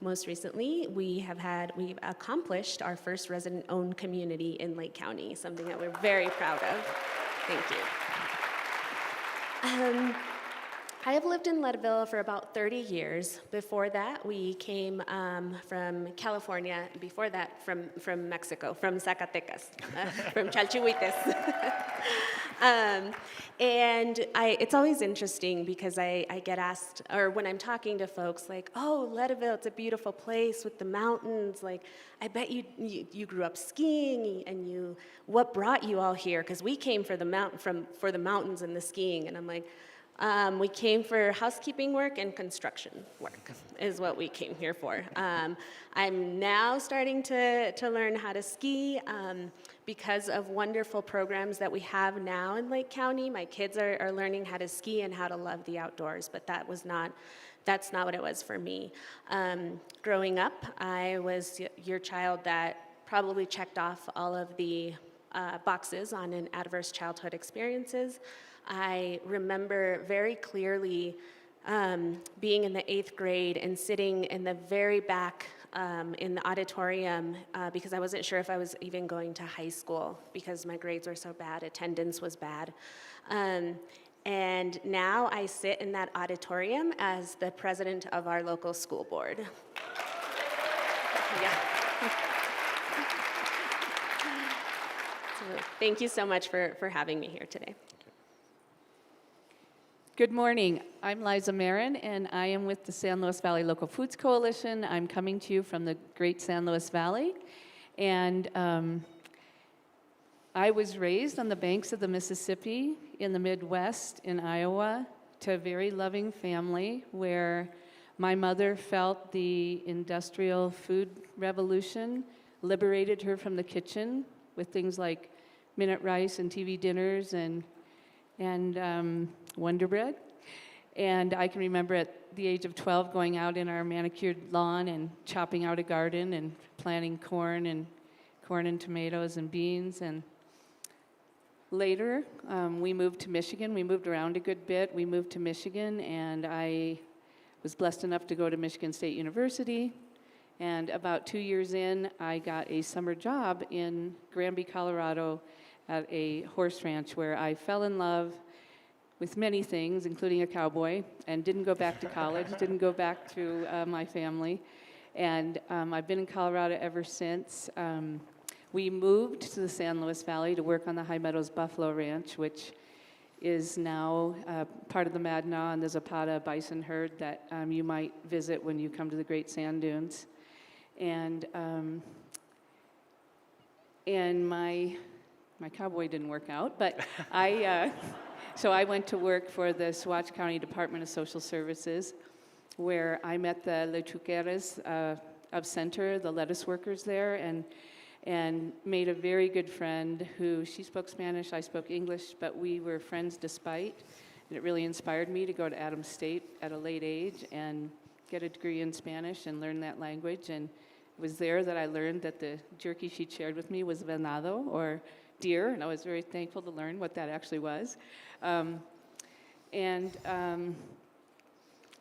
Most recently, we've accomplished our first resident-owned community in Lake County, something that we're very proud of. Thank you. I have lived in Leadville for about 30 years. Before that, we came from California. Before that, from Mexico, from Zacatecas, from Chalchihuites. It's always interesting because I get asked, or when I'm talking to folks, like, oh, Leadville, it's a beautiful place with the mountains. Like, I bet you grew up skiing, and what brought you all here? Because we came for the mountains and the skiing, and I'm like, we came for housekeeping work and construction work is what we came here for. I'm now starting to learn how to ski because of wonderful programs that we have now in Lake County. My kids are learning how to ski and how to love the outdoors, but that's not what it was for me. Growing up, I was your child that probably checked off all of the boxes on an adverse childhood experiences. I remember very clearly being in the 8th grade and sitting in the very back in the auditorium because I wasn't sure if I was even going to high school because my grades were so bad, attendance was bad. And now I sit in that auditorium as the president of our local school board. Yeah. So thank you so much for having me here today. Good morning. I'm Liza Marin, and I am with the San Luis Valley Local Foods Coalition. I'm coming to you from the great San Luis Valley. And I was raised on the banks of the Mississippi in the Midwest in Iowa to a very loving family where my mother felt the industrial food revolution liberated her from the kitchen with things like minute rice and TV dinners and Wonder Bread. And I can remember at the age of 12 going out in our manicured lawn and chopping out a garden and planting corn and tomatoes and beans. And later, we moved to Michigan. We moved around a good bit. We moved to Michigan, and I was blessed enough to go to Michigan State University. And about 2 years in, I got a summer job in Granby, Colorado at a horse ranch where I fell in love with many things, including a cowboy, and didn't go back to college, didn't go back to my family. And I've been in Colorado ever since. We moved to the San Luis Valley to work on the High Meadows Buffalo Ranch, which is now part of the Mackinac and the Zapata bison herd that you might visit when you come to the Great Sand Dunes. And my cowboy didn't work out, but so I went to work for the Saguache County Department of Social Services, where I met the lechuqueras of Center, the lettuce workers there, and made a very good friend who, she spoke Spanish, I spoke English, but we were friends despite. And it really inspired me to go to Adams State at a late age and get a degree in Spanish and learn that language. And it was there that I learned that the jerky she shared with me was venado, or deer, and I was very thankful to learn what that actually was.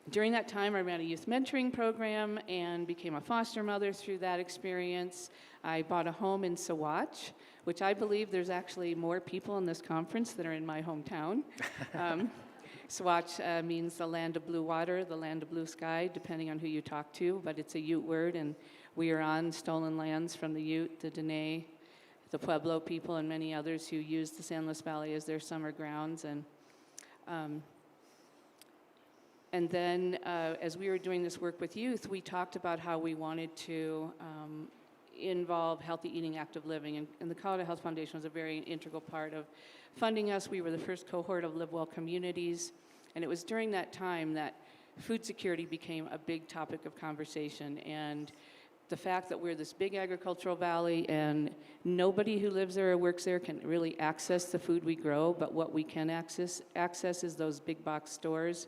During that time, I ran a youth mentoring program and became a foster mother through that experience. I bought a home in Saguache, which I believe there's actually more people in this conference that are in my hometown. Saguache means the land of blue water, the land of blue sky, depending on who you talk to, but it's a Ute word, and we are on stolen lands from the Ute, the Dene, the Pueblo people, and many others who use the San Luis Valley as their summer grounds. And then as we were doing this work with youth, we talked about how we wanted to involve healthy eating, active living. And the Colorado Health Foundation was a very integral part of funding us. We were the first cohort of Live Well communities. And it was during that time that food security became a big topic of conversation. And the fact that we're this big agricultural valley and nobody who lives there or works there can really access the food we grow, but what we can access is those big box stores,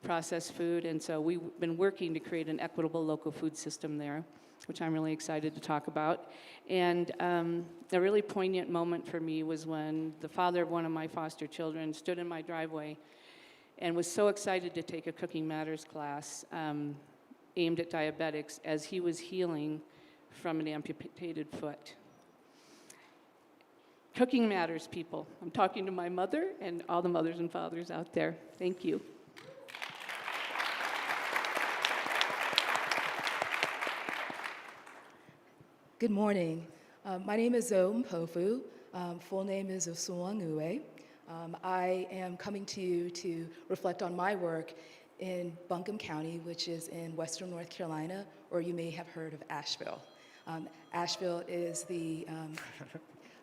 processed food. And so we've been working to create an equitable local food system there, which I'm really excited to talk about. And a really poignant moment for me was when the father of one of my foster children stood in my driveway and was so excited to take a Cooking Matters class aimed at diabetics as he was healing from an amputated foot. Cooking matters, people. I'm talking to my mother and all the mothers and fathers out there. Thank you. Good morning. My name is Zoe Mpofu. Full name is Osuwang Uwe. I am coming to you to reflect on my work in Buncombe County, which is in western North Carolina, or you may have heard of Asheville. Asheville is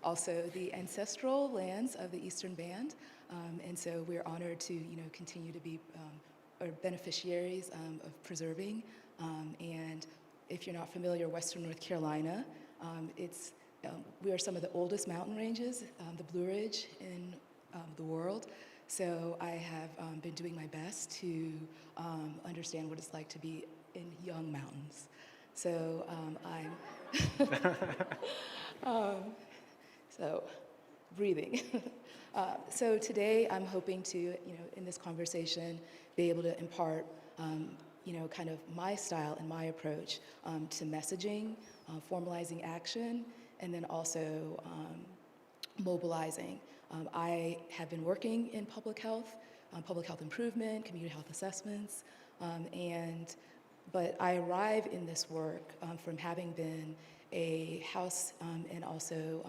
also the ancestral lands of the Eastern Band, and so we're honored to continue to be beneficiaries of preserving. And if you're not familiar, western North Carolina, we are some of the oldest mountain ranges, the Blue Ridge in the world. So I have been doing my best to understand what it's like to be in young mountains. So so breathing. So today I'm hoping to, in this conversation, be able to impart, kind of my style and my approach to messaging, formalizing action, and then also mobilizing I have been working in public health improvement, community health assessments, but I arrive in this work from having been a House and also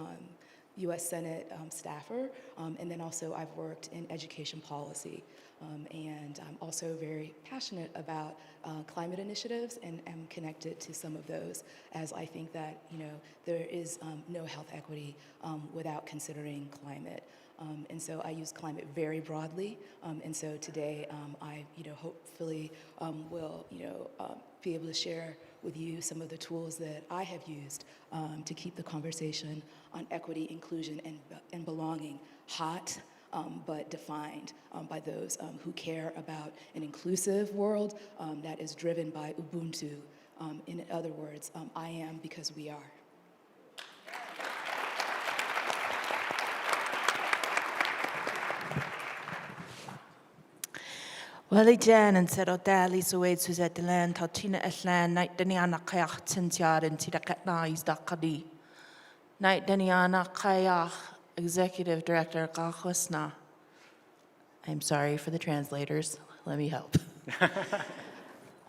U.S. Senate staffer, and then also I've worked in education policy. And I'm also very passionate about climate initiatives and am connected to some of those, as I think that there is no health equity without considering climate. And so I use climate very broadly. And so today I hopefully will be able to share with you some of the tools that I have used to keep the conversation on equity, inclusion, and belonging hot, but defined by those who care about an inclusive world that is driven by Ubuntu. In other words, I am because we are. Well, Jen and said, O'Dally, so wait, Suzette the land, Tatina Eslan, Night Deniana Kayak, Tintiar, and Tidakatna is Dakadi. Night Deniana Kayak, Executive Director Kahwasna. I'm sorry for the translators. Let me help.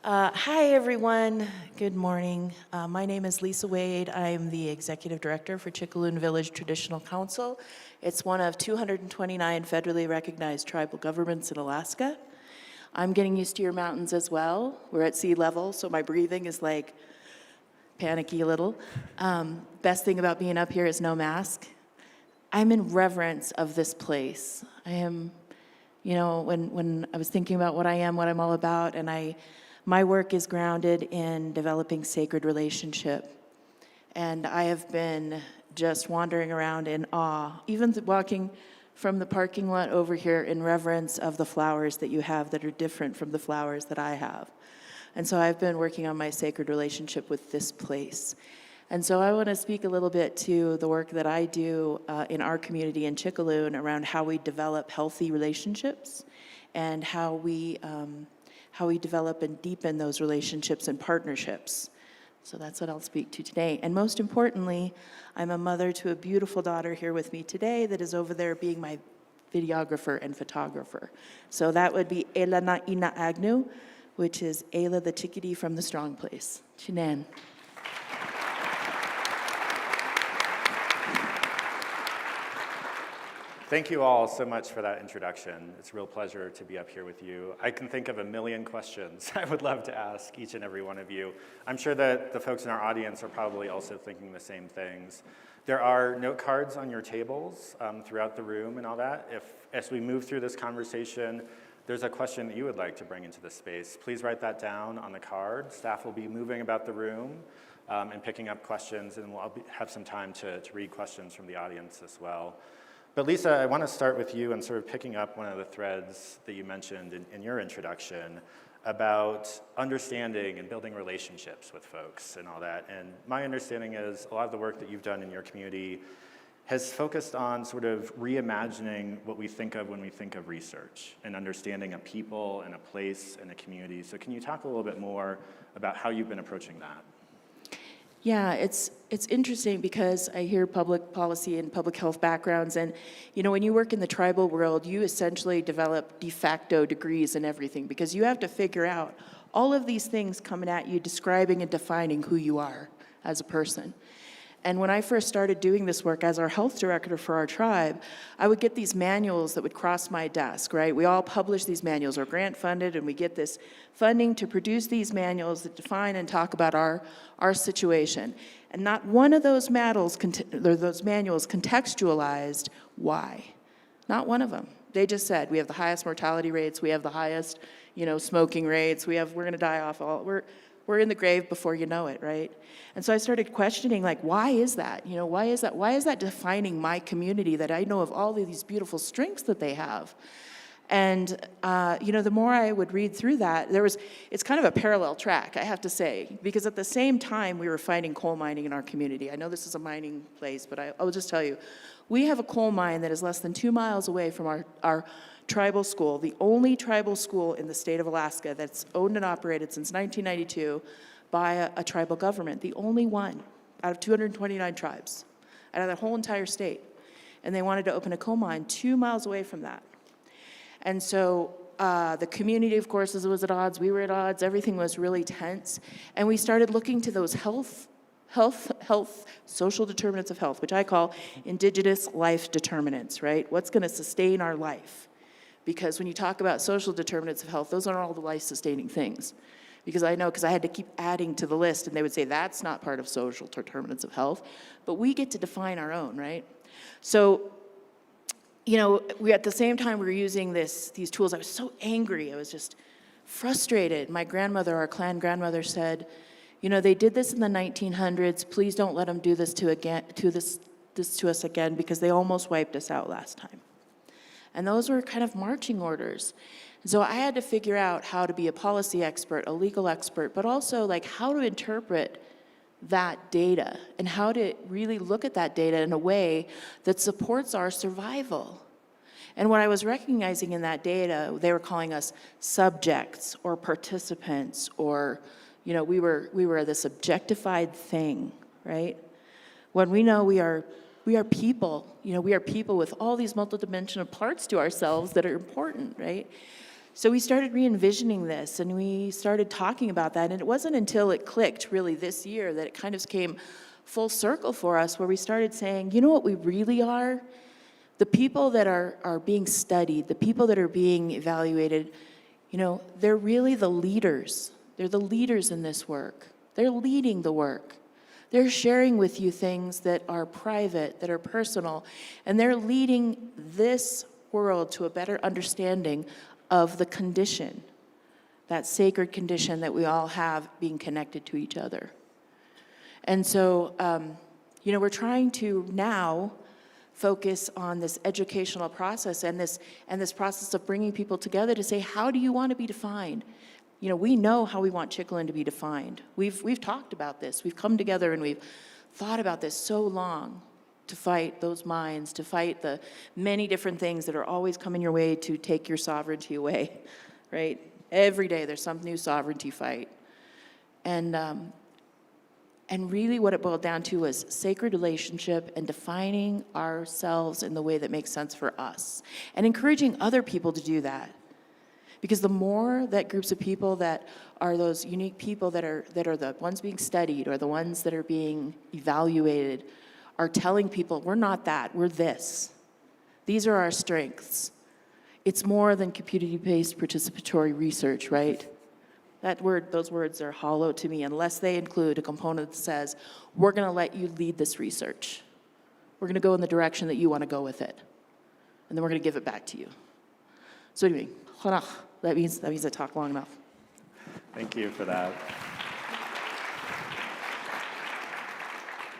Hi, everyone. Good morning. My name is Lisa Wade. I'm the Executive Director for Chickaloon Village Traditional Council. It's one of 229 federally recognized tribal governments in Alaska. I'm getting used to your mountains as well. We're at sea level, so my breathing is like panicky a little. Best thing about being up here is no mask. I'm in reverence of this place. I am, when I was thinking about what I am, what I'm all about, and my work is grounded in developing sacred relationship. And I have been just wandering around in awe, even walking from the parking lot over here in reverence of the flowers that you have that are different from the flowers that I have. And so I've been working on my sacred relationship with this place. And so I want to speak a little bit to the work that I do in our community in Chickaloon around how we develop healthy relationships and how we develop and deepen those relationships and partnerships. So that's what I'll speak to today. And most importantly, I'm a mother to a beautiful daughter here with me today that is over there being my videographer and photographer. So that would be Ela Na'ina Agnew, which is Ayla the Chickadee from the Strong Place. Chinan. Thank you all so much for that introduction. It's a real pleasure to be up here with you. I can think of a million questions I would love to ask each and every one of you. I'm sure that the folks in our audience are probably also thinking the same things. There are note cards on your tables throughout the room and all that. If, as we move through this conversation, there's a question that you would like to bring into the space, please write that down on the card. Staff will be moving about the room and picking up questions, and we'll have some time to read questions from the audience as well. But Lisa, I want to start with you and sort of picking up one of the threads that you mentioned in your introduction about understanding and building relationships with folks and all that. And my understanding is a lot of the work that you've done in your community has focused on sort of reimagining what we think of when we think of research and understanding a people and a place and a community. So can you talk a little bit more about how you've been approaching that? Yeah, it's interesting because I hear public policy and public health backgrounds, and when you work in the tribal world, you essentially develop de facto degrees in everything because you have to figure out all of these things coming at you, describing and defining who you are as a person. And when I first started doing this work as our health director for our tribe, I would get these manuals that would cross my desk, right? We all publish these manuals, we're grant funded, and we get this funding to produce these manuals that define and talk about our situation. And not one of those manuals contextualized why. Not one of them. They just said, we have the highest mortality rates, we have the highest, smoking rates, we're gonna die off we're in the grave before you know it, right? And so I started questioning, why is that? Why is that? Why is that defining my community that I know of all of these beautiful strengths that they have? And, the more I would read through that, it's kind of a parallel track, I have to say, because at the same time we were fighting coal mining in our community. I know this is a mining place, but I will just tell you, we have a coal mine that is less than 2 miles away from our tribal school, the only tribal school in the state of Alaska that's owned and operated since 1992 by a tribal government, the only one out of 229 tribes, out of the whole entire state. and they wanted to open a coal mine 2 miles away from that. And so the community, of course, was at odds. We were at odds. Everything was really tense. And we started looking to those health, social determinants of health, which I call indigenous life determinants, right? What's going to sustain our life? Because when you talk about social determinants of health, those aren't all the life-sustaining things. Because I know, because I had to keep adding to the list, and they would say, that's not part of social determinants of health. But we get to define our own, right? So, you know, at the same time we were using these tools, I was so angry. I was just frustrated. My grandmother, our clan grandmother, said, you know, they did this in the 1900s. Please don't let them do this to us again, because they almost wiped us out last time. And those were kind of marching orders. So I had to figure out how to be a policy expert, a legal expert, but also like how to interpret that data and how to really look at that data in a way that supports our survival. And what I was recognizing in that data, they were calling us subjects or participants, or, you know, we were this objectified thing, right? When we know we are people, you know, we are people with all these multidimensional parts to ourselves that are important, right? So we started re-envisioning this, and we started talking about that, and it wasn't until it clicked really this year that it kind of came full circle for us, where we started saying, you know what we really are? The people that are being studied, the people that are being evaluated, you know, they're really the leaders. They're the leaders in this work. They're leading the work. They're sharing with you things that are private, that are personal, and they're leading this world to a better understanding of the condition, that sacred condition that we all have, being connected to each other. And so, you know, we're trying to now focus on this educational process and this process of bringing people together to say, how do you want to be defined? You know, we know how we want Chickaland to be defined. We've talked about this. We've come together and we've thought about this so long, to fight those minds, to fight the many different things that are always coming your way to take your sovereignty away, right? Every day there's some new sovereignty fight. And really what it boiled down to was sacred relationship and defining ourselves in the way that makes sense for us, and encouraging other people to do that. Because the more that groups of people that are those unique people that are the ones being studied, or the ones that are being evaluated, are telling people, we're not that, we're this. These are our strengths. It's more than community-based participatory research, right? Those words are hollow to me unless they include a component that says, we're gonna let you lead this research. We're gonna go in the direction that you wanna go with it. And then we're gonna give it back to you. So anyway, that means I talked long enough. Thank you for that.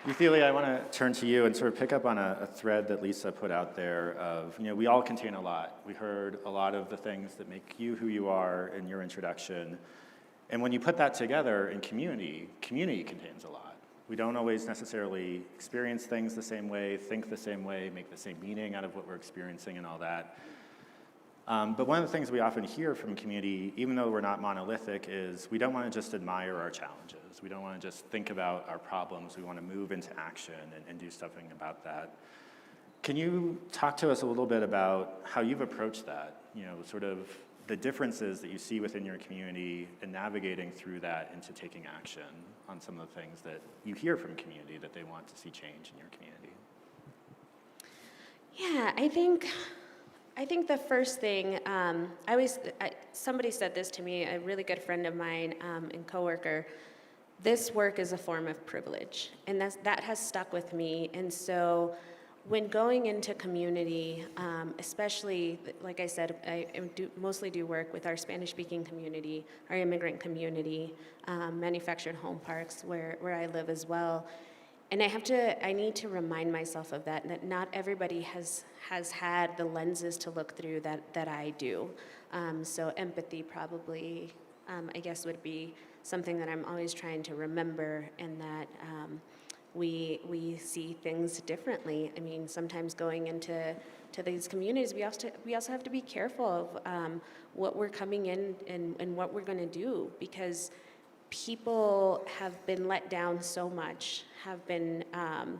Euthelia, I want to turn to you and sort of pick up on a thread that Lisa put out there of, you know, we all contain a lot. We heard a lot of the things that make you who you are in your introduction. And when you put that together in community contains a lot. We don't always necessarily experience things the same way, think the same way, make the same meaning out of what we're experiencing and all that. But one of the things we often hear from community, even though we're not monolithic, is we don't want to just admire our challenges. We don't want to just think about our problems. We want to move into action and do something about that. Can you talk to us a little bit about how you've approached that? You know, sort of the differences that you see within your community and navigating through that into taking action on some of the things that you hear from community that they want to see change in your community. Yeah, I think the first thing, somebody said this to me, a really good friend of mine and coworker, this work is a form of privilege, and that has stuck with me. And so when going into community, especially, like I said, I mostly do work with our Spanish-speaking community, our immigrant community, manufactured home parks where I live as well. And I need to remind myself of that not everybody has had the lenses to look through that I do. So empathy probably, I guess, would be something that I'm always trying to remember, and that we see things differently. I mean, sometimes going into these communities, we also have to be careful of what we're coming in and what we're going to do, because people have been let down so much, have been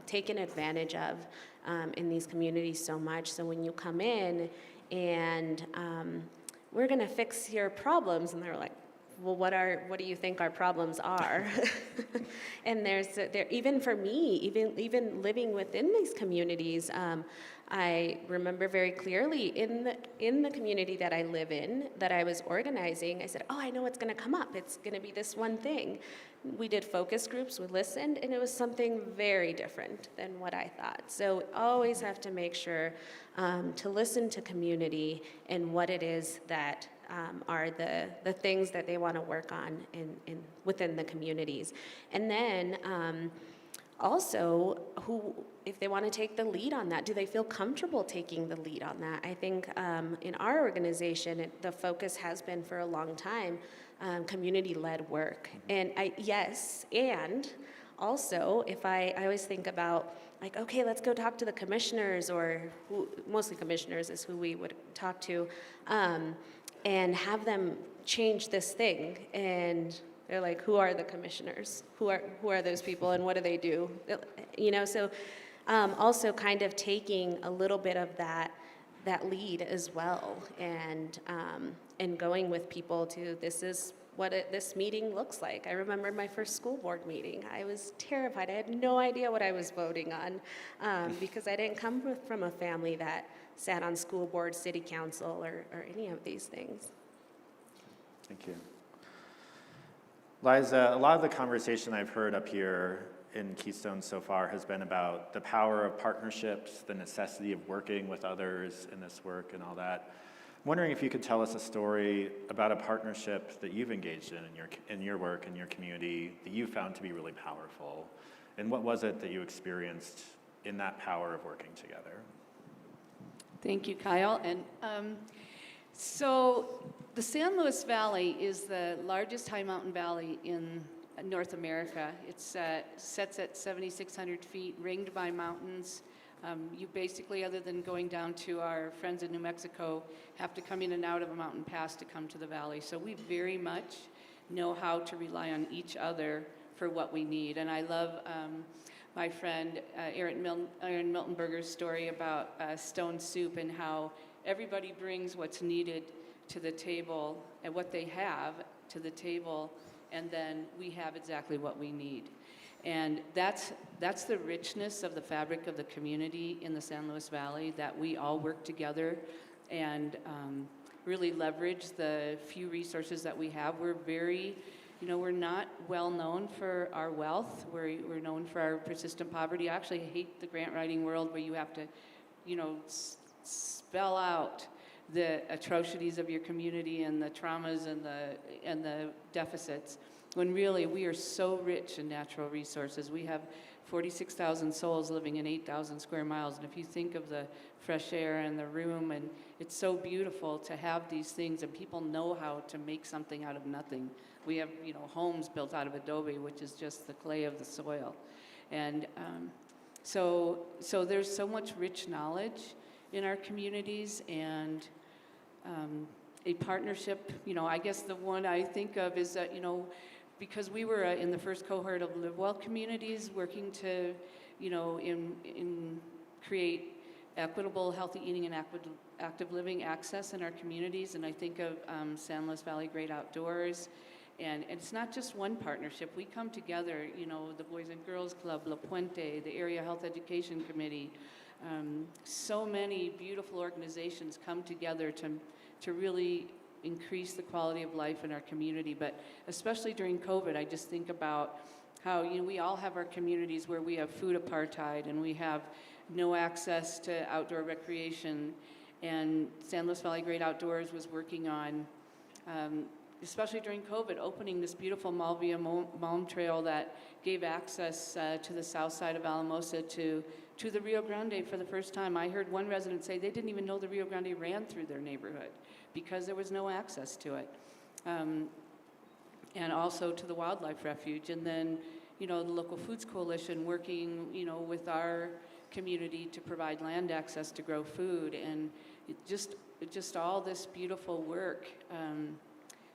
taken advantage of, in these communities so much. So when you come in and we're going to fix your problems, and they're like, well, what do you think our problems are? And there, even for me, even living within these communities, I remember very clearly in the community that I live in, that I was organizing, I said, oh, I know what's going to come up. It's going to be this one thing. We did focus groups, we listened, and it was something very different than what I thought. So always have to make sure to listen to community and what it is that are the things that they want to work on within the communities. And then also, if they want to take the lead on that, do they feel comfortable taking the lead on that? I think in our organization, the focus has been for a long time community-led work. And and also, if I always think about, like, okay, let's go talk to the commissioners, or mostly commissioners is who we would talk to, and have them change this thing. And they're like, who are the commissioners? Who are those people, and what do they do? You know, so also kind of taking a little bit of that lead as well, and going with people to, this is what this meeting looks like. I remember my first school board meeting. I was terrified. I had no idea what I was voting on because I didn't come from a family that sat on school board, city council, or any of these things. Thank you. Liza, a lot of the conversation I've heard up here in Keystone so far has been about the power of partnerships, the necessity of working with others in this work and all that. I'm wondering if you could tell us a story about a partnership that you've engaged in your work, in your community, that you found to be really powerful. And what was it that you experienced in that power of working together? Thank you, Kyle. And so the San Luis Valley is the largest high mountain valley in North America. It sets at 7,600 feet, ringed by mountains. You basically, other than going down to our friends in New Mexico, have to come in and out of a mountain pass to come to the valley. So we very much know how to rely on each other for what we need. And I love my friend Aaron Miltenberger's story about stone soup, and how everybody brings what's needed to the table and what they have to the table, and then we have exactly what we need. And that's the richness of the fabric of the community in the San Luis Valley, that we all work together and really leverage the few resources that we have. We're very, we're not well known for our wealth. We're known for our persistent poverty. I actually hate the grant writing world where you have to, spell out the atrocities of your community and the traumas and the deficits, when really we are so rich in natural resources. We have 46,000 souls living in 8,000 square miles, and if you think of the fresh air and the room, and it's so beautiful to have these things, and people know how to make something out of nothing. We have, homes built out of adobe, which is just the clay of the soil. And so there's so much rich knowledge in our communities, and a partnership, I guess the one I think of is that, because we were in the first cohort of Live Well communities working to, create equitable, healthy eating and active living access in our communities. And I think of San Luis Valley Great Outdoors. And it's not just one partnership. We come together, the Boys and Girls Club, La Puente, the Area Health Education Committee. So many beautiful organizations come together to really increase the quality of life in our community. But especially during COVID, I just think about how we all have our communities where we have food apartheid and we have no access to outdoor recreation. And San Luis Valley Great Outdoors was working on, especially during COVID, opening this beautiful Malvia Malm Trail that gave access to the south side of Alamosa to the Rio Grande for the first time. I heard one resident say they didn't even know the Rio Grande ran through their neighborhood because there was no access to it. And also to the wildlife refuge. And then, the local foods coalition working, with our community to provide land access to grow food, and just all this beautiful work.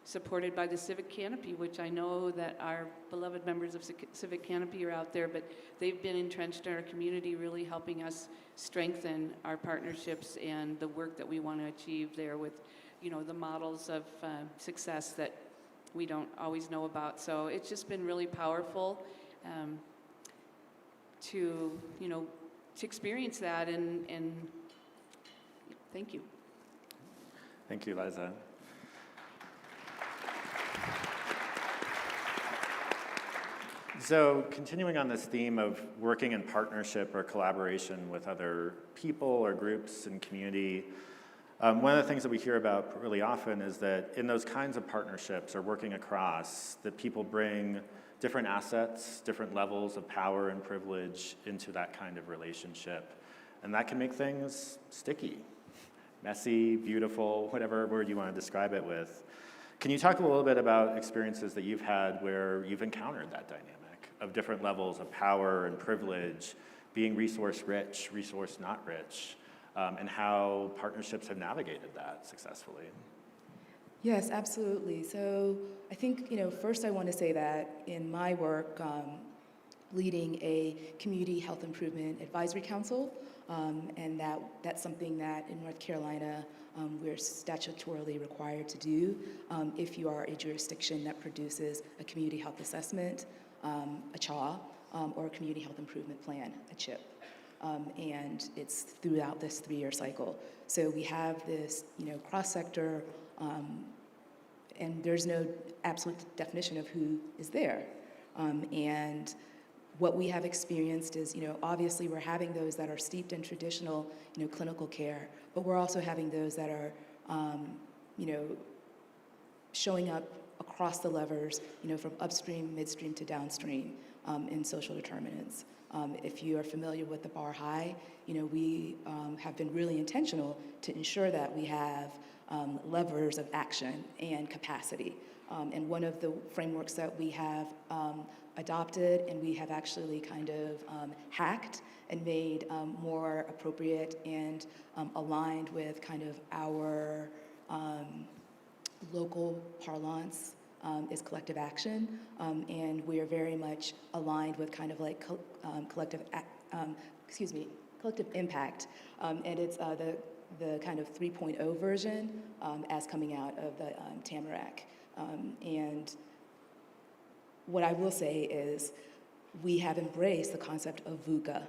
supported by the Civic Canopy, which I know that our beloved members of Civic Canopy are out there, but they've been entrenched in our community, really helping us strengthen our partnerships and the work that we want to achieve there with, the models of success that we don't always know about. So it's just been really powerful to experience that, and thank you. Thank you, Liza. So continuing on this theme of working in partnership or collaboration with other people or groups and community, one of the things that we hear about really often is that in those kinds of partnerships or working across, that people bring different assets, different levels of power and privilege into that kind of relationship. And that can make things sticky, messy, beautiful, whatever word you want to describe it with. Can you talk a little bit about experiences that you've had where you've encountered that dynamic of different levels of power and privilege, being resource rich, resource not rich, and how partnerships have navigated that successfully? Yes, absolutely. So I think, first I want to say that in my work leading a community health improvement advisory council, and that's something that in North Carolina we're statutorily required to do if you are a jurisdiction that produces a community health assessment, a CHA, or a community health improvement plan, a CHIP. And it's throughout this 3-year cycle. So we have this, cross-sector, and there's no absolute definition of who is there. And what we have experienced is, obviously we're having those that are steeped in traditional, clinical care, but we're also having those that are, showing up across the levers, from upstream, midstream to downstream in social determinants. If you are familiar with the Bar High, we have been really intentional to ensure that we have levers of action and capacity. And one of the frameworks that we have adopted and we have actually kind of hacked and made more appropriate and aligned with kind of our local parlance is collective action, and we are very much aligned with kind of like collective impact, and it's the kind of 3.0 version as coming out of the Tamarack. And what I will say is we have embraced the concept of VUCA.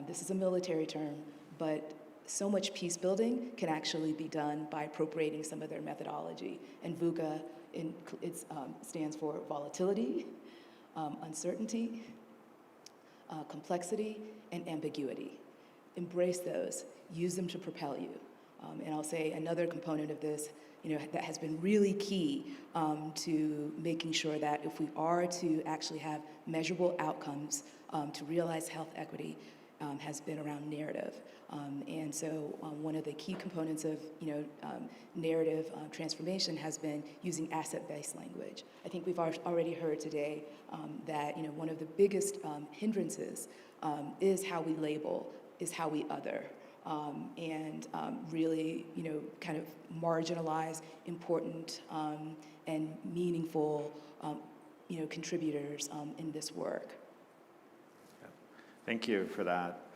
This is a military term, but so much peace building can actually be done by appropriating some of their methodology. And VUCA, it stands for volatility, uncertainty, complexity, and ambiguity. Embrace those, use them to propel you. And I'll say another component of this, that has been really key to making sure that if we are to actually have measurable outcomes to realize health equity, has been around narrative. And so one of the key components of narrative transformation has been using asset-based language. I think we've already heard today that one of the biggest hindrances is how we label, is how we other, and really kind of marginalize important and meaningful contributors in this work. Thank you for that.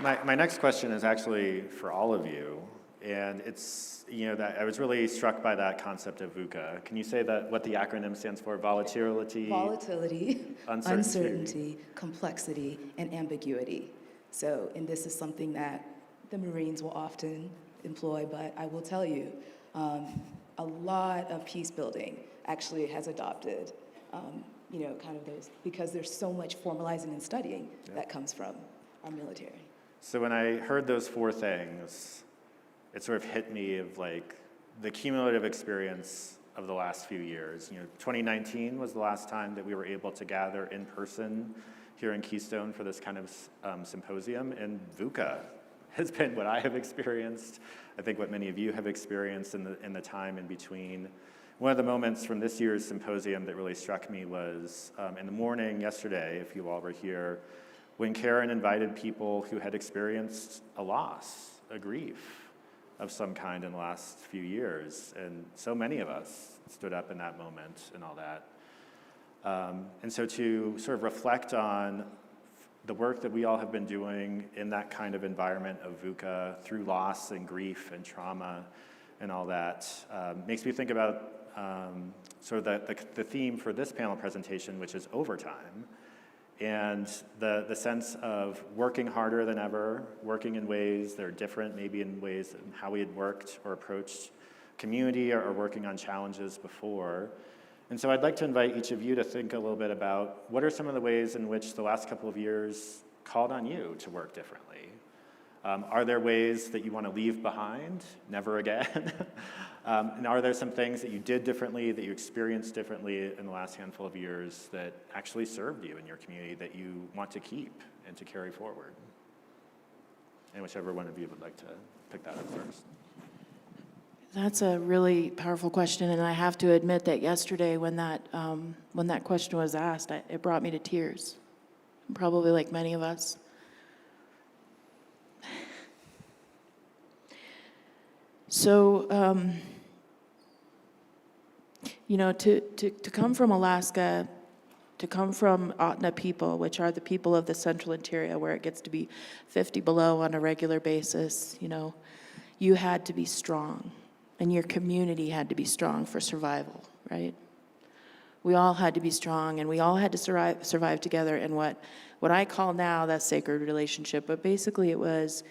My next question is actually for all of you, and it's, that I was really struck by that concept of VUCA. Can you say that what the acronym stands for? Volatility, uncertainty, complexity, and ambiguity. So, and this is something that the Marines will often employ, but I will tell you, a lot of peace building actually has adopted, kind of those, because there's so much formalizing and studying that comes from our military. So when I heard those 4 things, it sort of hit me of like the cumulative experience of the last few years. 2019 was the last time that we were able to gather in person here in Keystone for this kind of symposium, and VUCA has been what I have experienced. I think what many of you have experienced in the time in between. One of the moments from this year's symposium that really struck me was in the morning yesterday, if you all were here, when Karen invited people who had experienced a loss, a grief, of some kind in the last few years, and so many of us stood up in that moment and all that. And so to sort of reflect on the work that we all have been doing in that kind of environment of VUCA through loss and grief and trauma and all that makes me think about sort of the theme for this panel presentation, which is overtime, and the sense of working harder than ever, working in ways that are different, maybe in ways in how we had worked or approached community or working on challenges before. And so I'd like to invite each of you to think a little bit about what are some of the ways in which the last couple of years called on you to work differently. Are there ways that you want to leave behind, never again? And are there some things that you did differently, that you experienced differently in the last handful of years that actually served you in your community that you want to keep and to carry forward? And whichever one of you would like to pick that up first. That's a really powerful question, and I have to admit that yesterday when that question was asked, it brought me to tears, probably like many of us. So, to come from Alaska, to come from Otna people, which are the people of the central interior where it gets to be 50 below on a regular basis, you had to be strong. And your community had to be strong for survival, right? We all had to be strong, and we all had to survive together in what I call now that sacred relationship. But basically it was,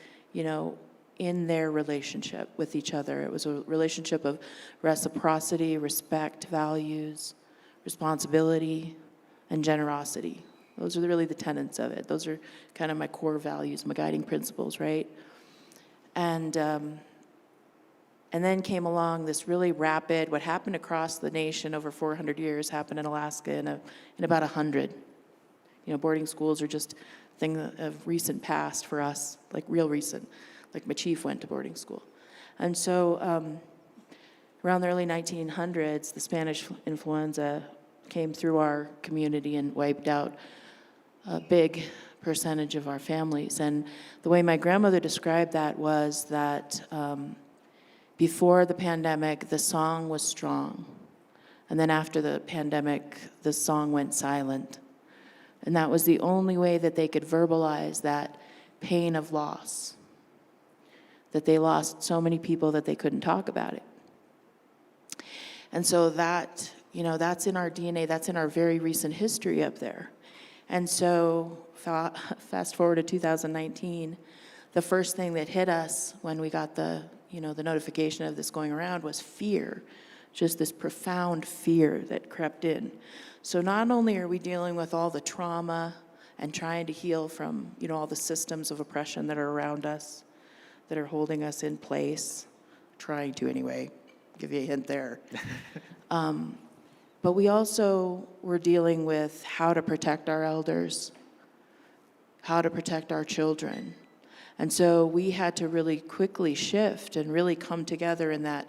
in their relationship with each other. It was a relationship of reciprocity, respect, values, responsibility, and generosity. Those are really the tenets of it. Those are kind of my core values, my guiding principles, right? And then came along this really rapid, what happened across the nation over 400 years happened in Alaska in about 100. Boarding schools are just a thing of recent past for us, like real recent. Like my chief went to boarding school. And so around the early 1900s, the Spanish influenza came through our community and wiped out a big percentage of our families. And the way my grandmother described that was that before the pandemic, the song was strong. And then after the pandemic, the song went silent. And that was the only way that they could verbalize that pain of loss, that they lost so many people that they couldn't talk about it. And so that, that's in our DNA, that's in our very recent history up there. And so fast forward to 2019, the first thing that hit us when we got the notification of this going around was fear, just this profound fear that crept in. So not only are we dealing with all the trauma and trying to heal from, all the systems of oppression that are around us, that are holding us in place, trying to anyway, give you a hint there. But we also were dealing with how to protect our elders, how to protect our children. And so we had to really quickly shift and really come together in that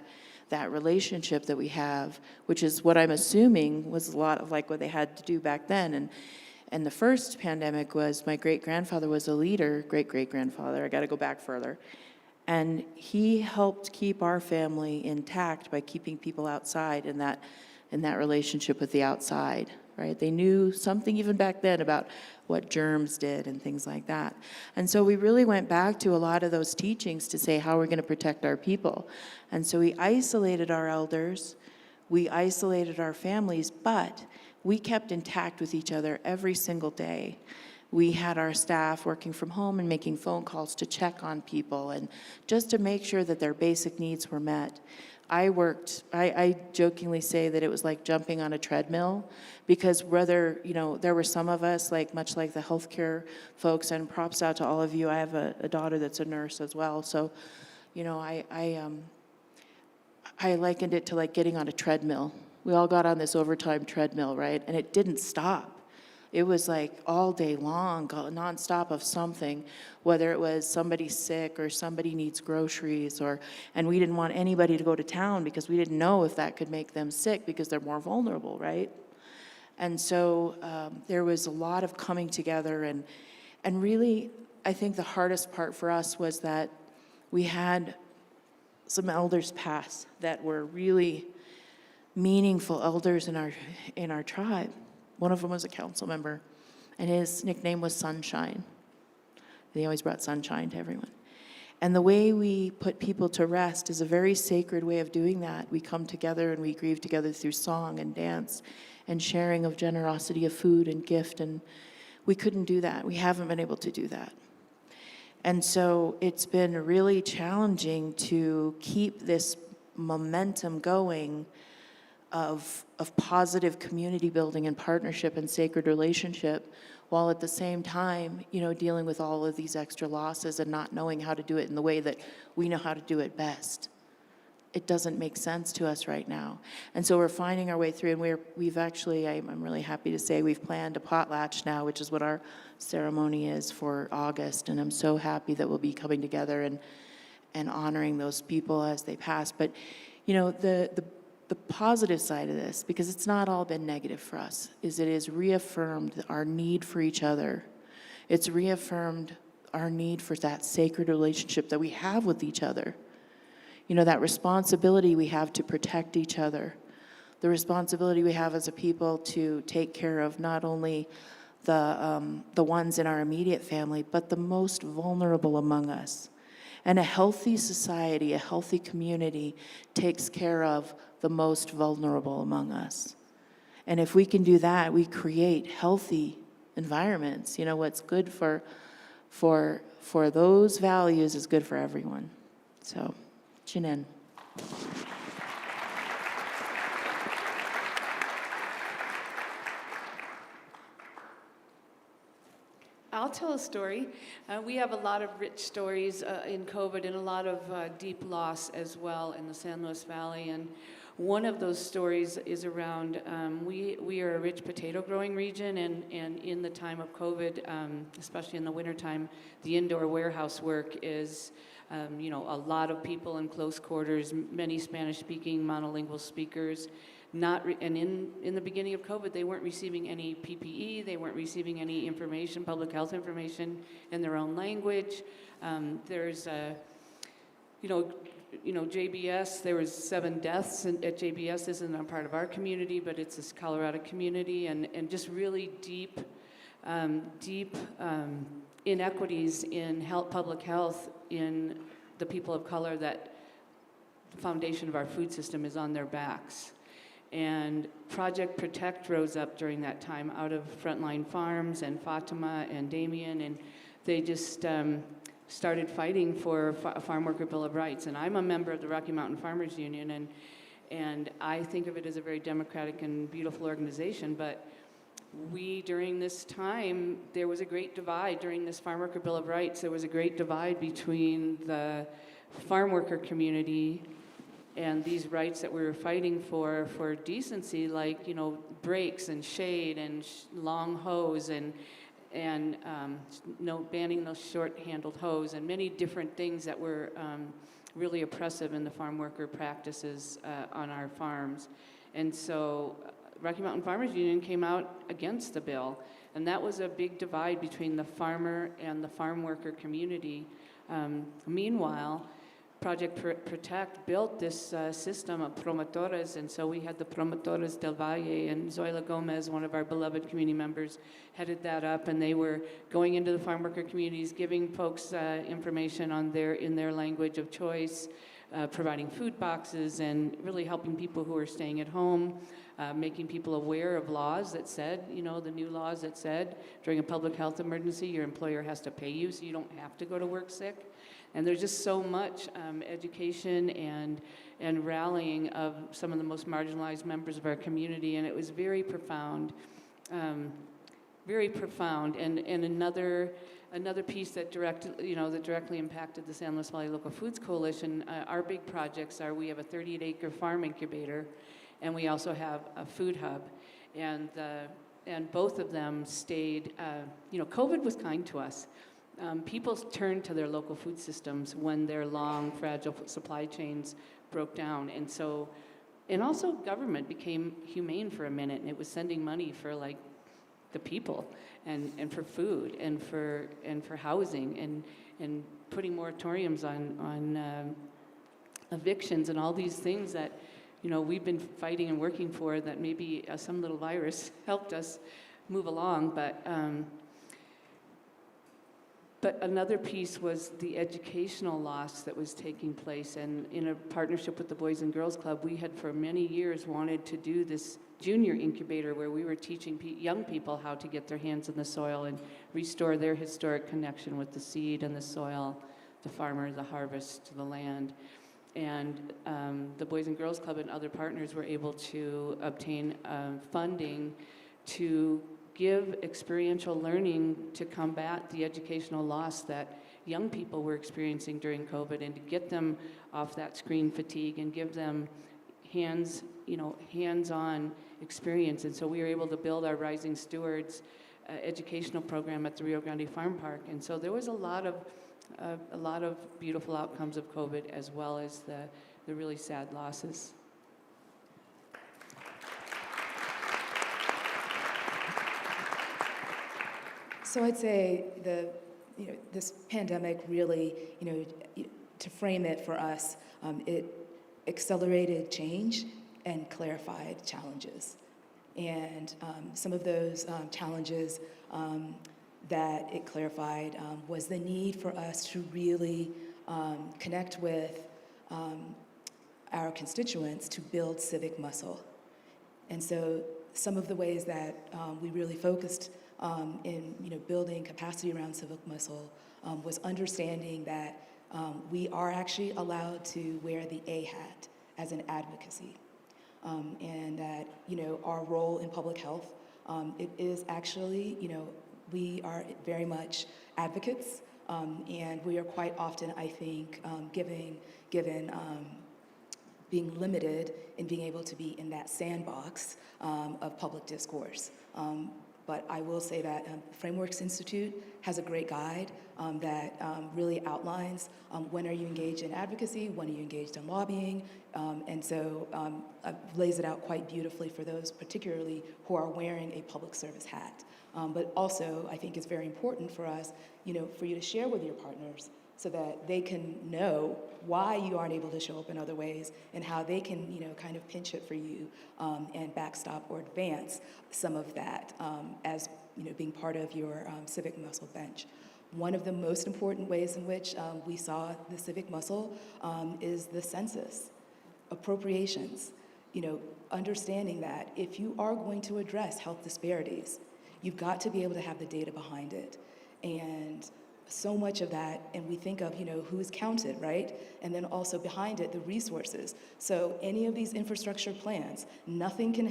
relationship that we have, which is what I'm assuming was a lot of like what they had to do back then. And the first pandemic was my great-grandfather was a leader, great-great-grandfather, I gotta go back further. And he helped keep our family intact by keeping people outside in that relationship with the outside, right? They knew something even back then about what germs did and things like that. And so we really went back to a lot of those teachings to say how we're gonna protect our people. And so we isolated our elders, we isolated our families, but we kept intact with each other every single day. We had our staff working from home and making phone calls to check on people and just to make sure that their basic needs were met. I jokingly say that it was like jumping on a treadmill because whether, there were some of us, much like the healthcare folks, and props out to all of you. I have a daughter that's a nurse as well. So, I likened it to like getting on a treadmill. We all got on this overtime treadmill, right? And it didn't stop. It was like all day long, nonstop of something, whether it was somebody sick or somebody needs groceries, and we didn't want anybody to go to town because we didn't know if that could make them sick because they're more vulnerable, right? And so there was a lot of coming together, and really, I think the hardest part for us was that we had some elders pass that were really meaningful elders in our tribe. One of them was a council member, and his nickname was Sunshine. They always brought sunshine to everyone. And the way we put people to rest is a very sacred way of doing that. We come together and we grieve together through song and dance and sharing of generosity of food and gift, and we couldn't do that. We haven't been able to do that. And so it's been really challenging to keep this momentum going of positive community building and partnership and sacred relationship, while at the same time, dealing with all of these extra losses and not knowing how to do it in the way that we know how to do it best. It doesn't make sense to us right now. And so we're finding our way through, and we've actually, I'm really happy to say, we've planned a potlatch now, which is what our ceremony is for August, and I'm so happy that we'll be coming together and honoring those people as they pass. But, the positive side of this, because it's not all been negative for us, is it has reaffirmed our need for each other. It's reaffirmed our need for that sacred relationship that we have with each other. That responsibility we have to protect each other. The responsibility we have as a people to take care of not only the ones in our immediate family, but the most vulnerable among us. And a healthy society, a healthy community takes care of the most vulnerable among us. And if we can do that, we create healthy environments. What's good for those values is good for everyone. So, Chinen. I'll tell a story. We have a lot of rich stories in COVID and a lot of deep loss as well in the San Luis Valley. And one of those stories is around, we are a rich potato growing region, and in the time of COVID, especially in the wintertime, the indoor warehouse work is, a lot of people in close quarters, many Spanish-speaking monolingual speakers. In the beginning of COVID, they weren't receiving any PPE, they weren't receiving any information, public health information in their own language. There's JBS, there was 7 deaths at JBS. This isn't a part of our community, but it's this Colorado community, and just really deep inequities in public health in the people of color that the foundation of our food system is on their backs. And Project Protect rose up during that time out of Frontline Farms and Fatima and Damien, and they just started fighting for a Farm Worker Bill of Rights. And I'm a member of the Rocky Mountain Farmers Union, and I think of it as a very democratic and beautiful organization, but during this time, there was a great divide. During this Farm Worker Bill of Rights, there was a great divide between the farm worker community and these rights that we were fighting for decency, like, breaks and shade and long hose and banning those short-handled hose and many different things that were really oppressive in the farm worker practices on our farms. And so Rocky Mountain Farmers Union came out against the bill, and that was a big divide between the farmer and the farm worker community. Meanwhile, Project Protect built this system of promotores, and so we had the Promotores del Valle, and Zoila Gomez, one of our beloved community members, headed that up, and they were going into the farm worker communities, giving folks information in their language of choice, providing food boxes, and really helping people who are staying at home, making people aware of laws that said, the new laws that said during a public health emergency, your employer has to pay you so you don't have to go to work sick. And there's just so much education and rallying of some of the most marginalized members of our community, and it was very profound, very profound. And another piece that directly impacted the San Luis Valley Local Foods Coalition. Our big projects are we have a 38-acre farm incubator, and we also have a food hub, and both of them stayed. COVID was kind to us. People turned to their local food systems when their long, fragile supply chains broke down. And also government became humane for a minute, and it was sending money for the people and for food and for housing and putting moratoriums evictions and all these things that, you know, we've been fighting and working for, that maybe some little virus helped us move along. But another piece was the educational loss that was taking place. And in a partnership with the Boys and Girls Club, we had for many years wanted to do this junior incubator where we were teaching young people how to get their hands in the soil and restore their historic connection with the seed and the soil, the farmer, the harvest, the land. And the Boys and Girls Club and other partners were able to obtain funding to give experiential learning to combat the educational loss that young people were experiencing during COVID, and to get them off that screen fatigue and give them hands-on experience. And so we were able to build our Rising Stewards educational program at the Rio Grande Farm Park. And so there was a lot of beautiful outcomes of COVID, as well as the really sad losses. So I'd say this pandemic really, to frame it for us, it accelerated change and clarified challenges. And some of those challenges that it clarified was the need for us to really connect with our constituents to build civic muscle. And so some of the ways that we really focused in building capacity around civic muscle was understanding that we are actually allowed to wear the A hat as an advocacy, and that our role in public health, it is actually we are very much advocates, and we are quite often, I think, given being limited in being able to be in that sandbox of public discourse. But I will say that Frameworks Institute has a great guide that really outlines when are you engaged in advocacy, when are you engaged in lobbying, and so lays it out quite beautifully for those particularly who are wearing a public service hat. But also, I think it's very important for us, for you to share with your partners so that they can know why you aren't able to show up in other ways and how they can, kind of pinch it for you and backstop or advance some of that as, being part of your civic muscle bench. One of the most important ways in which we saw the civic muscle is the census, appropriations, understanding that if you are going to address health disparities, you've got to be able to have the data behind it. And so much of that, and we think of, who's counted, right? And then also behind it, the resources. So any of these infrastructure plans, nothing can,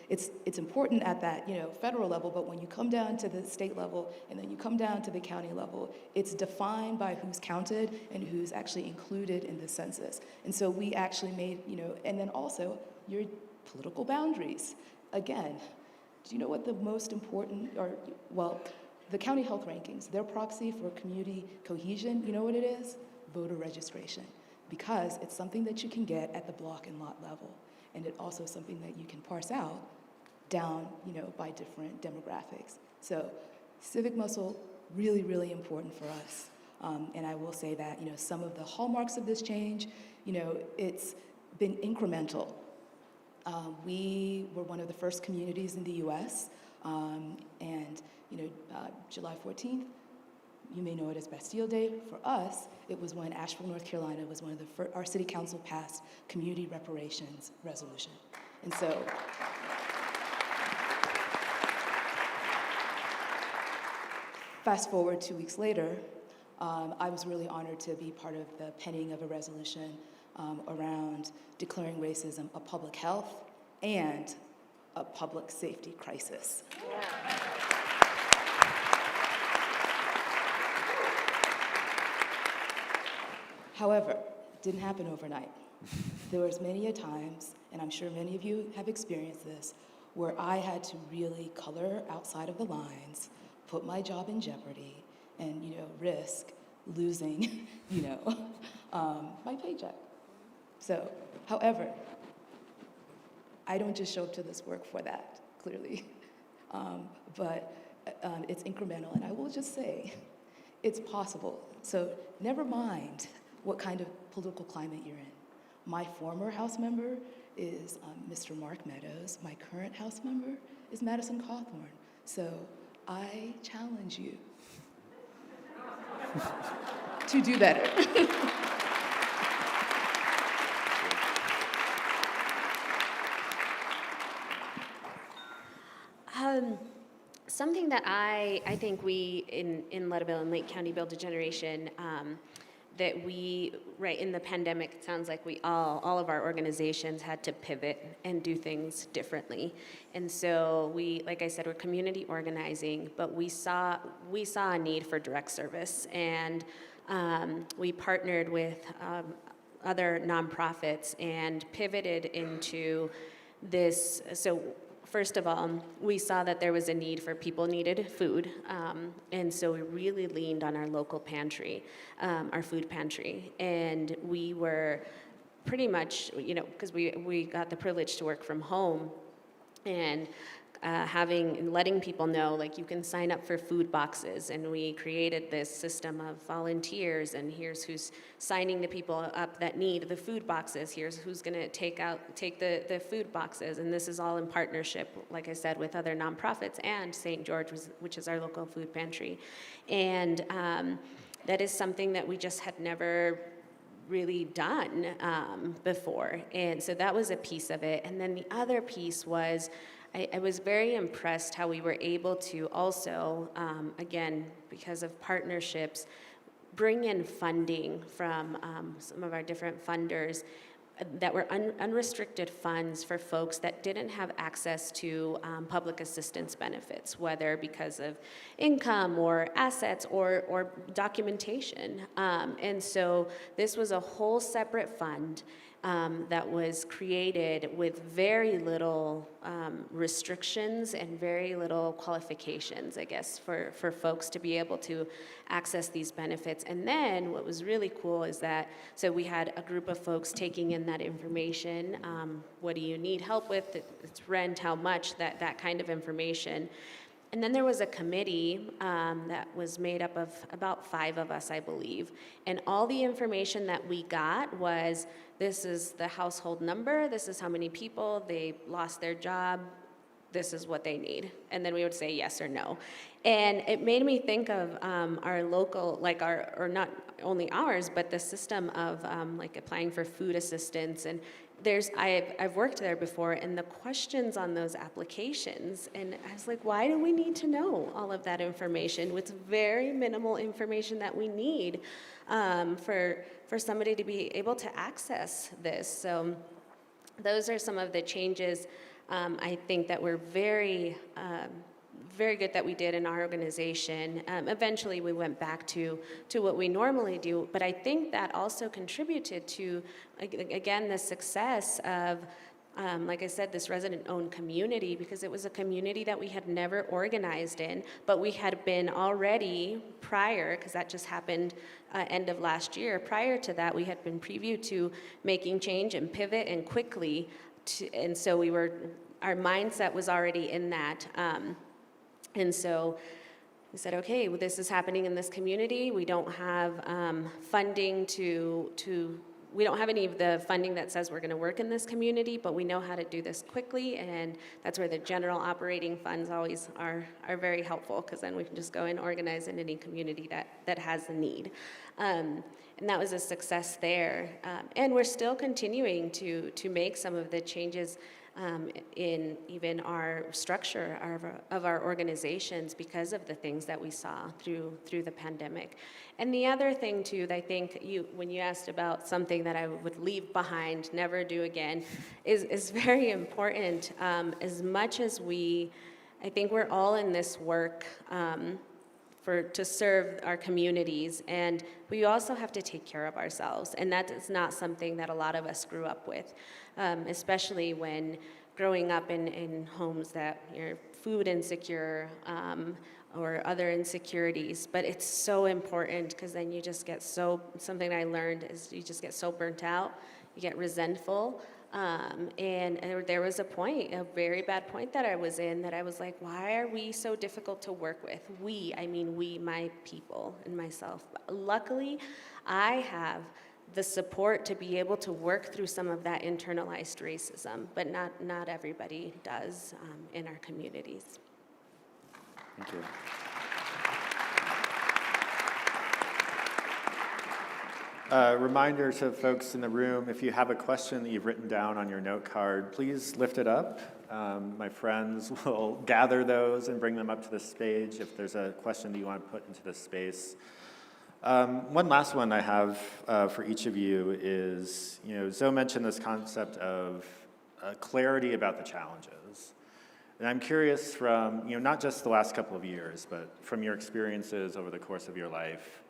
it's important at that, federal level, but when you come down to the state level and then you come down to the county level, it's defined by who's counted and who's actually included in the census. And so we actually made, and then also your political boundaries. Again, do you know what the most important, the county health rankings, their proxy for community cohesion, you know what it is? Voter registration, because it's something that you can get at the block and lot level. And it also something that you can parse out down, by different demographics. So civic muscle, really, really important for us. And I will say that, some of the hallmarks of this change, it's been incremental. We were one of the first communities in the US, and July 14th, you may know it as Bastille Day. For us, it was when Asheville, North Carolina was one of the our city council passed community reparations resolution. And so, fast forward 2 weeks later, I was really honored to be part of the penning of a resolution around declaring racism a public health and a public safety crisis. However, it didn't happen overnight. There was many a times, and I'm sure many of you have experienced this, where I had to really color outside of the lines, put my job in jeopardy, and risk losing, my paycheck. So, however, I don't just show up to this work for that, clearly, but it's incremental, and I will just say, it's possible. So never mind what kind of political climate you're in. My former House member is Mr. Mark Meadows. My current House member is Madison Cawthorn. So I challenge you to do better. Something that I think we in Leadville and Lake County Build a Generation, that we, right, in the pandemic, it sounds like we all of our organizations had to pivot and do things differently. And so we, like I said, we're community organizing, but we saw a need for direct service. And we partnered with other nonprofits and pivoted into this. So first of all, we saw that there was a need for people needed food, and so we really leaned on our local pantry, our food pantry, and we were pretty much, because we got the privilege to work from home, and letting people know, like, you can sign up for food boxes, and we created this system of volunteers, and here's who's signing the people up that need the food boxes, here's who's going to take the food boxes, and this is all in partnership, like I said, with other nonprofits and St. George, which is our local food pantry. And that is something that we just had never really done before, and so that was a piece of it. And then the other piece was, I was very impressed how we were able to also, again, because of partnerships, bring in funding from some of our different funders that were unrestricted funds for folks that didn't have access to public assistance benefits, whether because of income or assets or documentation. And so this was a whole separate fund that was created with very little restrictions and very little qualifications, I guess, for folks to be able to access these benefits. And then what was really cool is that, so we had a group of folks taking in that information. What do you need help with? It's rent, how much, that kind of information. And then there was a committee that was made up of about 5 of us, I believe. And all the information that we got was, this is the household number, this is how many people, they lost their job, this is what they need. And then we would say yes or no. And it made me think of our local, like or not only ours, but the system of like applying for food assistance. And I've worked there before, and the questions on those applications, and I was like, why do we need to know all of that information? It's very minimal information that we need for somebody to be able to access this. So those are some of the changes I think that were very good that we did in our organization. Eventually we went back to what we normally do, but I think that also contributed to, again, the success of, like I said, this resident-owned community, because it was a community that we had never organized in, but we had been already prior, because that just happened end of last year. Prior to that, we had been previewed to making change and pivot and quickly, and so our mindset was already in that. And so we said, okay, well, this is happening in this community. We don't have funding we don't have any of the funding that says we're going to work in this community, but we know how to do this quickly, and that's where the general operating funds always are very helpful, because then we can just go and organize in any community that has a need. And that was a success there. And we're still continuing to make some of the changes in even our structure of our organizations because of the things that we saw through the pandemic. And the other thing too, that I think when you asked about something that I would leave behind, never do again, is very important. As much as I think we're all in this work to serve our communities, and we also have to take care of ourselves, and that is not something that a lot of us grew up with, especially when growing up in homes that are food insecure or other insecurities. But it's so important, because then you just get something I learned is you just get so burnt out, you get resentful. And there was a very bad point that I was in, that I was like, why are we so difficult to work with? We, my people and myself. Luckily, I have the support to be able to work through some of that internalized racism, but not everybody does in our communities. Thank you. Reminder to folks in the room, if you have a question that you've written down on your note card, please lift it up. My friends will gather those and bring them up to the stage if there's a question that you want to put into this space. One last one I have for each of you is, Zoe mentioned this concept of clarity about the challenges. And I'm curious from, not just the last couple of years, but from your experiences over the course of your life,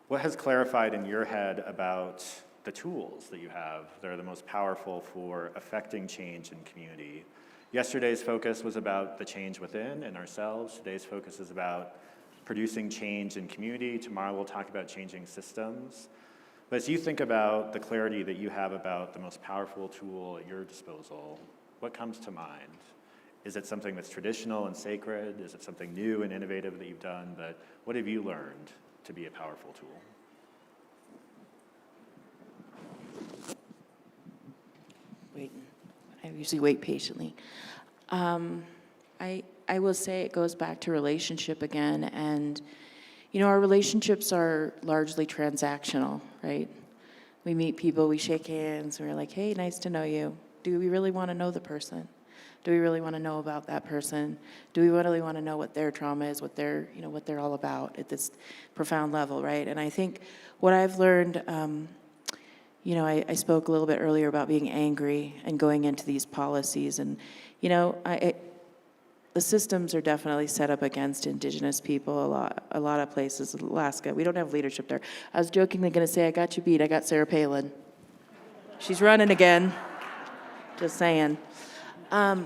what has clarified in your head about the tools that you have that are the most powerful for affecting change in community? Yesterday's focus was about the change within and ourselves. Today's focus is about producing change in community. Tomorrow we'll talk about changing systems. But as you think about the clarity that you have about the most powerful tool at your disposal, what comes to mind? Is it something that's traditional and sacred? Is it something new and innovative that you've done? But what have you learned to be a powerful tool? I usually wait patiently. I will say it goes back to relationship again, and our relationships are largely transactional, right? We meet people, we shake hands, we're like, hey, nice to know you. Do we really want to know the person? Do we really want to know about that person? Do we really want to know what their trauma is, what they're all about at this profound level, right? And I think what I've learned, I spoke a little bit earlier about being angry and going into these policies, and the systems are definitely set up against Indigenous people. A lot of places, Alaska, we don't have leadership there. I was jokingly going to say, I got you beat. I got Sarah Palin. She's running again. Just saying. I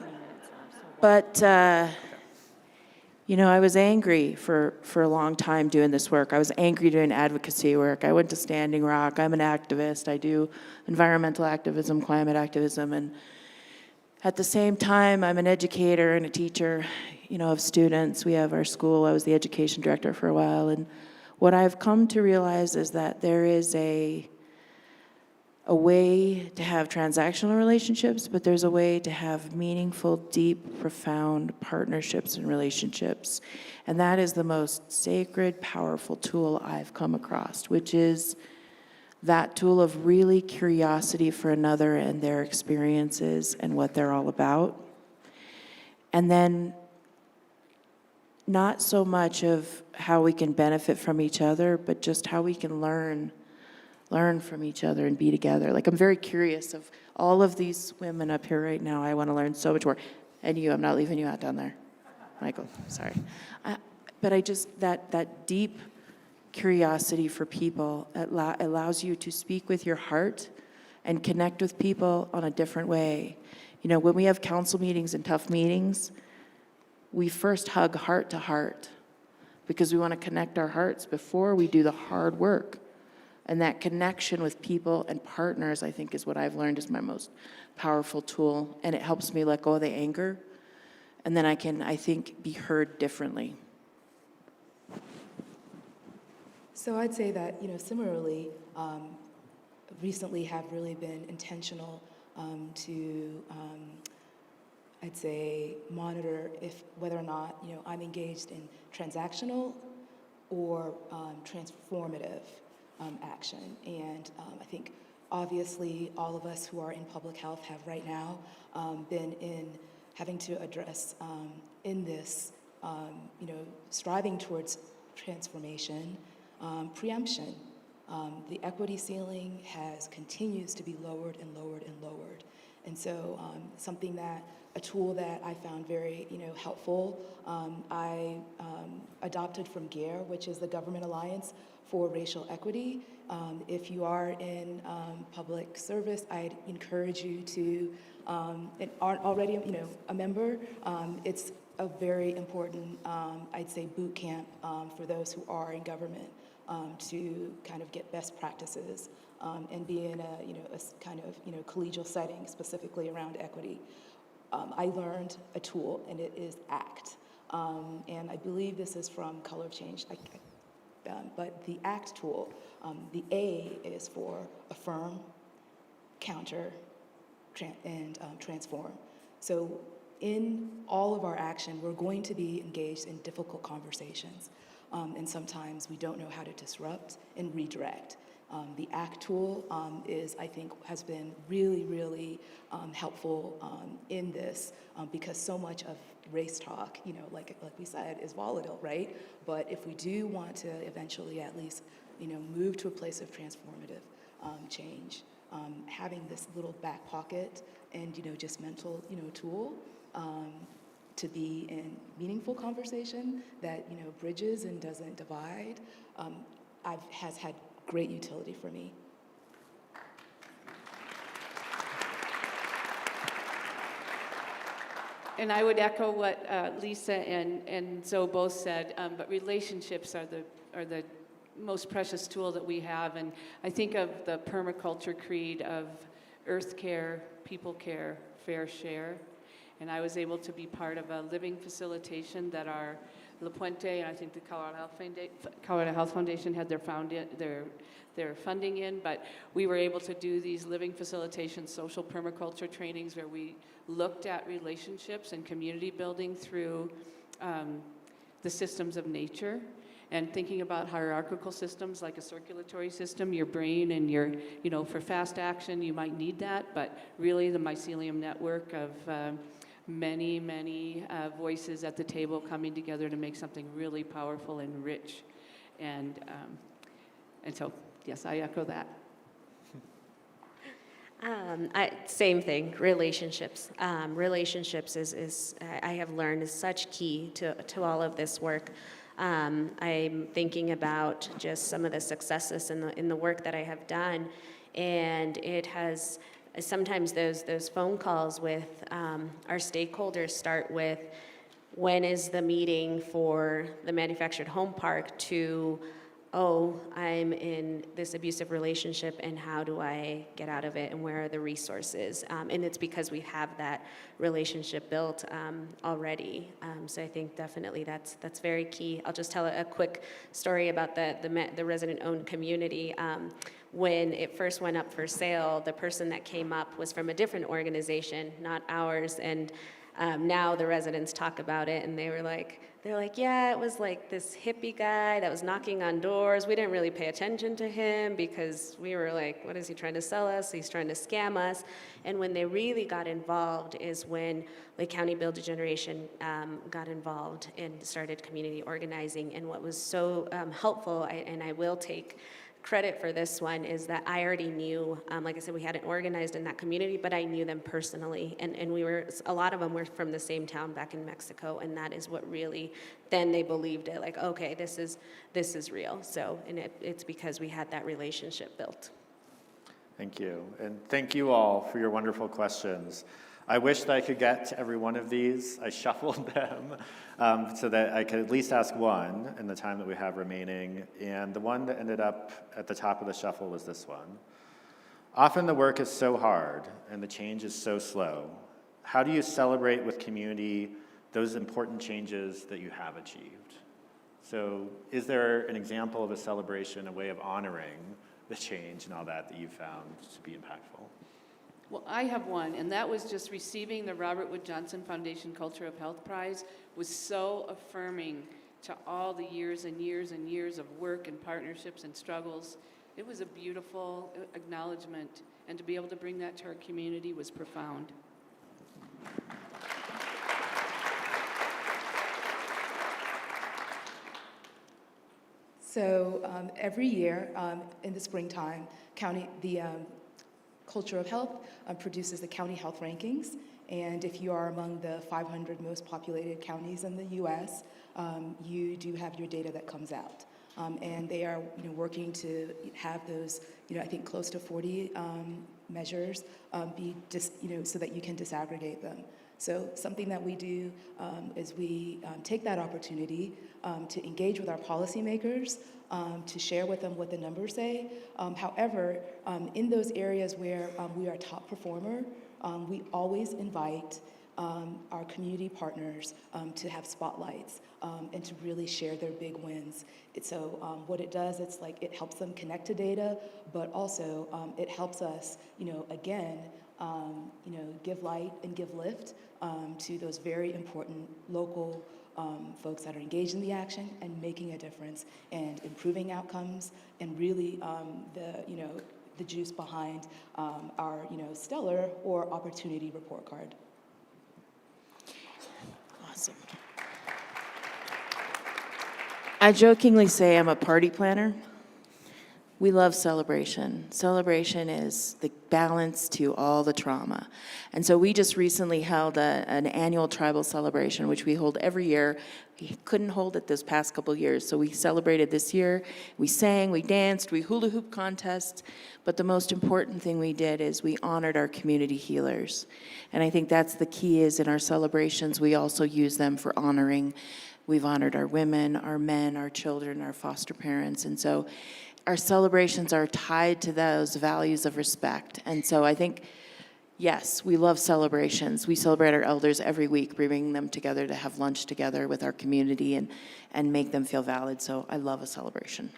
was angry for a long time doing this work. I was angry doing advocacy work. I went to Standing Rock. I'm an activist. I do environmental activism, climate activism, and at the same time, I'm an educator and a teacher, of students. We have our school. I was the education director for a while, and what I've come to realize is that there is a way to have transactional relationships, but there's a way to have meaningful, deep, profound partnerships and relationships. And that is the most sacred, powerful tool I've come across, which is that tool of really curiosity for another and their experiences and what they're all about. And then not so much of how we can benefit from each other, but just how we can learn from each other and be together. Like, I'm very curious of all of these women up here right now. I want to learn so much more. And you, I'm not leaving you out down there. Michael, sorry. But I just, that deep curiosity for people allows you to speak with your heart and connect with people on a different way. When we have council meetings and tough meetings, we first hug heart to heart because we want to connect our hearts before we do the hard work. And that connection with people and partners, I think, is what I've learned is my most powerful tool. And it helps me let go of the anger. And then I can, I think, be heard differently. So I'd say that, similarly, recently have really been intentional to, I'd say, monitor whether or not, I'm engaged in transactional or transformative action. And I think obviously all of us who are in public health have right now been in having to address in this, striving towards transformation, preemption. The equity ceiling continues to be lowered and lowered and lowered. And so a tool that I found very, helpful, I adopted from GARE, which is the Government Alliance for Racial Equity. If you are in public service, I'd encourage you to, and aren't already, a member, it's a very important, I'd say, boot camp for those who are in government to kind of get best practices and be in a kind of, collegial setting specifically around equity. I learned a tool, and it is ACT. And I believe this is from Color of Change. But the ACT tool, the A is for affirm, counter, and transform. So in all of our action, we're going to be engaged in difficult conversations. And sometimes we don't know how to disrupt and redirect. The ACT tool I think, has been really, really helpful in this because so much of race talk, like we said, is volatile, right? But if we do want to eventually at least, move to a place of transformative change, having this little back pocket and, just mental, tool to be in meaningful conversation that, bridges and doesn't divide, has had great utility for me. And I would echo what Lisa and Zoe both said, but relationships are the most precious tool that we have. And I think of the permaculture creed of earth care, people care, fair share. And I was able to be part of a living facilitation that our La Puente, and I think the Colorado Health Foundation had their funding in, but we were able to do these living facilitation social permaculture trainings where we looked at relationships and community building through the systems of nature and thinking about hierarchical systems like a circulatory system, your brain and your, for fast action, you might need that, but really the mycelium network of many, many voices at the table coming together to make something really powerful and rich. And so, yes, I echo that. Same thing, relationships. Relationships I have learned is such key to all of this work. I'm thinking about just some of the successes in the work that I have done, and it has sometimes those phone calls with our stakeholders start with, when is the meeting for the manufactured home park, to, oh, I'm in this abusive relationship and how do I get out of it and where are the resources? And it's because we have that relationship built already. So I think definitely that's very key. I'll just tell a quick story about the resident-owned community. When it first went up for sale, the person that came up was from a different organization, not ours, and now the residents talk about it, and they're like, yeah, it was like this hippie guy that was knocking on doors. We didn't really pay attention to him because we were like, what is he trying to sell us? He's trying to scam us. And when they really got involved is when Lake County Build a Generation got involved and started community organizing. And what was so helpful, and I will take credit for this one, is that I already knew, like I said, we hadn't organized in that community, but I knew them personally, and a lot of them were from the same town back in Mexico, and that is what really, then they believed it, like, okay, this is real. So, and it's because we had that relationship built. Thank you, and thank you all for your wonderful questions. I wish that I could get to every one of these. I shuffled them so that I could at least ask one in the time that we have remaining. And the one that ended up at the top of the shuffle was this one. Often the work is so hard and the change is so slow. How do you celebrate with community those important changes that you have achieved? So is there an example of a celebration, a way of honoring the change and all that you found to be impactful? Well, I have one, and that was just receiving the Robert Wood Johnson Foundation Culture of Health Prize was so affirming to all the years and years and years of work and partnerships and struggles. It was a beautiful acknowledgement, and to be able to bring that to our community was profound. So every year in the springtime, the Culture of Health produces the county health rankings, and if you are among the 500 most populated counties in the U.S., you do have your data that comes out. And they are working to have those, I think close to 40 measures so that you can disaggregate them. So something that we do is we take that opportunity to engage with our policymakers, to share with them what the numbers say. However, in those areas where we are top performer, we always invite our community partners to have spotlights and to really share their big wins. So what it does, it's like it helps them connect to data, but also it helps us, again, give light and give lift to those very important local folks that are engaged in the action and making a difference and improving outcomes and really the juice behind our stellar or opportunity report card. Awesome. I jokingly say I'm a party planner. We love celebration. Celebration is the balance to all the trauma. And so we just recently held an annual tribal celebration, which we hold every year. We couldn't hold it this past couple years, so we celebrated this year. We sang, we danced, we hula hoop contests, but the most important thing we did is we honored our community healers. And I think that's the key, is in our celebrations, we also use them for honoring. We've honored our women, our men, our children, our foster parents, and so our celebrations are tied to those values of respect. And so I think, yes, we love celebrations. We celebrate our elders every week, bringing them together to have lunch together with our community and make them feel valid. So I love a celebration.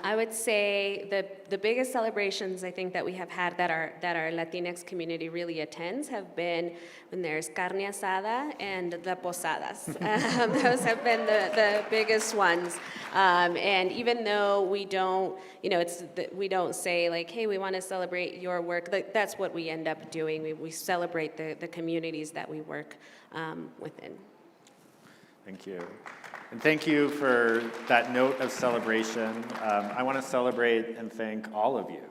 I would say the biggest celebrations I think that we have had that our Latinx community really attends have been when there's carne asada and the posadas. Those have been the biggest ones. And even though we don't, we don't say like, hey, we want to celebrate your work. That's what we end up doing. We celebrate the communities that we work within. Thank you. And thank you for that note of celebration. I want to celebrate and thank all of you,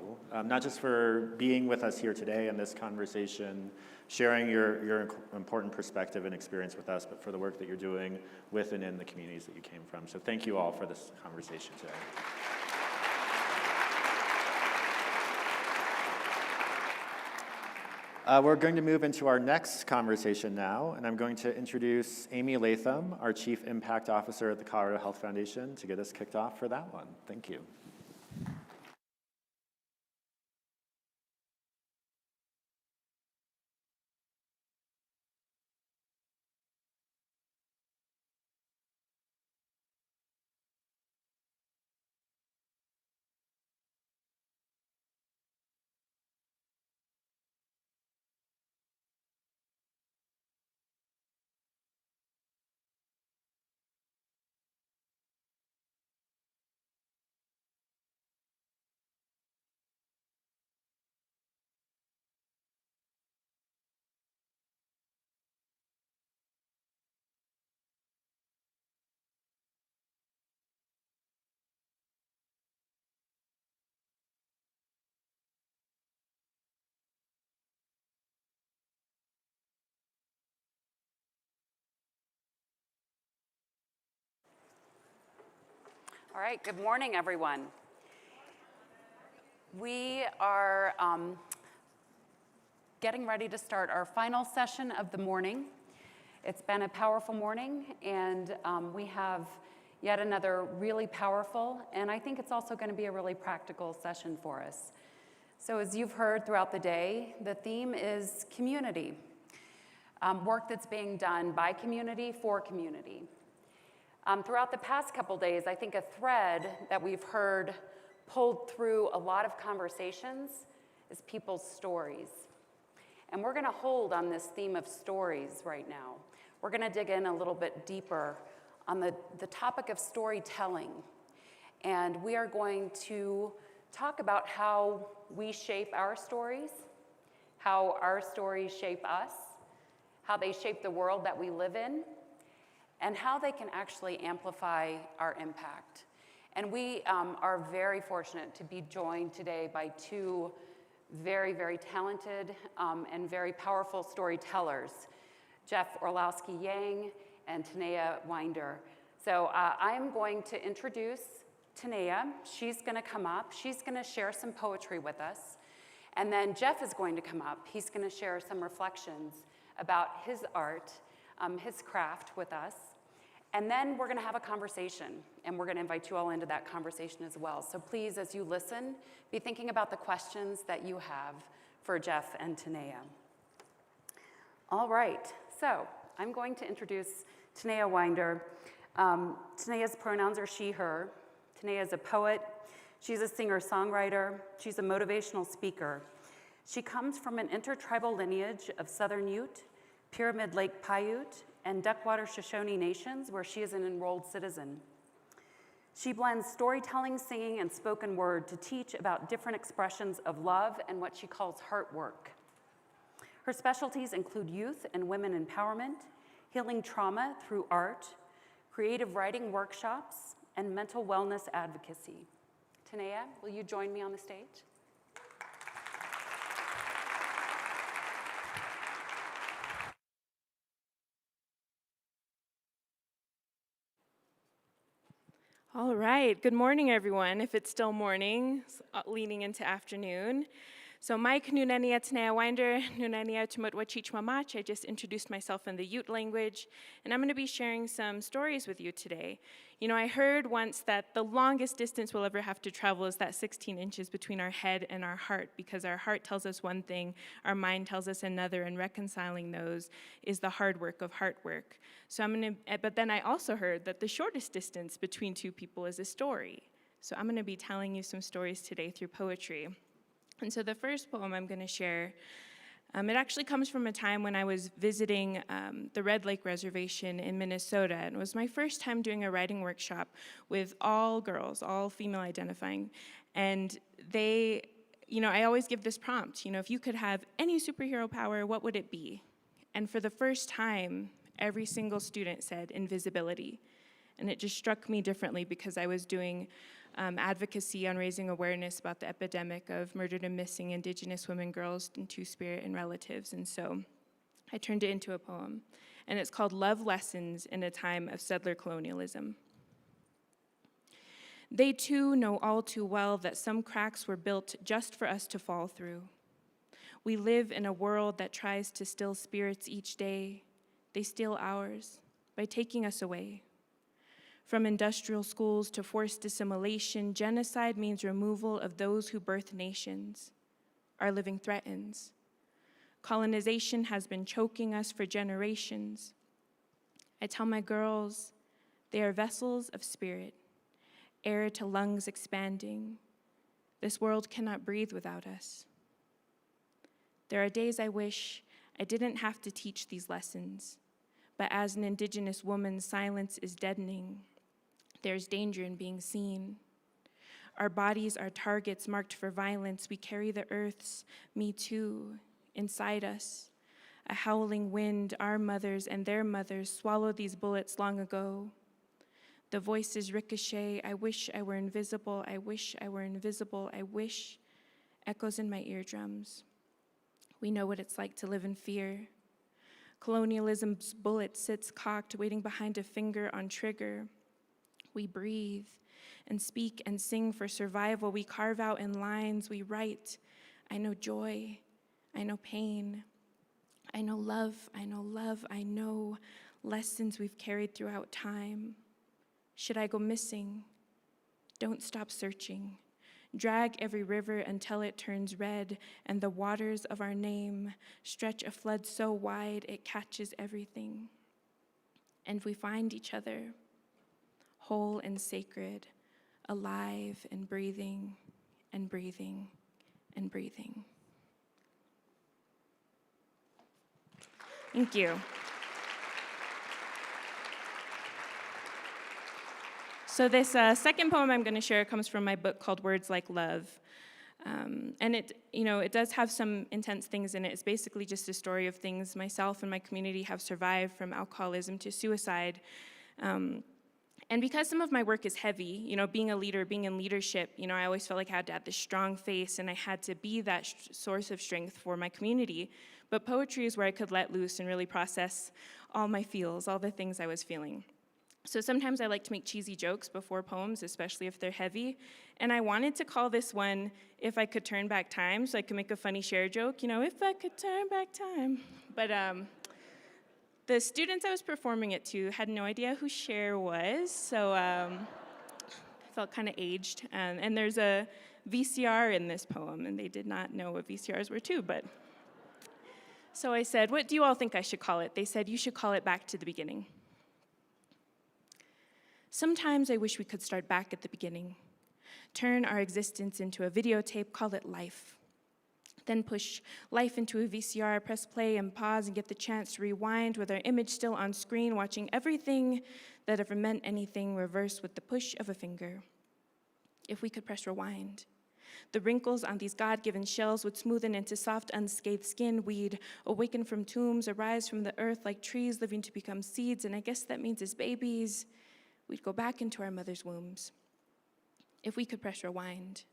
not just for being with us here today in this conversation, sharing your important perspective and experience with us, but for the work that you're doing with and in the communities that you came from. So thank you all for this conversation today. We're going to move into our next conversation now, and I'm going to introduce Amy Latham, our Chief Impact Officer at the Colorado Health Foundation, to get us kicked off for that one. Thank you. All right, good morning, everyone. We are getting ready to start our final session of the morning. It's been a powerful morning, and we have yet another really powerful, and I think it's also going to be a really practical session for us. So as you've heard throughout the day, the theme is community, work that's being done by community for community. Throughout the past couple days, I think a thread that we've heard pulled through a lot of conversations is people's stories. And we're going to hold on this theme of stories right now. We're going to dig in a little bit deeper on the topic of storytelling. And we are going to talk about how we shape our stories, how our stories shape us, how they shape the world that we live in, and how they can actually amplify our impact. And we are very fortunate to be joined today by two very, very talented and very powerful storytellers, Jeff Orlowski-Yang and Tanaya Winder. So I'm going to introduce Tanaya. She's gonna come up. She's gonna share some poetry with us. And then Jeff is going to come up. He's gonna share some reflections about his art, his craft with us. And then we're going to have a conversation, and we're going to invite you all into that conversation as well. So please, as you listen, be thinking about the questions that you have for Jeff and Tanaya. All right, so I'm going to introduce Tanaya Winder. Tanaya's pronouns are she, her. Tanaya is a poet. She's a singer-songwriter. She's a motivational speaker. She comes from an intertribal lineage of Southern Ute, Pyramid Lake Paiute, and Duckwater Shoshone nations, where she is an enrolled citizen. She blends storytelling, singing, and spoken word to teach about different expressions of love and what she calls heart work. Her specialties include youth and women empowerment, healing trauma through art, creative writing workshops, and mental wellness advocacy. Tanaya, will you join me on the stage? All right, good morning, everyone, if it's still morning, leaning into afternoon. So Mike Nunania Tanaya Winder, Nunania Tumutwachich Mamach. I just introduced myself in the Ute language, and I'm going to be sharing some stories with you today. You know, I heard once that the longest distance we'll ever have to travel is that 16 inches between our head and our heart, because our heart tells us one thing, our mind tells us another, and reconciling those is the hard work of heart work. So but then I also heard that the shortest distance between two people is a story. So I'm going to be telling you some stories today through poetry. And so the first poem I'm going to share, it actually comes from a time when I was visiting the Red Lake Reservation in Minnesota, and it was my first time doing a writing workshop with all girls, all female identifying, and they, you know, I always give this prompt, you know, if you could have any superhero power, what would it be? And for the first time, every single student said invisibility, and it just struck me differently because I was doing advocacy on raising awareness about the epidemic of murdered and missing Indigenous women, girls, and Two-Spirit and relatives. And so I turned it into a poem. And it's called Love Lessons in a Time of Settler Colonialism. They too know all too well that some cracks were built just for us to fall through. We live in a world that tries to still spirits each day. They steal ours by taking us away. From industrial schools to forced assimilation, genocide means removal of those who birth nations. Our living threatens. Colonization has been choking us for generations. I tell my girls, they are vessels of spirit, air to lungs expanding. This world cannot breathe without us. There are days I wish I didn't have to teach these lessons, but as an Indigenous woman, silence is deadening. There's danger in being seen. Our bodies are targets marked for violence. We carry the earth's me too inside us. A howling wind, our mothers and their mothers swallowed these bullets long ago. The voices ricochet, I wish I were invisible, I wish I were invisible, I wish, echoes in my eardrums. We know what it's like to live in fear. Colonialism's bullet sits cocked, waiting behind a finger on trigger. We breathe and speak and sing for survival. We carve out in lines, we write. I know joy, I know pain. I know love, I know love, I know lessons we've carried throughout time. Should I go missing? Don't stop searching. Drag every river until it turns red, and the waters of our name stretch a flood so wide it catches everything. And we find each other, whole and sacred, alive and breathing and breathing and breathing. Thank you. So this second poem I'm going to share comes from my book called Words Like Love. And it does have some intense things in it. It's basically just a story of things myself and my community have survived, from alcoholism to suicide. And because some of my work is heavy, being a leader, being in leadership, I always felt like I had to have this strong face and I had to be that source of strength for my community. But poetry is where I could let loose and really process all my feels, all the things I was feeling. So sometimes I like to make cheesy jokes before poems, especially if they're heavy. And I wanted to call this one, If I Could Turn Back Time, so I could make a funny share joke, if I could turn back time. But The students I was performing it to had no idea who Cher was, so I felt kind of aged. And there's a VCR in this poem, and they did not know what VCRs were too, but. So I said, what do you all think I should call it? They said, you should call it Back to the Beginning. Sometimes I wish we could start back at the beginning, turn our existence into a videotape, call it life. Then push life into a VCR, press play and pause and get the chance to rewind with our image still on screen, watching everything that ever meant anything reverse with the push of a finger. If we could press rewind, the wrinkles on these God-given shells would smoothen into soft, unscathed skin. We'd awaken from tombs, arise from the earth like trees living to become seeds, and I guess that means as babies, we'd go back into our mother's wombs. If we could press rewind,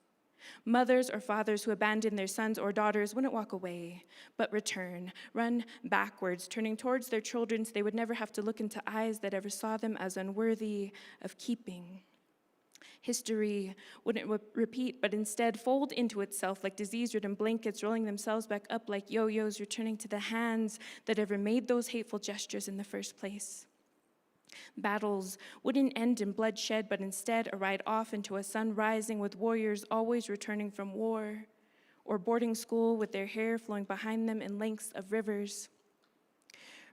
mothers or fathers who abandoned their sons or daughters wouldn't walk away, but return, run backwards, turning towards their children so they would never have to look into eyes that ever saw them as unworthy of keeping. History wouldn't repeat, but instead fold into itself like disease-ridden blankets, rolling themselves back up like yo-yos, returning to the hands that ever made those hateful gestures in the first place. Battles wouldn't end in bloodshed, but instead a ride off into a sun rising with warriors always returning from war, or boarding school with their hair flowing behind them in lengths of rivers.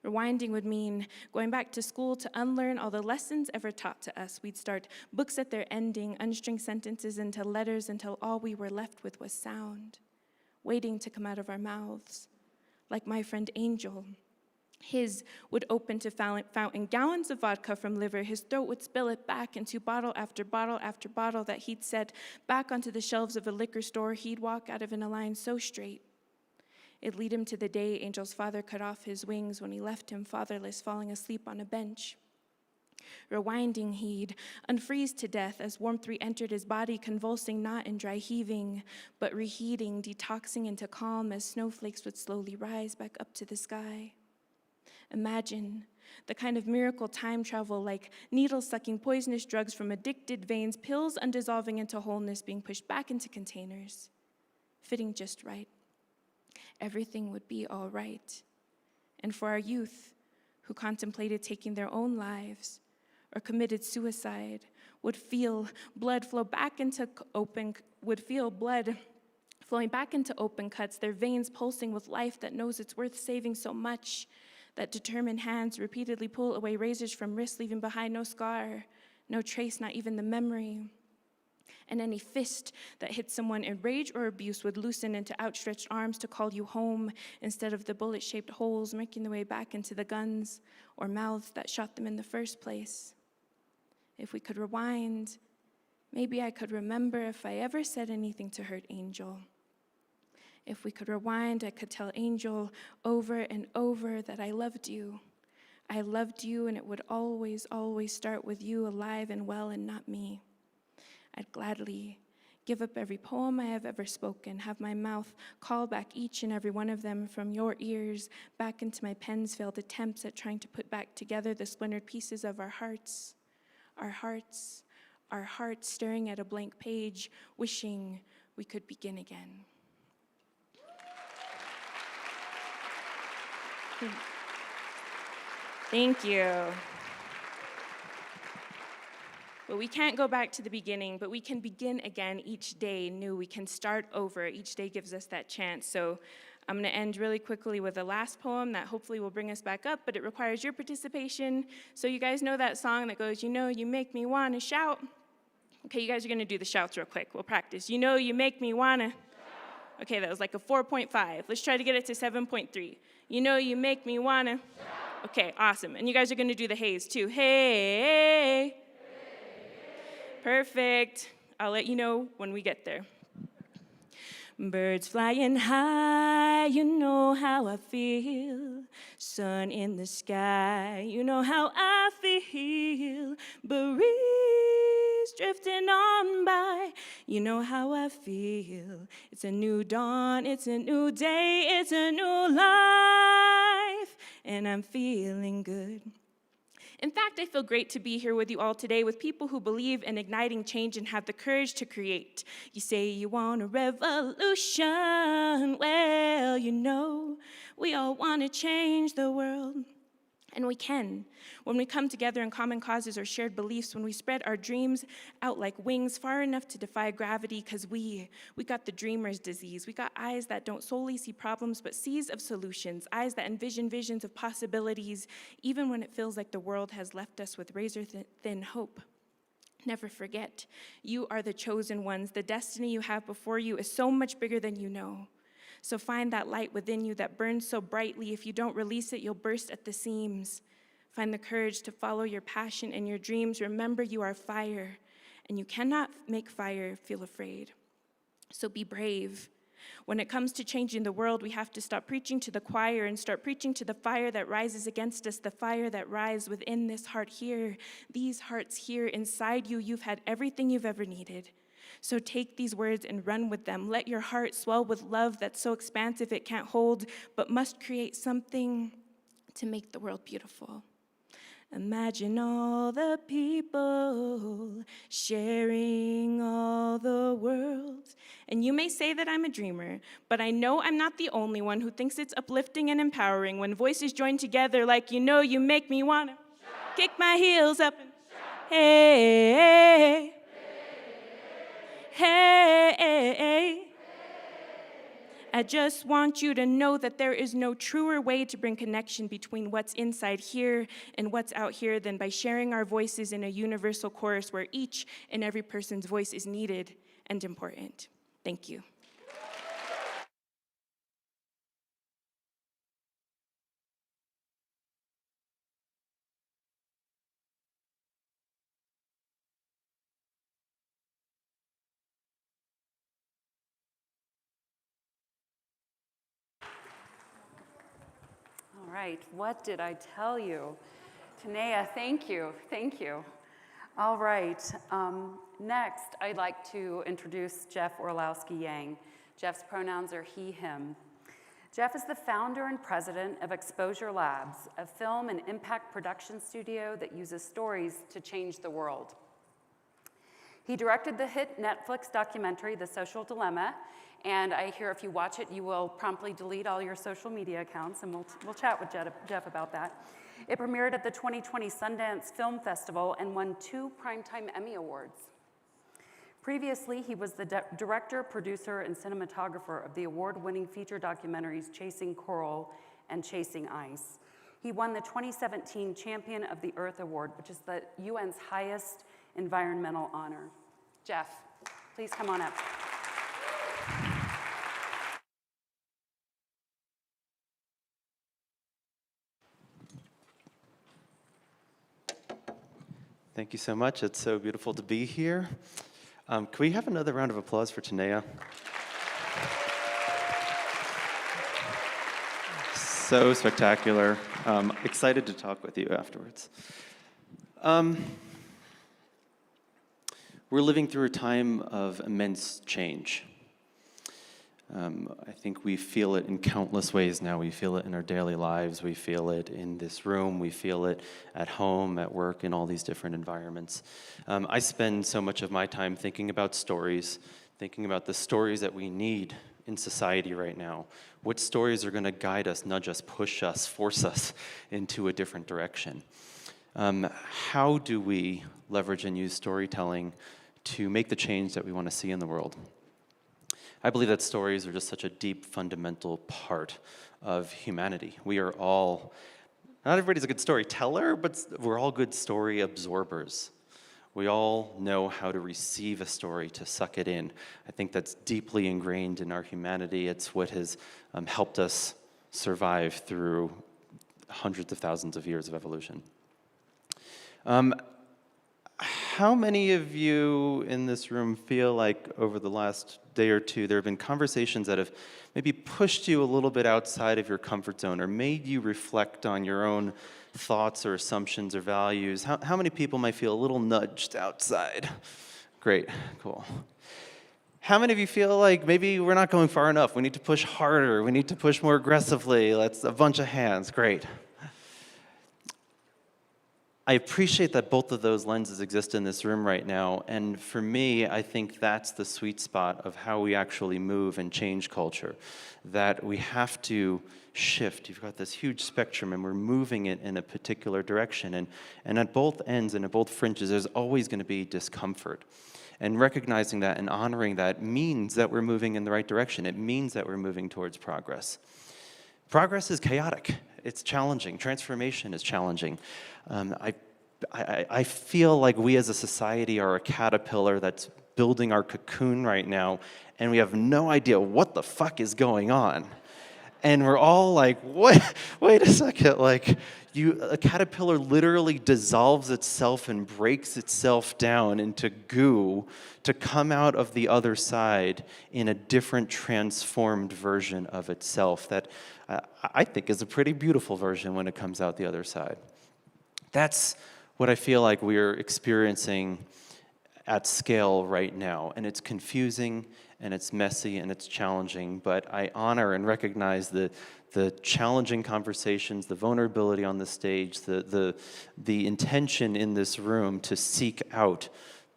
Rewinding would mean going back to school to unlearn all the lessons ever taught to us. We'd start books at their ending, unstring sentences into letters until all we were left with was sound, waiting to come out of our mouths. Like my friend Angel. His would open to fountain gallons of vodka from liver. His throat would spill it back into bottle after bottle after bottle that he'd set back onto the shelves of a liquor store. He'd walk out of in a line so straight. It'd lead him to the day Angel's father cut off his wings when he left him fatherless, falling asleep on a bench. Rewinding, he'd unfreeze to death as warmth re-entered his body, convulsing not in dry heaving, but reheating, detoxing into calm as snowflakes would slowly rise back up to the sky. Imagine the kind of miracle time travel like needles sucking poisonous drugs from addicted veins, pills undissolving into wholeness being pushed back into containers, fitting just right. Everything would be all right. And for our youth who contemplated taking their own lives or committed suicide, would feel blood flowing back into open cuts, their veins pulsing with life that knows it's worth saving so much that determined hands repeatedly pull away razors from wrists, leaving behind no scar, no trace, not even the memory. And any fist that hit someone in rage or abuse would loosen into outstretched arms to call you home instead of the bullet-shaped holes making their way back into the guns or mouths that shot them in the first place. If we could rewind, maybe I could remember if I ever said anything to hurt Angel. If we could rewind, I could tell Angel over and over that I loved you. I loved you, and it would always, always start with you alive and well and not me. I'd gladly give up every poem I have ever spoken, have my mouth call back each and every one of them from your ears back into my pen's failed attempts at trying to put back together the splintered pieces of our hearts, staring at a blank page, wishing we could begin again. Thank you. But we can't go back to the beginning, but we can begin again each day new. We can start over. Each day gives us that chance. So I'm going to end really quickly with a last poem that hopefully will bring us back up, but it requires your participation. So you guys know that song that goes, you know, you make me want to shout. Okay, you guys are going to do the shouts real quick. We'll practice. You know, you make me want to. Okay, that was like a 4.5. Let's try to get it to 7.3. You know, you make me want to. Okay, awesome. And you guys are going to do the haze too. Hey. Perfect. I'll let you know when we get there. Birds flying high, you know how I feel. Sun in the sky, you know how I feel. Breeze drifting on by, you know how I feel. It's a new dawn, it's a new day, it's a new life, and I'm feeling good. In fact, I feel great to be here with you all today with people who believe in igniting change and have the courage to create. You say you want a revolution. Well, you know, we all want to change the world. And we can. When we come together in common causes or shared beliefs, when we spread our dreams out like wings far enough to defy gravity, because we got the dreamer's disease. We got eyes that don't solely see problems, but seas of solutions, eyes that envision visions of possibilities, even when it feels like the world has left us with razor-thin hope. Never forget, you are the chosen ones. The destiny you have before you is so much bigger than you know. So find that light within you that burns so brightly. If you don't release it, you'll burst at the seams. Find the courage to follow your passion and your dreams. Remember, you are fire, and you cannot make fire feel afraid. So be brave. When it comes to changing the world, we have to stop preaching to the choir and start preaching to the fire that rises against us, the fire that rises within this heart here, these hearts here inside you. You've had everything you've ever needed. So take these words and run with them. Let your heart swell with love that's so expansive it can't hold, but must create something to make the world beautiful. Imagine all the people sharing all the world. And you may say that I'm a dreamer, but I know I'm not the only one who thinks it's uplifting and empowering when voices join together like you make me want to kick my heels up and hey. Hey, I just want you to know that there is no truer way to bring connection between what's inside here and what's out here than by sharing our voices in a universal chorus where each and every person's voice is needed and important. Thank you. All right, what did I tell you? Tanaya, thank you. All right, next I'd like to introduce Jeff Orlowski-Yang. Jeff's pronouns are he, him. Jeff is the founder and president of Exposure Labs, a film and impact production studio that uses stories to change the world. He directed the hit Netflix documentary, The Social Dilemma, and I hear if you watch it, you will promptly delete all your social media accounts, and we'll chat with Jeff about that. It premiered at the 2020 Sundance Film Festival and won 2 Primetime Emmy Awards. Previously, he was the director, producer, and cinematographer of the award-winning feature documentaries Chasing Coral and Chasing Ice. He won the 2017 Champion of the Earth Award, which is the UN's highest environmental honor. Jeff, please come on up. Thank you so much. It's so beautiful to be here. Can we have another round of applause for Tanaya? So spectacular. Excited to talk with you afterwards. We're living through a time of immense change. I think we feel it in countless ways now. We feel it in our daily lives. We feel it in this room. We feel it at home, at work, in all these different environments. I spend so much of my time thinking about stories, thinking about the stories that we need in society right now. What stories are going to guide us, nudge us, push us, force us into a different direction? How do we leverage and use storytelling to make the change that we want to see in the world? I believe that stories are just such a deep, fundamental part of humanity. We are all, not everybody's a good storyteller, but we're all good story absorbers. We all know how to receive a story, to suck it in. I think that's deeply ingrained in our humanity. It's what has helped us survive through hundreds of thousands of years of evolution. How many of you in this room feel like over the last day or two there have been conversations that have maybe pushed you a little bit outside of your comfort zone or made you reflect on your own thoughts or assumptions or values? How many people might feel a little nudged outside? Great, cool. How many of you feel like maybe we're not going far enough? We need to push harder. We need to push more aggressively. That's a bunch of hands. Great. I appreciate that both of those lenses exist in this room right now, and for me, I think that's the sweet spot of how we actually move and change culture, that we have to shift. You've got this huge spectrum, and we're moving it in a particular direction, and at both ends and at both fringes, there's always going to be discomfort. And recognizing that and honoring that means that we're moving in the right direction. It means that we're moving towards progress. Progress is chaotic. It's challenging. Transformation is challenging. I feel like we as a society are a caterpillar that's building our cocoon right now, and we have no idea what the fuck is going on. And we're all like, wait a second, like, a caterpillar literally dissolves itself and breaks itself down into goo to come out of the other side in a different transformed version of itself that I think is a pretty beautiful version when it comes out the other side. That's what I feel like we're experiencing at scale right now, and it's confusing, and it's messy, and it's challenging, but I honor and recognize the challenging conversations, the vulnerability on the stage, the intention in this room to seek out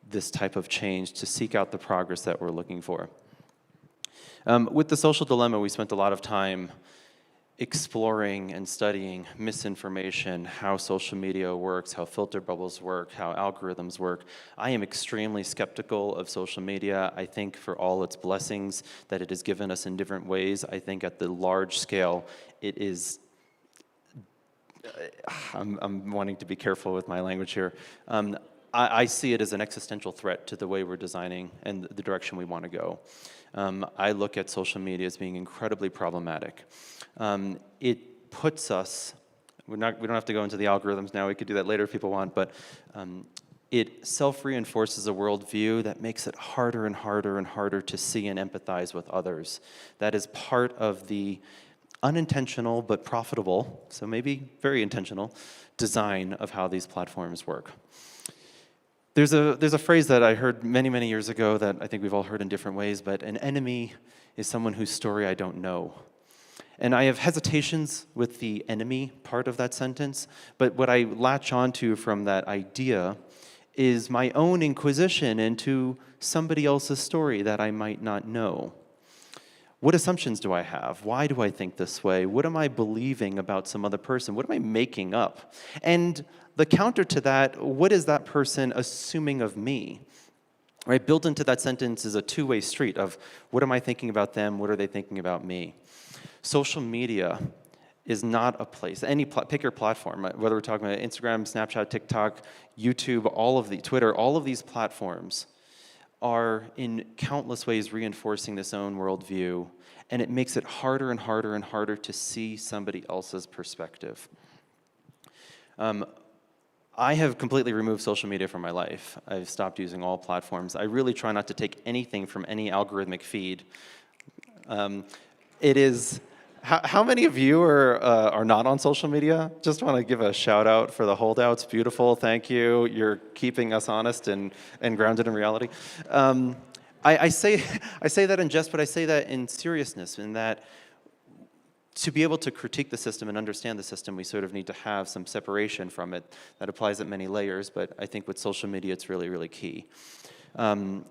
this type of change, to seek out the progress that we're looking for. With the social dilemma, we spent a lot of time exploring and studying misinformation, how social media works, how filter bubbles work, how algorithms work. I am extremely skeptical of social media. I think for all its blessings that it has given us in different ways, I think at the large scale, it is, I'm wanting to be careful with my language here. I see it as an existential threat to the way we're designing and the direction we want to go. I look at social media as being incredibly problematic. It puts us, we don't have to go into the algorithms now, we could do that later if people want, but it self-reinforces a worldview that makes it harder and harder and harder to see and empathize with others. That is part of the unintentional but profitable, so maybe very intentional, design of how these platforms work. There's a phrase that I heard many, many years ago that I think we've all heard in different ways, but an enemy is someone whose story I don't know. And I have hesitations with the enemy part of that sentence, but what I latch onto from that idea is my own inquisition into somebody else's story that I might not know. What assumptions do I have? Why do I think this way? What am I believing about some other person? What am I making up? And the counter to that, what is that person assuming of me? Right, built into that sentence is a two-way street of what am I thinking about them, what are they thinking about me? Social media is not a place, pick your platform, whether we're talking about Instagram, Snapchat, TikTok, YouTube, Twitter, all of these platforms are in countless ways reinforcing this own worldview, and it makes it harder and harder and harder to see somebody else's perspective. I have completely removed social media from my life. I've stopped using all platforms. I really try not to take anything from any algorithmic feed. It is, how many of you are not on social media? Just want to give a shout out for the holdouts. Beautiful, thank you. You're keeping us honest and grounded in reality. I say that in jest, but I say that in seriousness, in that to be able to critique the system and understand the system, we sort of need to have some separation from it. That applies at many layers, but I think with social media, it's really, really key. And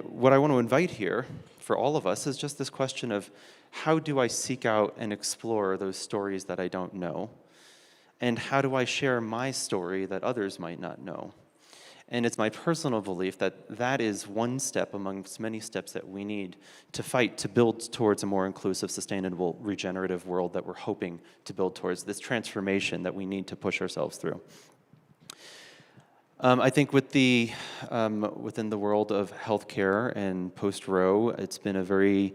what I want to invite here for all of us is just this question of how do I seek out and explore those stories that I don't know? And how do I share my story that others might not know? And it's my personal belief that that is one step amongst many steps that we need to fight to build towards a more inclusive, sustainable, regenerative world that we're hoping to build towards, this transformation that we need to push ourselves through. I think within the world of healthcare and post-Roe, it's been a very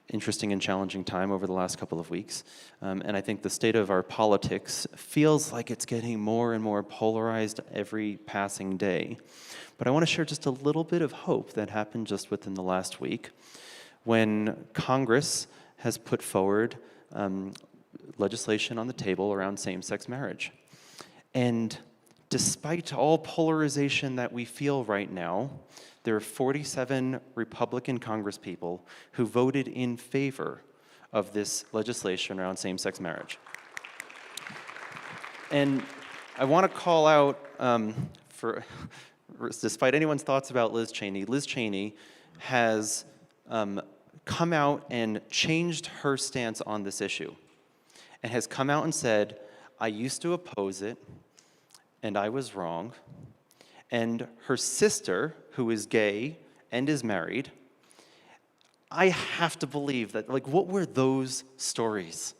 interesting and challenging time over the last couple of weeks. And I think the state of our politics feels like it's getting more and more polarized every passing day. But I want to share just a little bit of hope that happened just within the last week when Congress has put forward legislation on the table around same-sex marriage. And despite all polarization that we feel right now, there are 47 Republican congresspeople who voted in favor of this legislation around same-sex marriage. And I want to call out, despite anyone's thoughts about Liz Cheney has come out and changed her stance on this issue and has come out and said, I used to oppose it, and I was wrong. And her sister, who is gay and is married, I have to believe that, like, what were those stories?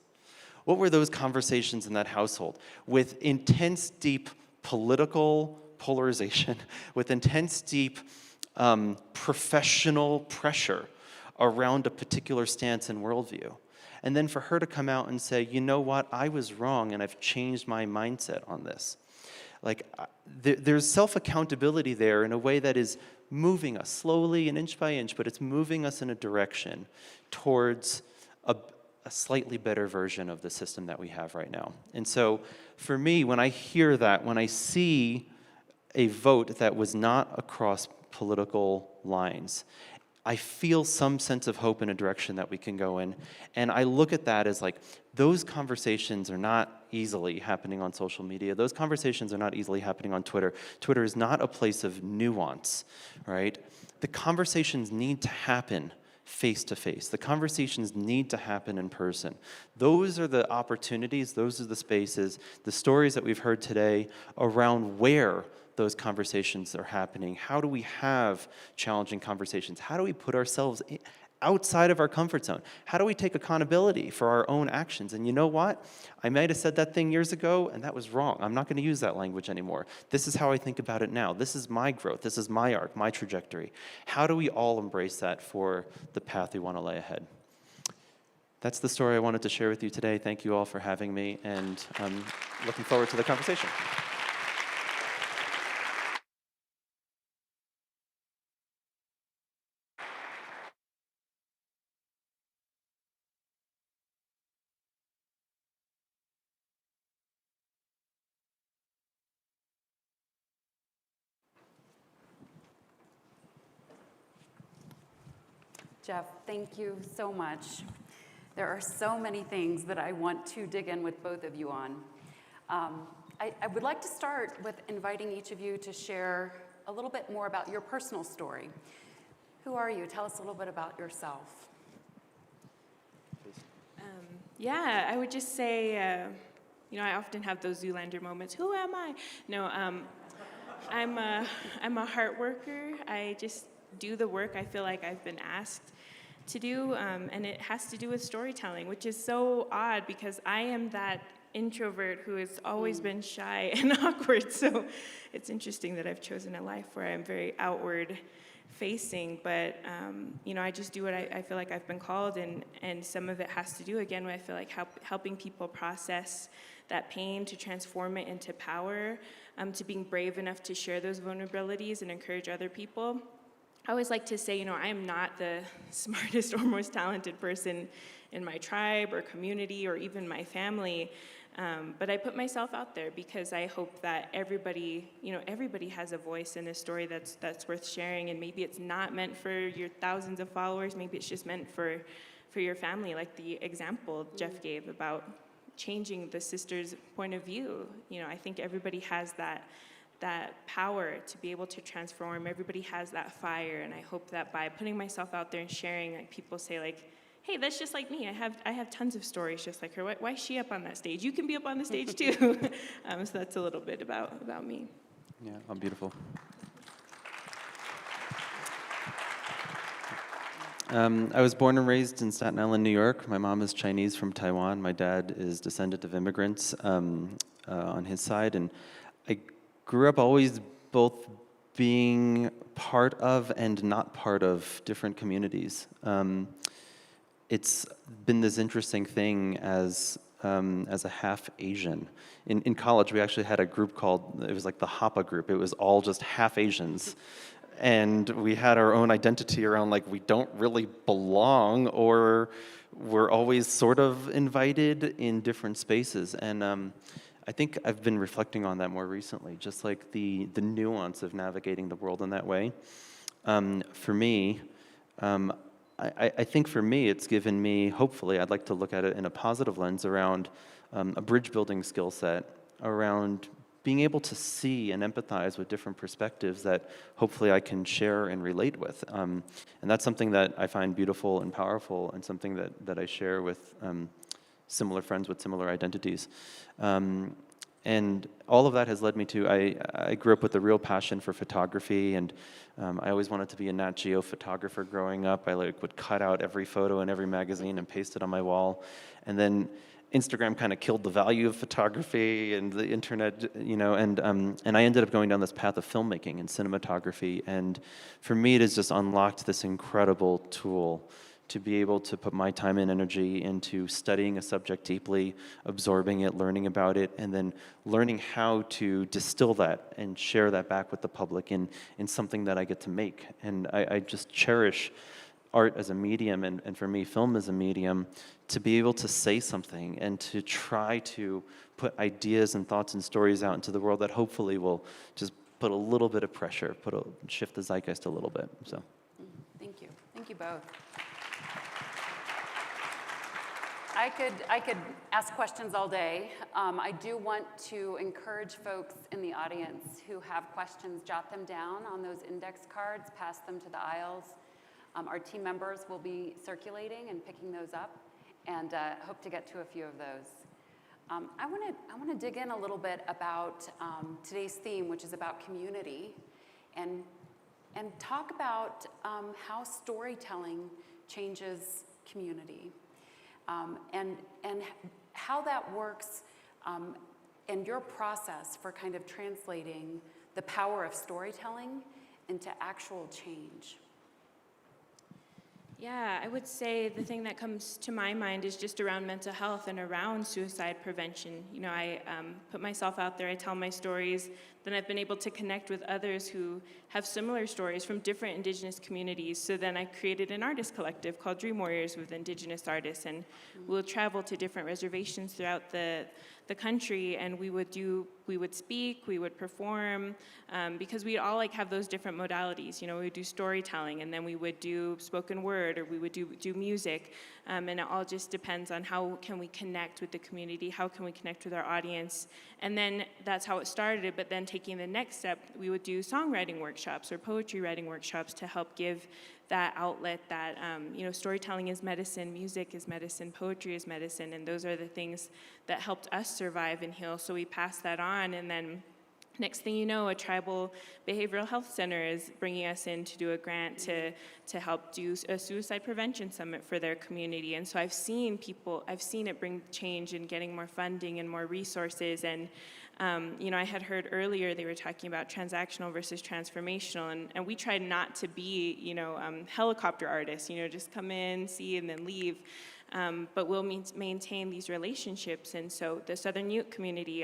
What were those conversations in that household with intense, deep political polarization, with intense, deep professional pressure around a particular stance and worldview? And then for her to come out and say, you know what, I was wrong and I've changed my mindset on this. Like, there's self-accountability there in a way that is moving us slowly and inch by inch, but it's moving us in a direction towards a slightly better version of the system that we have right now. And so for me, when I hear that, when I see a vote that was not across political lines, I feel some sense of hope in a direction that we can go in. And I look at that as like, those conversations are not easily happening on social media. Those conversations are not easily happening on Twitter. Twitter is not a place of nuance, right? The conversations need to happen face-to-face. The conversations need to happen in person. Those are the opportunities, those are the spaces, the stories that we've heard today around where those conversations are happening. How do we have challenging conversations? How do we put ourselves outside of our comfort zone? How do we take accountability for our own actions? And you know what? I might have said that thing years ago, and that was wrong. I'm not going to use that language anymore. This is how I think about it now. This is my growth. This is my arc, my trajectory. How do we all embrace that for the path we want to lay ahead? That's the story I wanted to share with you today. Thank you all for having me, and I'm looking forward to the conversation. Jeff, thank you so much. There are so many things that I want to dig in with both of you on. I would like to start with inviting each of you to share a little bit more about your personal story. Who are you? Tell us a little bit about yourself. Yeah, I would just say, I often have those Zoolander moments. Who am I? No, I'm a heart worker. I just do the work I feel like I've been asked to do, and it has to do with storytelling, which is so odd because I am that introvert who has always been shy and awkward. So it's interesting that I've chosen a life where I'm very outward facing, but I just do what I feel like I've been called, and some of it has to do, again, with I feel like helping people process that pain, to transform it into power, to being brave enough to share those vulnerabilities and encourage other people. I always like to say, I am not the smartest or most talented person in my tribe or community or even my family, but I put myself out there because I hope that everybody has a voice in this story that's worth sharing, and maybe it's not meant for your thousands of followers, maybe it's just meant for your family, like the example Jeff gave about changing the sister's point of view. I think everybody has that power to be able to transform. Everybody has that fire, and I hope that by putting myself out there and sharing, like, people say, like, hey, that's just like me. I have tons of stories just like her. Why is she up on that stage? You can be up on the stage too. So that's a little bit about me. Yeah, I'm beautiful. I was born and raised in Staten Island, New York. My mom is Chinese from Taiwan. My dad is descendant of immigrants on his side, and I grew up always both being part of and not part of different communities. It's been this interesting thing as a half Asian. In college, we actually had a group called, it was like the Hapa group. It was all just half Asians. And we had our own identity around, like, we don't really belong, or we're always sort of invited in different spaces. And I think I've been reflecting on that more recently, just like the nuance of navigating the world in that way. For me, I think for me, it's given me, hopefully, I'd like to look at it in a positive lens around a bridge building skill set, around being able to see and empathize with different perspectives that hopefully I can share and relate with. And that's something that I find beautiful and powerful, and something that I share with similar friends with similar identities. And all of that has led me to, I grew up with a real passion for photography, and I always wanted to be a Nat Geo photographer growing up. I would cut out every photo in every magazine and paste it on my wall. And then Instagram kind of killed the value of photography and the internet, and I ended up going down this path of filmmaking and cinematography. And for me, it has just unlocked this incredible tool to be able to put my time and energy into studying a subject deeply, absorbing it, learning about it, and then learning how to distill that and share that back with the public in something that I get to make. And I just cherish art as a medium, and for me, film as a medium, to be able to say something and to try to put ideas and thoughts and stories out into the world that hopefully will just put a little bit of pressure, shift the zeitgeist a little bit. So, Thank you. Thank you both. I could ask questions all day. I do want to encourage folks in the audience who have questions, jot them down on those index cards, pass them to the aisles. Our team members will be circulating and picking those up, and hope to get to a few of those. I want to dig in a little bit about today's theme, which is about community, and talk about how storytelling changes community. And how that works and your process for kind of translating the power of storytelling into actual change. Yeah, I would say the thing that comes to my mind is just around mental health and around suicide prevention. I put myself out there, I tell my stories, then I've been able to connect with others who have similar stories from different Indigenous communities. So then I created an artist collective called Dream Warriors with Indigenous artists, and we'll travel to different reservations throughout the country, and we would speak, we would perform, because we all have those different modalities. We would do storytelling, and then we would do spoken word, or we would do music, and it all just depends on how can we connect with the community, how can we connect with our audience, and then that's how it started. But then taking the next step, we would do songwriting workshops or poetry writing workshops to help give that outlet that, storytelling is medicine, music is medicine, poetry is medicine, and those are the things that helped us survive and heal. So we passed that on, and then next thing you know, a tribal behavioral health center is bringing us in to do a grant to help do a suicide prevention summit for their community. And so I've seen it bring change in getting more funding and more resources. And I had heard earlier they were talking about transactional versus transformational, and we tried not to be, helicopter artists, just come in, see, and then leave. But we'll maintain these relationships. And so the Southern Ute community,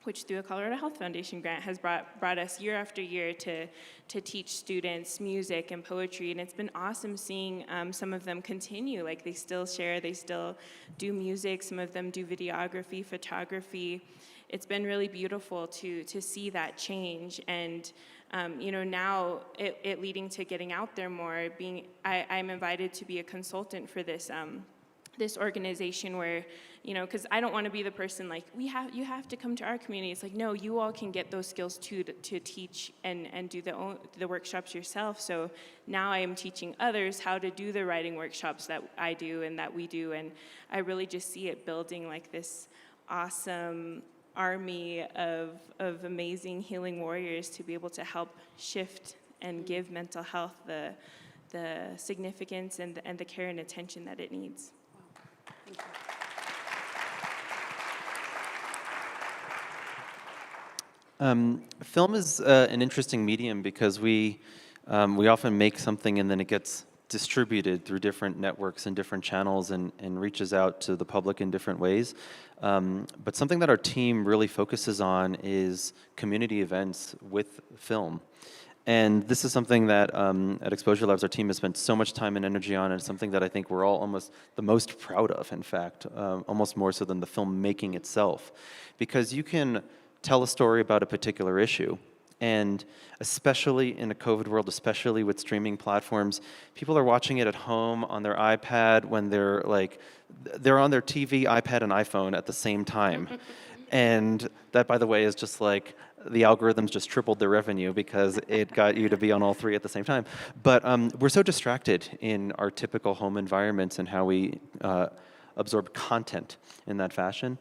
which through a Colorado Health Foundation grant has brought us year after year to teach students music and poetry, and it's been awesome seeing some of them continue. They still share, they still do music, some of them do videography, photography. It's been really beautiful to see that change, and now it leading to getting out there more. I'm invited to be a consultant for this organization where, because I don't want to be the person you have to come to our community. It's no, you all can get those skills too to teach and do the workshops yourself. So now I am teaching others how to do the writing workshops that I do and that we do, and I really just see it building this awesome army of amazing healing warriors to be able to help shift and give mental health the significance and the care and attention that it needs. Thank you. Film is an interesting medium because we often make something and then it gets distributed through different networks and different channels and reaches out to the public in different ways. But something that our team really focuses on is community events with film. And this is something that at Exposure Labs our team has spent so much time and energy on, and it's something that I think we're all almost the most proud of, in fact, almost more so than the filmmaking itself. Because you can tell a story about a particular issue, and especially in a COVID world, especially with streaming platforms, people are watching it at home on their iPad when they're on their TV, iPad, and iPhone at the same time. And That, by the way, is just like the algorithms just tripled their revenue because it got you to be on all three at the same time. But we're so distracted in our typical home environments and how we absorb content in that fashion.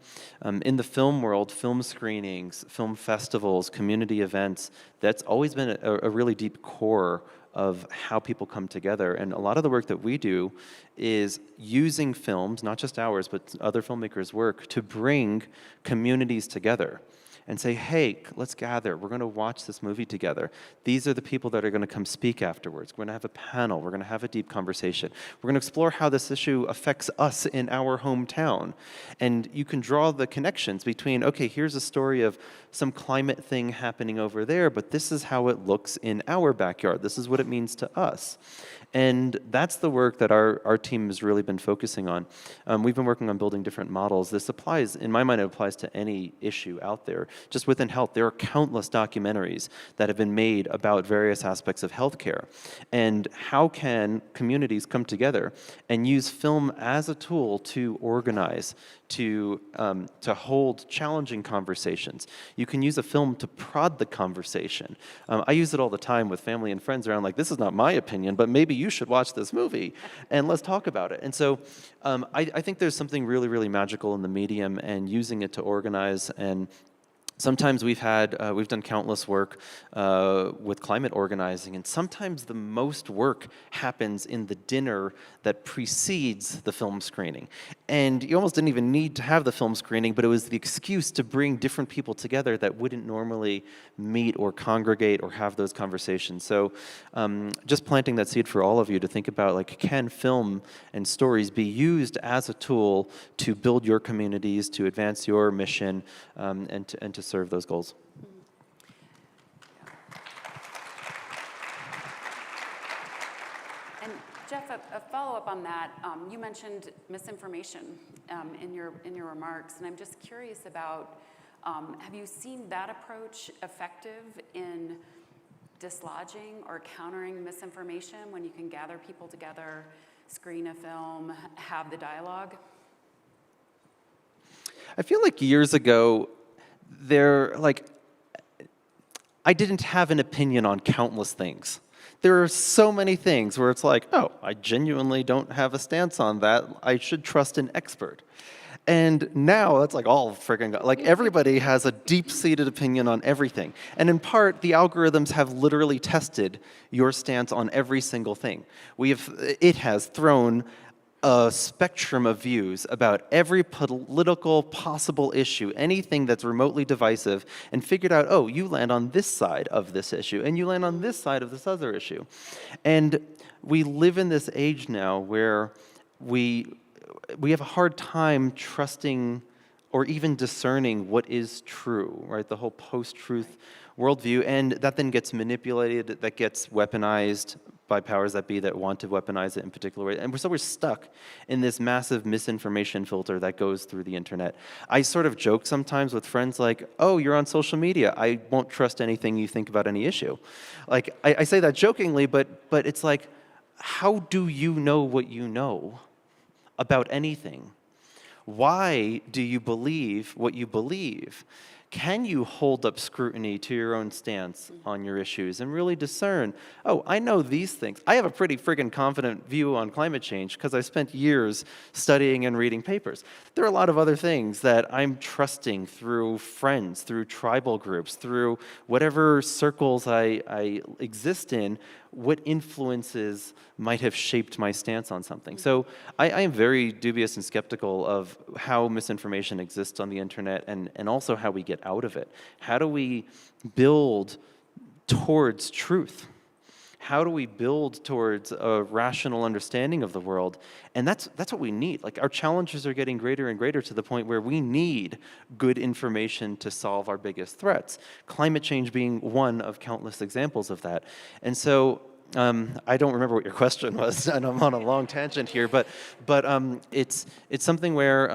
In the film world, film screenings, film festivals, community events, that's always been a really deep core of how people come together. And a lot of the work that we do is using films, not just ours, but other filmmakers' work, to bring communities together and say, hey, let's gather. We're going to watch this movie together. These are the people that are going to come speak afterwards. We're going to have a panel. We're going to have a deep conversation. We're going to explore how this issue affects us in our hometown. And you can draw the connections between, okay, here's a story of some climate thing happening over there, but this is how it looks in our backyard. This is what it means to us. And that's the work that our team has really been focusing on. We've been working on building different models. This applies, in my mind, it applies to any issue out there. Just within health, there are countless documentaries that have been made about various aspects of healthcare. And how can communities come together and use film as a tool to organize, to hold challenging conversations? You can use a film to prod the conversation. I use it all the time with family and friends around, like, this is not my opinion, but maybe you should watch this movie, and let's talk about it. And so I think there's something really, really magical in the medium and using it to organize. And sometimes we've done countless work with climate organizing, and sometimes the most work happens in the dinner that precedes the film screening. And you almost didn't even need to have the film screening, but it was the excuse to bring different people together that wouldn't normally meet or congregate or have those conversations. So just planting that seed for all of you to think about, like, can film and stories be used as a tool to build your communities, to advance your mission, and to serve those goals. And Jeff, a follow-up on that. You mentioned misinformation in your remarks, and I'm just curious about, have you seen that approach effective in dislodging or countering misinformation when you can gather people together, screen a film, have the dialogue? I feel like years ago, I didn't have an opinion on countless things. There are so many things where it's like, oh, I genuinely don't have a stance on that. I should trust an expert. And now that's like all friggin', like everybody has a deep-seated opinion on everything. And in part, the algorithms have literally tested your stance on every single thing. It has thrown a spectrum of views about every political possible issue, anything that's remotely divisive, and figured out, oh, you land on this side of this issue, and you land on this side of this other issue. And we live in this age now where we have a hard time trusting or even discerning what is true, right? The whole post-truth worldview, and that then gets manipulated, that gets weaponized by powers that be that want to weaponize it in particular ways. And so we're stuck in this massive misinformation filter that goes through the internet. I sort of joke sometimes with friends like, oh, you're on social media. I won't trust anything you think about any issue. Like, I say that jokingly, but it's like, how do you know what you know about anything? Why do you believe what you believe? Can you hold up scrutiny to your own stance on your issues and really discern, oh, I know these things. I have a pretty friggin' confident view on climate change because I spent years studying and reading papers. There are a lot of other things that I'm trusting through friends, through tribal groups, through whatever circles I exist in, what influences might have shaped my stance on something. So I am very dubious and skeptical of how misinformation exists on the internet and also how we get out of it. How do we build towards truth? How do we build towards a rational understanding of the world? And that's what we need. Like, our challenges are getting greater and greater to the point where we need good information to solve our biggest threats. Climate change being one of countless examples of that. And so I don't remember what your question was, and I'm on a long tangent here, but it's something where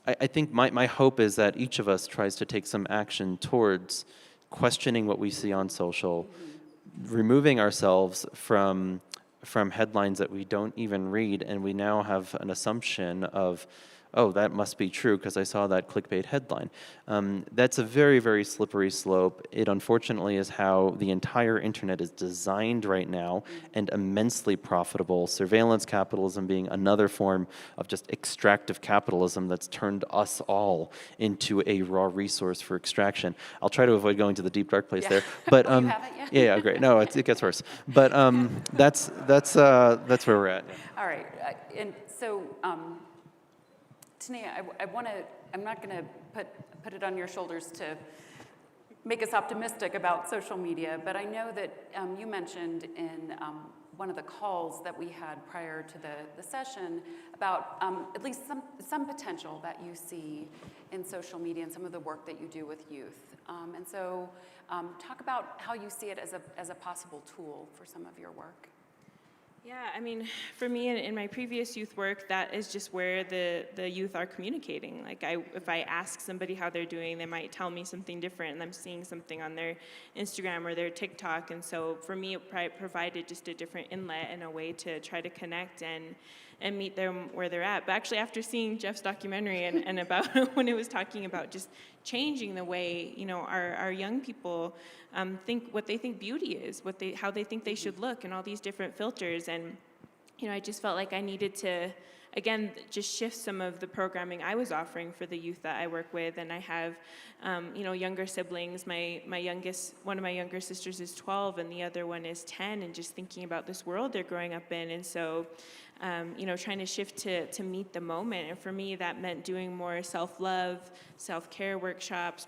I think my hope is that each of us tries to take some action towards questioning what we see on social, removing ourselves from headlines that we don't even read, and we now have an assumption of oh, that must be true because I saw that clickbait headline. That's a very, very slippery slope. It unfortunately is how the entire internet is designed right now and immensely profitable. Surveillance capitalism being another form of just extractive capitalism that's turned us all into a raw resource for extraction. I'll try to avoid going to the deep dark place there. But You haven't yet? yeah, great. No, it gets worse. But that's where we're at. Yeah. All right, and so, Tanaya, I'm not going to put it on your shoulders to make us optimistic about social media, but I know that you mentioned in one of the calls that we had prior to the session about at least some potential that you see in social media and some of the work that you do with youth. And so talk about how you see it as a possible tool for some of your work. Yeah, I mean, for me in my previous youth work, that is just where the youth are communicating. Like if I ask somebody how they're doing, they might tell me something different, and I'm seeing something on their Instagram or their TikTok. And so for me, it provided just a different inlet and a way to try to connect and meet them where they're at. But actually, after seeing Jeff's documentary and about when it was talking about just changing the way, you know, our young people think, what they think beauty is, how they think they should look, and all these different filters. And, you know, I just felt like I needed to, again, just shift some of the programming I was offering for the youth that I work with. And I have, you know, younger siblings. One of my younger sisters is 12 and the other one is 10, and just thinking about this world they're growing up in. And so, you know, trying to shift to meet the moment. And for me, that meant doing more self-love, self-care workshops,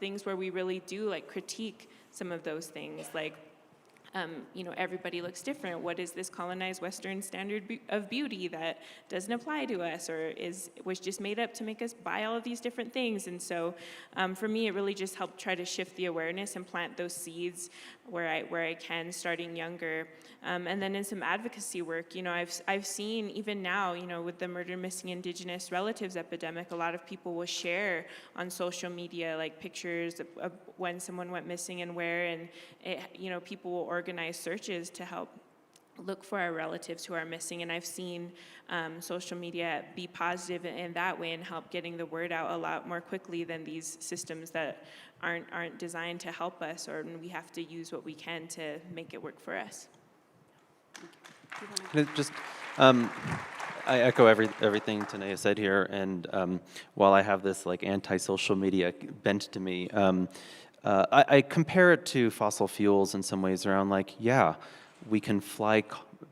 things where we really do like critique some of those things, like, you know, everybody looks different. What is this colonized Western standard of beauty that doesn't apply to us, or was just made up to make us buy all of these different things? And so, for me, it really just helped try to shift the awareness and plant those seeds where I can, starting younger. And then in some advocacy work, you know, I've seen even now, you know, with the murder missing Indigenous relatives epidemic, a lot of people will share on social media like pictures of when someone went missing and where, and you know, people will organize searches to help look for our relatives who are missing. And I've seen social media be positive in that way and help getting the word out a lot more quickly than these systems that aren't designed to help us, or we have to use what we can to make it work for us. Just, I echo everything Tanaya said here, and while I have this like anti-social media bent to me, I compare it to fossil fuels in some ways around like, yeah, we can fly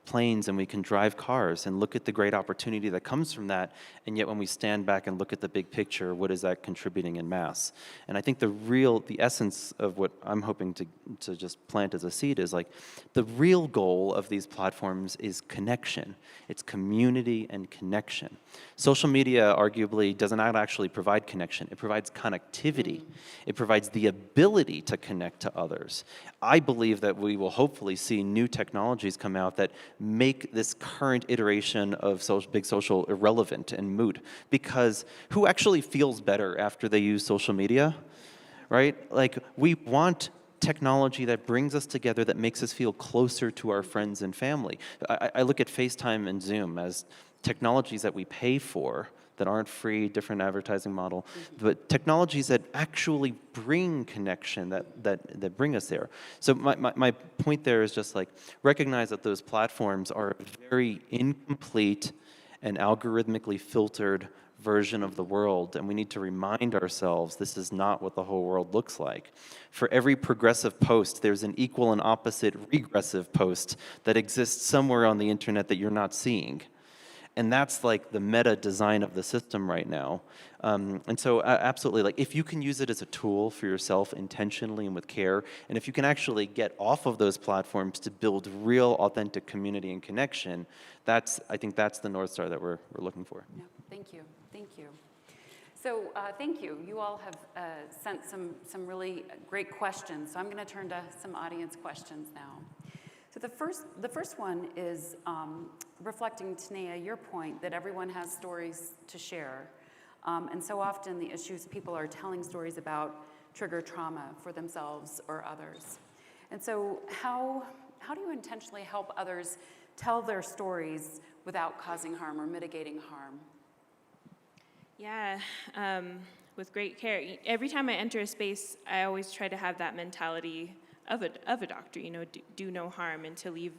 planes and we can drive cars and look at the great opportunity that comes from that, and yet when we stand back and look at the big picture, what is that contributing in mass? And I think the essence of what I'm hoping to just plant as a seed is like, the real goal of these platforms is connection. It's community and connection. Social media arguably does not actually provide connection. It provides connectivity. It provides the ability to connect to others. I believe that we will hopefully see new technologies come out that make this current iteration of big social irrelevant and moot, because who actually feels better after they use social media, right? Like, we want technology that brings us together, that makes us feel closer to our friends and family. I look at FaceTime and Zoom as technologies that we pay for that aren't free, different advertising model, but technologies that actually bring connection, that bring us there. So my point there is just like, recognize that those platforms are a very incomplete and algorithmically filtered version of the world, and we need to remind ourselves this is not what the whole world looks like. For every progressive post, there's an equal and opposite regressive post that exists somewhere on the internet that you're not seeing. And that's like the meta design of the system right now. And so absolutely, like, if you can use it as a tool for yourself intentionally and with care, and if you can actually get off of those platforms to build real authentic community and connection, I think that's the North Star that we're looking for. Yeah, thank you. So thank you. You all have sent some really great questions. So I'm going to turn to some audience questions now. So the first one is reflecting, Tanaya, your point that everyone has stories to share. And so often the issues people are telling stories about trigger trauma for themselves or others. And so how do you intentionally help others tell their stories without causing harm or mitigating harm? Yeah, with great care. Every time I enter a space, I always try to have that mentality of a doctor, do no harm, and to leave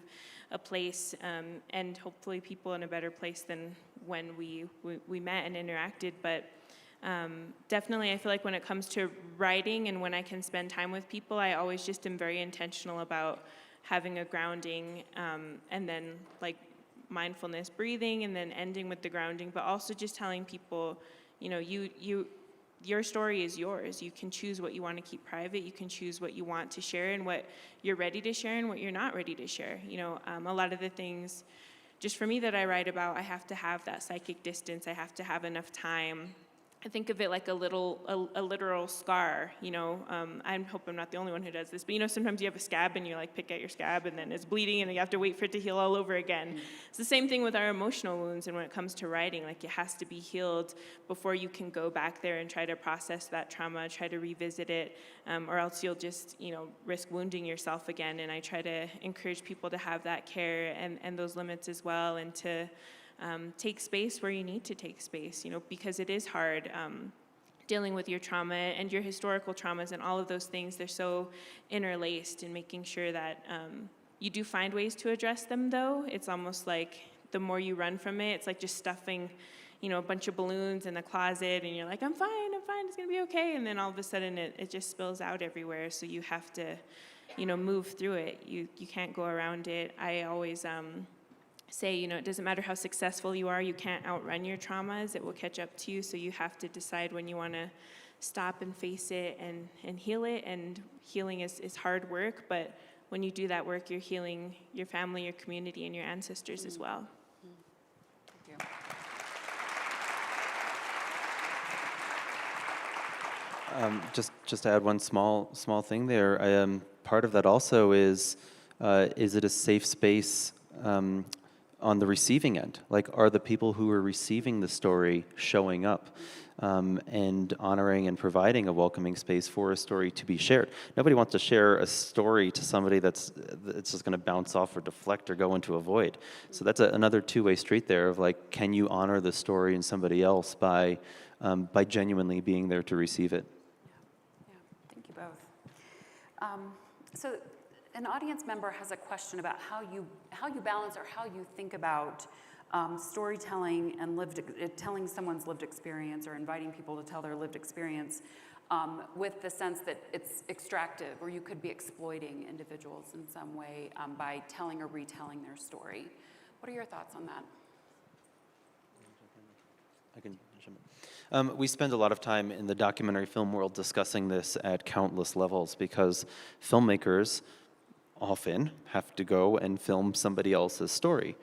a place and hopefully people in a better place than when we met and interacted. But definitely, I feel like when it comes to writing and when I can spend time with people, I always just am very intentional about having a grounding and then like mindfulness, breathing, and then ending with the grounding, but also just telling people, your story is yours. You can choose what you want to keep private. You can choose what you want to share and what you're ready to share and what you're not ready to share. A lot of the things, just for me, that I write about, I have to have that psychic distance. I have to have enough time. I think of it like a literal scar, I hope I'm not the only one who does this, but sometimes you have a scab and you like pick at your scab and then it's bleeding and you have to wait for it to heal all over again. It's the same thing with our emotional wounds, and when it comes to writing, like it has to be healed before you can go back there and try to process that trauma, try to revisit it, or else you'll just, risk wounding yourself again. And I try to encourage people to have that care and those limits as well, and to take space where you need to take space, because it is hard dealing with your trauma and your historical traumas and all of those things. They're so interlaced, and making sure that you do find ways to address them, though. It's almost like the more you run from it, it's like just stuffing, a bunch of balloons in the closet, and you're like, I'm fine, it's gonna be okay. And then all of a sudden it just spills out everywhere. So you have to, move through it. You can't go around it. I always, say, it doesn't matter how successful you are, you can't outrun your traumas. It will catch up to you, so you have to decide when you want to stop and face it and heal it. And healing is hard work, but when you do that work, you're healing your family, your community, and your ancestors as well. Thank you. Just to add one small thing there, part of that also is it a safe space on the receiving end? Like, are the people who are receiving the story showing up and honoring and providing a welcoming space for a story to be shared? Nobody wants to share a story to somebody that's just going to bounce off or deflect or go into a void. So that's another two-way street there of like, can you honor the story in somebody else by genuinely being there to receive it? Yeah, thank you both. So an audience member has a question about how you balance or how you think about storytelling and telling someone's lived experience, or inviting people to tell their lived experience with the sense that it's extractive, or you could be exploiting individuals in some way by telling or retelling their story. What are your thoughts on that? I can jump in. We spend a lot of time in the documentary film world discussing this at countless levels, because filmmakers often have to go and film somebody else's story.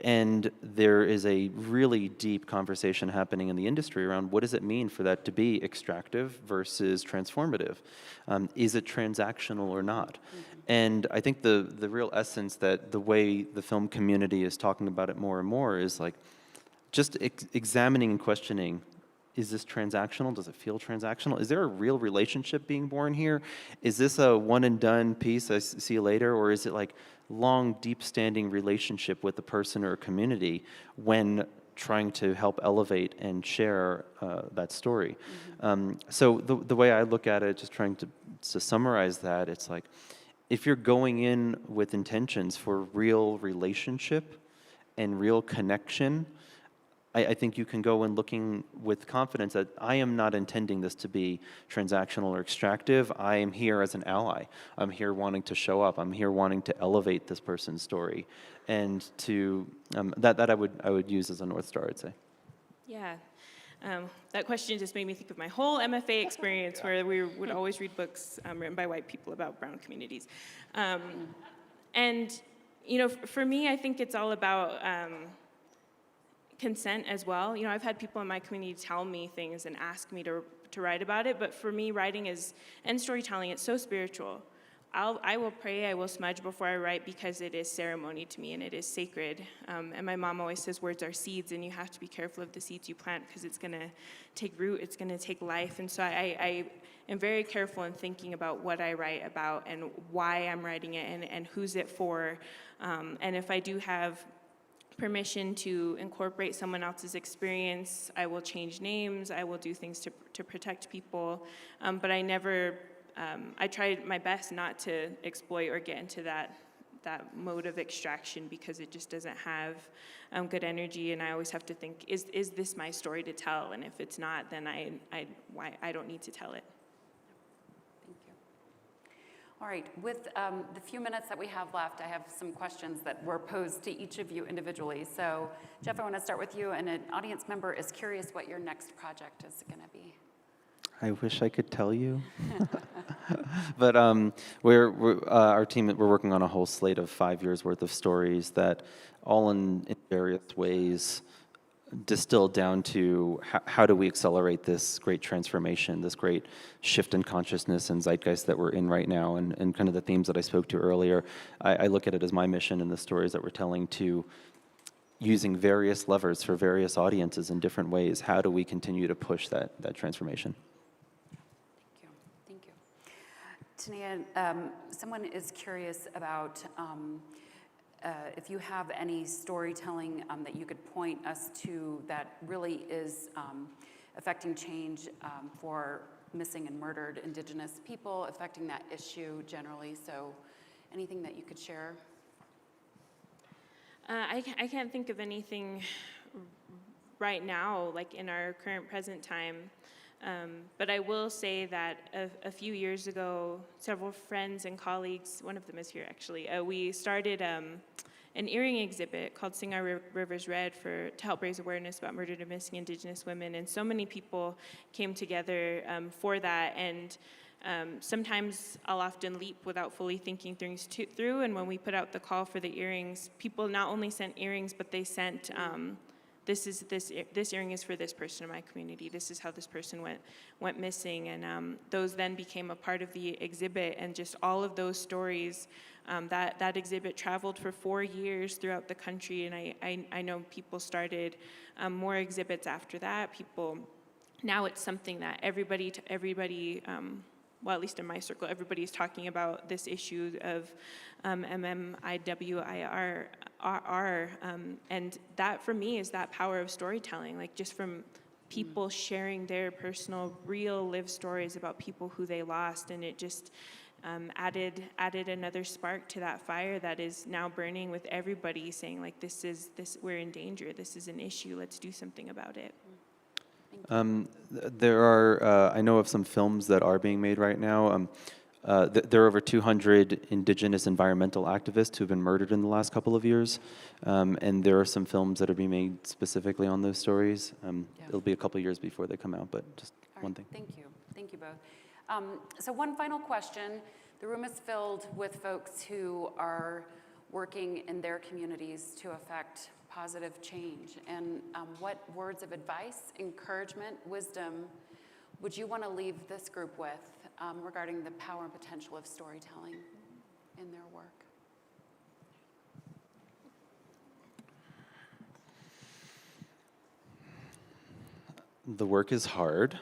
And there is a really deep conversation happening in the industry around what does it mean for that to be extractive versus transformative? Is it transactional or not? And I think the real essence that the way the film community is talking about it more and more is like just examining and questioning, is this transactional? Does it feel transactional? Is there a real relationship being born here? Is this a one and done piece, I see you later, or is it like long, deep standing relationship with a person or a community when trying to help elevate and share that story? So the way I look at it, just trying to summarize that, it's like, if you're going in with intentions for real relationship and real connection, I think you can go in looking with confidence that I am not intending this to be transactional or extractive. I am here as an ally. I'm here wanting to show up. I'm here wanting to elevate this person's story, and to that I would use as a North Star, I'd say. Yeah. That question just made me think of my whole MFA experience, where we would always read books written by white people about brown communities. And, for me, I think it's all about consent as well. I've had people in my community tell me things and ask me to write about it, but for me, writing and storytelling, it's so spiritual. I will pray, I will smudge before I write, because it is ceremony to me and it is sacred. And my mom always says words are seeds, and you have to be careful of the seeds you plant, because it's going to take root, it's going to take life. And so I am very careful in thinking about what I write about and why I'm writing it and who's it for. And if I do have permission to incorporate someone else's experience. I will change names, I will do things to protect people, but I never, I tried my best not to exploit or get into that mode of extraction because it just doesn't have good energy, and I always have to think, is this my story to tell? And if it's not, then I don't need to tell it. Thank you. All right, with the few minutes that we have left, I have some questions that were posed to each of you individually. So, Jeff, I want to start with you, and an audience member is curious what your next project is going to be. I wish I could tell you. But our team, we're working on a whole slate of 5 years worth of stories that all in various ways distill down to how do we accelerate this great transformation, this great shift in consciousness and zeitgeist that we're in right now, and kind of the themes that I spoke to earlier. I look at it as my mission in the stories that we're telling to using various levers for various audiences in different ways. How do we continue to push that transformation? Tanaya, someone is curious about if you have any storytelling that you could point us to that really is affecting change for missing and murdered Indigenous people, affecting that issue generally. So anything that you could share? I can't think of anything right now, like in our current present time. But I will say that a few years ago, several friends and colleagues, one of them is here actually, we started an earring exhibit called Sing Our Rivers Red to help raise awareness about murdered and missing Indigenous women. And so many people came together for that. And sometimes I'll often leap without fully thinking things through. And when we put out the call for the earrings, people not only sent earrings, but they sent this earring is for this person in my community. This is how this person went missing, and those then became a part of the exhibit. And just all of those stories, that exhibit traveled for 4 years throughout the country. And I know people started more exhibits after that. Now it's something that everybody. Well, at least in my circle, everybody's talking about this issue of MMIWIR, and that for me is that power of storytelling, like just from people sharing their personal, real lived stories about people who they lost, and it just added another spark to that fire that is now burning with everybody saying like, we're in danger, this is an issue, let's do something about it. There are, I know of some films that are being made right now. There are over 200 Indigenous environmental activists who have been murdered in the last couple of years, and there are some films that are being made specifically on those stories. It'll be a couple of years before they come out, but just one thing. Thank you both. So one final question. The room is filled with folks who are working in their communities to affect positive change, and what words of advice, encouragement, wisdom would you want to leave this group with regarding the power and potential of storytelling in their work? The work is hard,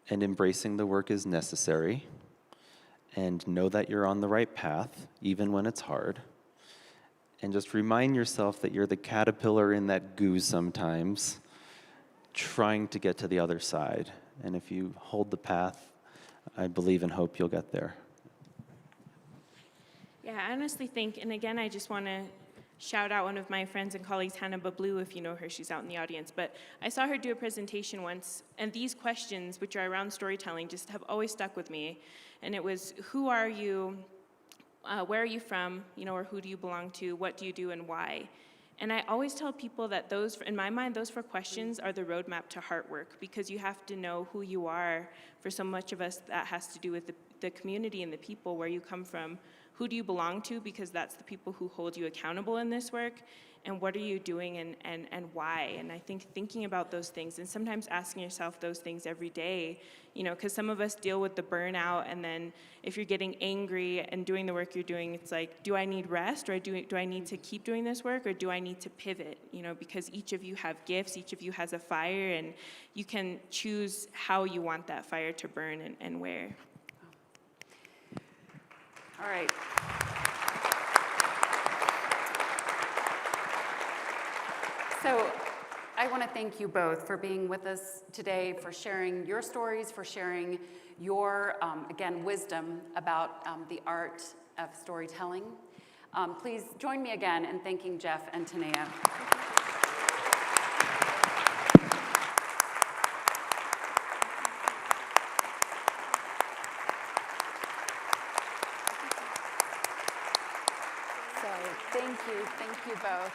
and embracing the work is necessary, and know that you're on the right path, even when it's hard. And just remind yourself that you're the caterpillar in that goo sometimes, trying to get to the other side. And if you hold the path, I believe and hope you'll get there. Yeah, I honestly think, and again, I just want to shout out one of my friends and colleagues, Hannah Bablu, if you know her, she's out in the audience. But I saw her do a presentation once, and these questions, which are around storytelling, just have always stuck with me. And it was, who are you? Where are you from, or who do you belong to, what do you do, and why? And I always tell people that those, in my mind, those 4 questions are the roadmap to heart work, because you have to know who you are. For so much of us, that has to do with the community and the people, where you come from. Who do you belong to, because that's the people who hold you accountable in this work, and what are you doing and why? And I think thinking about those things, and sometimes asking yourself those things every day, because some of us deal with the burnout, and then if you're getting angry and doing the work you're doing, it's like, do I need rest, or do I need to keep doing this work, or do I need to pivot? Because each of you have gifts, each of you has a fire, and you can choose how you want that fire to burn and where. All right. So I want to thank you both for being with us today, for sharing your stories, for sharing your, again, wisdom about the art of storytelling. Please join me again in thanking Jeff and Tanaya. So thank you both.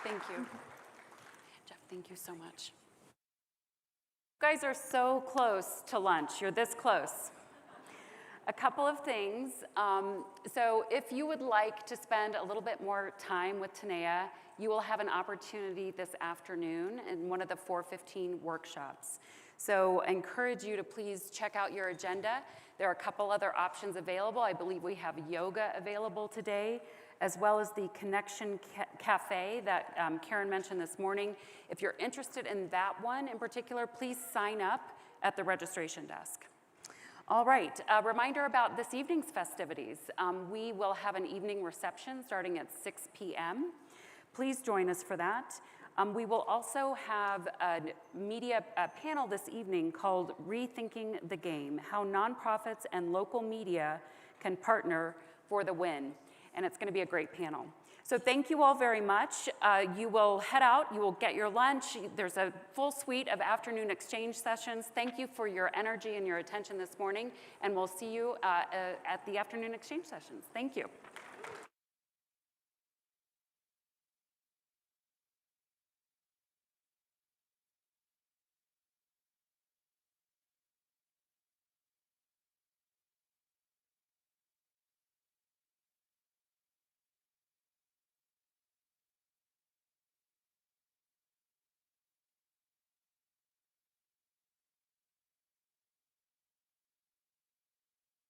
Thank you. Jeff, thank you so much. You guys are so close to lunch. You're this close. A couple of things. So if you would like to spend a little bit more time with Tanaya, you will have an opportunity this afternoon in one of the 4:15 workshops. So I encourage you to please check out your agenda. There are a couple other options available. I believe we have yoga available today, as well as the Connection Cafe that Karen mentioned this morning. If you're interested in that one in particular, please sign up at the registration desk. All right, a reminder about this evening's festivities. We will have an evening reception starting at 6 p.m. Please join us for that. We will also have a media panel this evening called Rethinking the Game, How Nonprofits and Local Media Can Partner for the Win. And it's going to be a great panel. So thank you all very much. You will head out, you will get your lunch. There's a full suite of afternoon exchange sessions. Thank you for your energy and your attention this morning, and we'll see you at the afternoon exchange sessions. Thank you.